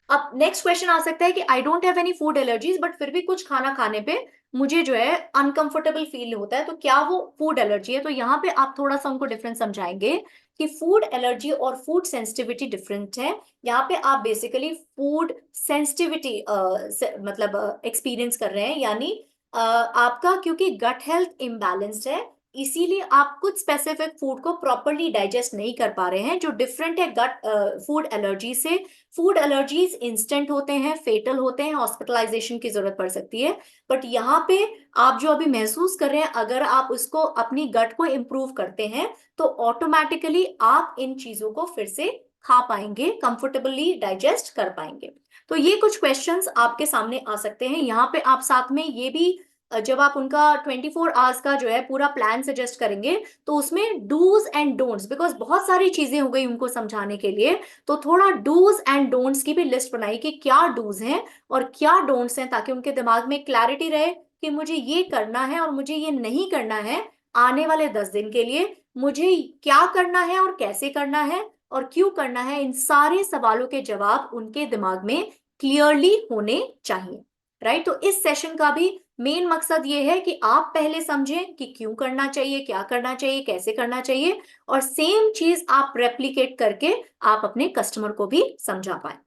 अब नेक्स्ट क्वेश्चन आ सकता है कि I don't have any food allergies but फिर भी कुछ खाना खाने पे मुझे जो है अनकंफर्टेबल फील होता है, तो क्या वो फूड एलर्जी है? तो यहाँ पे आप थोड़ा सा उनको डिफरेंस समझाएंगे कि फूड एलर्जी और फूड सेंसिटिविटी डिफरेंट है। यहाँ पे आप बेसिकली फूड सेंसिटिविटी मतलब एक्सपीरियंस कर रहे हैं, यानी आपका क्योंकि गट हेल्थ इम्बैलेंस्ड है इसीलिए आप कुछ स्पेसिफिक फूड को प्रॉपरली डाइजेस्ट नहीं कर पा रहे हैं, जो डिफरेंट है गट फूड एलर्जी से। फूड एलर्जीज इंस्टेंट होते हैं, फेटल होते हैं, हॉस्पिटलाइजेशन की जरूरत पड़ सकती है। बट यहाँ पे आप जो अभी महसूस कर रहे हैं, अगर आप उसको अपनी गट को इम्प्रूव करते हैं तो ऑटोमेटिकली आप इन चीजों को फिर से खा पाएंगे, कंफर्टेबली डाइजेस्ट कर पाएंगे। तो ये कुछ क्वेश्चंस आपके सामने आ सकते हैं। यहाँ पे आप साथ में ये भी जब आप उनका 24 आवर्स का जो है पूरा प्लान सजेस्ट करेंगे तो उसमें डूज एंड डोंट्स, बिकॉज बहुत सारी चीजें हो गई उनको समझाने के लिए, तो थोड़ा डूज एंड डोंट्स की भी लिस्ट बनाई कि क्या डूज हैं और क्या डोंट्स हैं, ताकि उनके दिमाग में क्लैरिटी रहे कि मुझे ये करना है और मुझे ये नहीं करना है। आने वाले 10 दिन के लिए मुझे क्या करना है और कैसे करना है और क्यों करना है, इन सारे सवालों के जवाब उनके दिमाग में क्लियरली होने चाहिए। राइट, तो इस सेशन का भी मेन मकसद ये है कि आप पहले समझें कि क्यों करना चाहिए, क्या करना चाहिए, कैसे करना चाहिए, और सेम चीज आप रेप्लिकेट करके आप अपने कस्टमर को भी समझा पाए।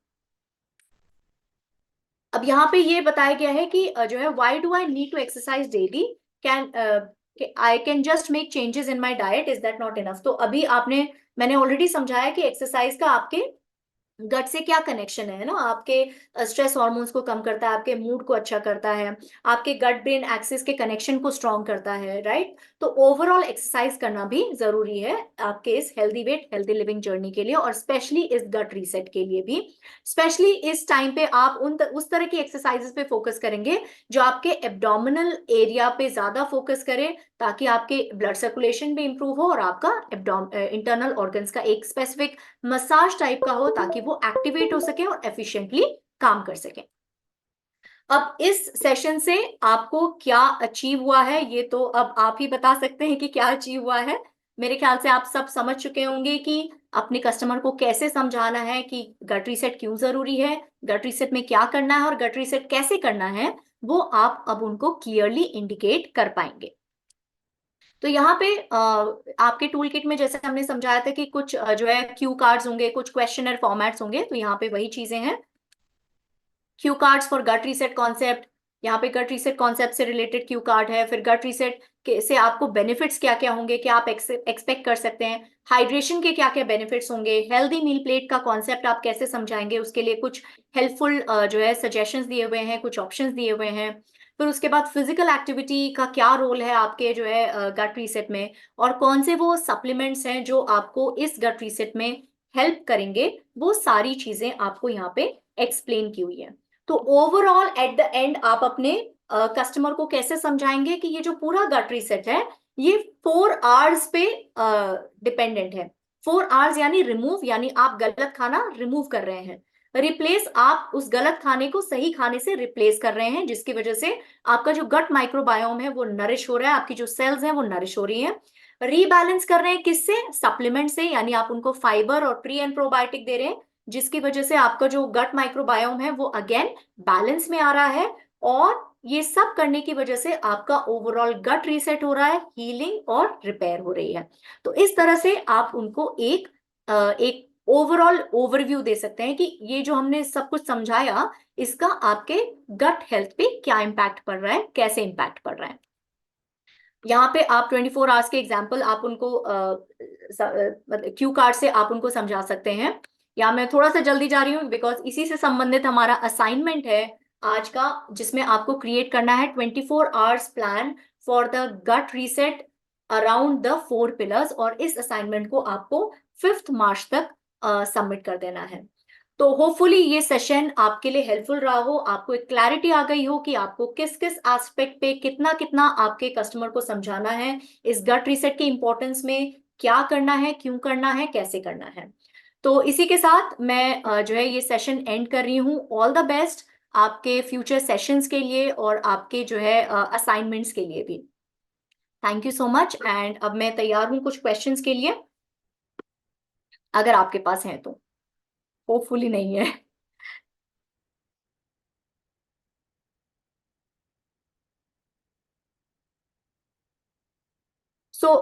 अब यहाँ पे ये बताया गया है कि जो है why do I need to exercise daily, can I can just make changes in my diet, is that not enough? तो अभी मैंने ऑलरेडी समझाया कि एक्सरसाइज का आपके गट से क्या कनेक्शन है ना, आपके स्ट्रेस हार्मोन्स को कम करता है, आपके मूड को अच्छा करता है, आपके गट ब्रेन एक्सिस के कनेक्शन को स्ट्रॉन्ग करता है। राइट, तो ओवरऑल एक्सरसाइज करना भी जरूरी है आपके इस healthy weight healthy living journey के लिए, और स्पेशली इस गट रीसेट के लिए भी। स्पेशली इस टाइम पे आप उस तरह की एक्सरसाइजेस पे फोकस करेंगे जो आपके एब्डोमिनल एरिया पे ज्यादा फोकस करें, ताकि आपके ब्लड सर्कुलेशन भी इंप्रूव हो और आपका इंटरनल ऑर्गन्स का एक स्पेसिफिक मसाज टाइप का हो, ताकि वो एक्टिवेट हो सके और एफिशिएंटली काम कर सके। अब इस सेशन से आपको क्या अचीव हुआ है ये तो अब आप ही बता सकते हैं कि क्या अचीव हुआ है। मेरे ख्याल से आप सब समझ चुके होंगे कि अपने कस्टमर को कैसे समझाना है कि गट रीसेट क्यों जरूरी है, गट रीसेट में क्या करना है और गट रीसेट कैसे करना है, वो आप अब उनको क्लियरली इंडिकेट कर पाएंगे। तो यहाँ पे आपके टूल किट में जैसे हमने समझाया था कि कुछ जो है क्यू कार्ड्स होंगे, कुछ क्वेश्चनर फॉर्मेट्स होंगे, तो यहाँ पे वही चीजें हैं। Cue cards for gut reset concept, यहाँ पे गट रीसेट कॉन्सेप्ट से रिलेटेड क्यू कार्ड है। फिर गट रीसेट से आपको बेनिफिट्स क्या क्या होंगे, क्या आप एक्सपेक्ट कर सकते हैं, हाइड्रेशन के क्या क्या बेनिफिट्स होंगे, हेल्दी मील प्लेट का कॉन्सेप्ट आप कैसे समझाएंगे, उसके लिए कुछ हेल्पफुल जो है सजेशंस दिए हुए हैं, कुछ ऑप्शंस दिए हुए हैं। फिर उसके बाद फिजिकल एक्टिविटी का क्या रोल है आपके जो है गट रीसेट में, और कौन से वो सप्लीमेंट्स हैं जो आपको इस गट रीसेट में हेल्प करेंगे, वो सारी चीजें आपको यहाँ पे एक्सप्लेन की हुई है। तो ओवरऑल एट द एंड आप अपने कस्टमर को कैसे समझाएंगे कि ये जो पूरा गट रीसेट है ये 4 आवर्स पे डिपेंडेंट है। 4 आवर्स यानी रिमूव, यानी आप गलत खाना रिमूव कर रहे हैं, रिप्लेस आप उस गलत खाने को सही खाने से रिप्लेस कर रहे हैं, जिसकी वजह से आपका जो गट माइक्रोबायोम है वो नरिश हो रहा है, आपकी जो सेल्स हैं वो नरिश हो रही है। रीबैलेंस कर रहे हैं किससे? सप्लीमेंट से, यानी आप उनको फाइबर और प्री एंड प्रोबायोटिक दे रहे हैं, जिसकी वजह से आपका जो गट माइक्रोबायोम है वो अगेन बैलेंस में आ रहा है। और ये सब करने की वजह से आपका ओवरऑल गट रीसेट हो रहा है, हीलिंग और रिपेयर हो रही है। तो इस तरह से आप उनको एक ओवरऑल ओवरव्यू दे सकते हैं कि ये जो हमने सब कुछ समझाया इसका आपके गट हेल्थ पे क्या इम्पैक्ट पड़ रहा है, कैसे इम्पैक्ट पड़ रहा है। यहाँ पे आप 24 आवर्स के एग्जाम्पल आप उनको मतलब क्यू कार्ड से आप उनको समझा सकते हैं। या मैं थोड़ा सा जल्दी जा रही हूँ बिकॉज इसी से संबंधित हमारा असाइनमेंट है आज का, जिसमें आपको क्रिएट करना है 24 hours plan for the gut reset around the 4 pillars, और इस असाइनमेंट को आपको 5 मार्च तक सबमिट कर देना है। तो होपफुली ये सेशन आपके लिए हेल्पफुल रहा हो, आपको एक क्लैरिटी आ गई हो कि आपको किस किस एस्पेक्ट पे कितना कितना आपके कस्टमर को समझाना है, इस गट रीसेट के इंपॉर्टेंस में क्या करना है, क्यों करना है, कैसे करना है। तो इसी के साथ मैं जो है ये सेशन एंड कर रही हूँ। ऑल द बेस्ट आपके फ्यूचर सेशंस के लिए और आपके जो है असाइनमेंट्स के लिए भी। Thank you so much. And अब मैं तैयार हूँ कुछ क्वेश्चंस के लिए, अगर आपके पास हैं तो। होपफुली नहीं है। सो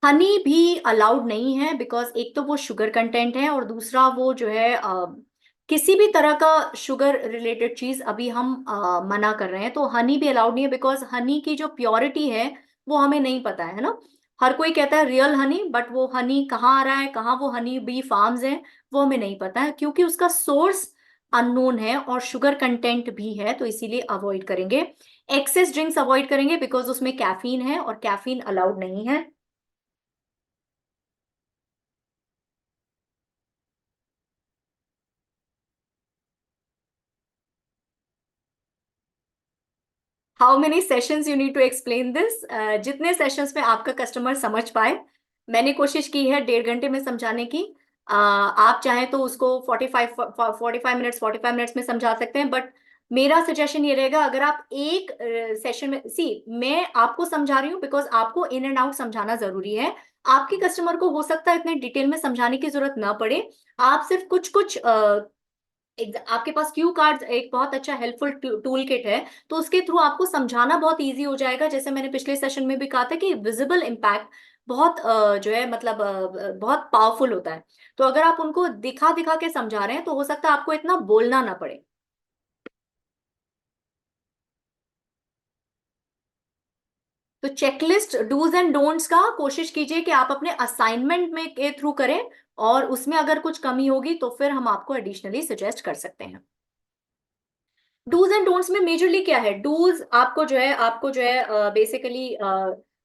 हनी भी अलाउड नहीं है बिकॉज एक तो वो शुगर कंटेंट है, और दूसरा वो जो है किसी भी तरह का शुगर रिलेटेड चीज अभी हम मना कर रहे हैं। तो हनी भी अलाउड नहीं है बिकॉज हनी की जो प्योरिटी है वो हमें नहीं पता है ना। हर कोई कहता है रियल हनी, बट वो हनी कहाँ आ रहा है, कहाँ वो हनी बी फार्म्स हैं, वो हमें नहीं पता है, क्योंकि उसका सोर्स अननोन है और शुगर कंटेंट भी है, तो इसीलिए अवॉइड करेंगे। एक्सेस ड्रिंक्स अवॉइड करेंगे बिकॉज उसमें कैफीन है और कैफीन अलाउड नहीं है। How many sessions you need to explain this? जितने सेशंस में आपका कस्टमर समझ पाए। मैंने कोशिश की है 1.5 घंटे में समझाने की। आप चाहें तो उसको 45 मिनट्स 45 मिनट्स में समझा सकते हैं, बट मेरा सजेशन ये रहेगा, अगर आप एक सेशन में सी, मैं आपको समझा रही हूँ बिकॉज आपको इन एंड आउट समझाना जरूरी है। आपके कस्टमर को हो सकता है इतने डिटेल में समझाने की जरूरत ना पड़े। आप सिर्फ कुछ कुछ आपके पास क्यू कार्ड एक बहुत अच्छा हेल्पफुल टूल किट है, तो उसके थ्रू आपको समझाना बहुत इजी हो जाएगा। जैसे मैंने पिछले सेशन में भी कहा था कि विजिबल इम्पैक्ट बहुत जो है मतलब बहुत पावरफुल होता है। तो अगर आप उनको दिखा दिखा के समझा रहे हैं तो हो सकता है आपको इतना बोलना ना पड़े। तो चेकलिस्ट डूज एंड डोंट्स का कोशिश कीजिए कि आप अपने असाइनमेंट में के थ्रू करें, और उसमें अगर कुछ कमी होगी तो फिर हम आपको एडिशनली सजेस्ट कर सकते हैं। डूज एंड डोंट्स में मेजरली क्या है? डूज आपको जो है बेसिकली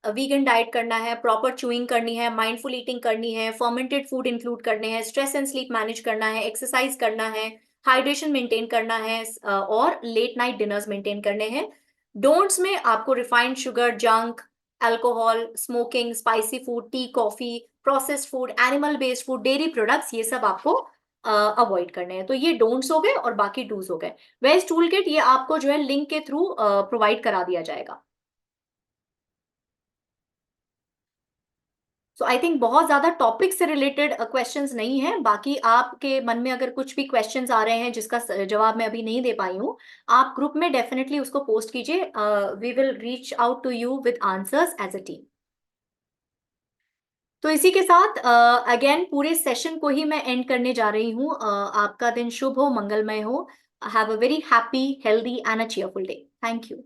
वीगन डाइट करना है, प्रॉपर चूइंग करनी है, माइंडफुल ईटिंग करनी है, फर्मेंटेड फूड इंक्लूड करने हैं, स्ट्रेस एंड स्लीप मैनेज करना है, एक्सरसाइज करना है, हाइड्रेशन मेंटेन करना है, और लेट नाइट डिनर्स मेंटेन करने हैं। डोंट्स में आपको refined sugar, junk, alcohol, smoking, spicy food, T, coffee, processed food, animal based food, dairy products, ये सब आपको अवॉइड करने हैं। तो ये डोंट्स हो गए और बाकी डूज हो गए। वेज टूल किट ये आपको जो है लिंक के थ्रू प्रोवाइड करा दिया जाएगा। सो आई थिंक बहुत ज्यादा टॉपिक से रिलेटेड क्वेश्चंस नहीं है। बाकी आपके मन में अगर कुछ भी क्वेश्चंस आ रहे हैं जिसका जवाब मैं अभी नहीं दे पाई हूँ, आप ग्रुप में डेफिनेटली उसको पोस्ट कीजिए। We will reach out to you with answers as a team. तो इसी के साथ अगेन पूरे सेशन को ही मैं एंड करने जा रही हूँ। आपका दिन शुभ हो, मंगलमय हो। Have a very happy, healthy and a cheerful day. Thank you.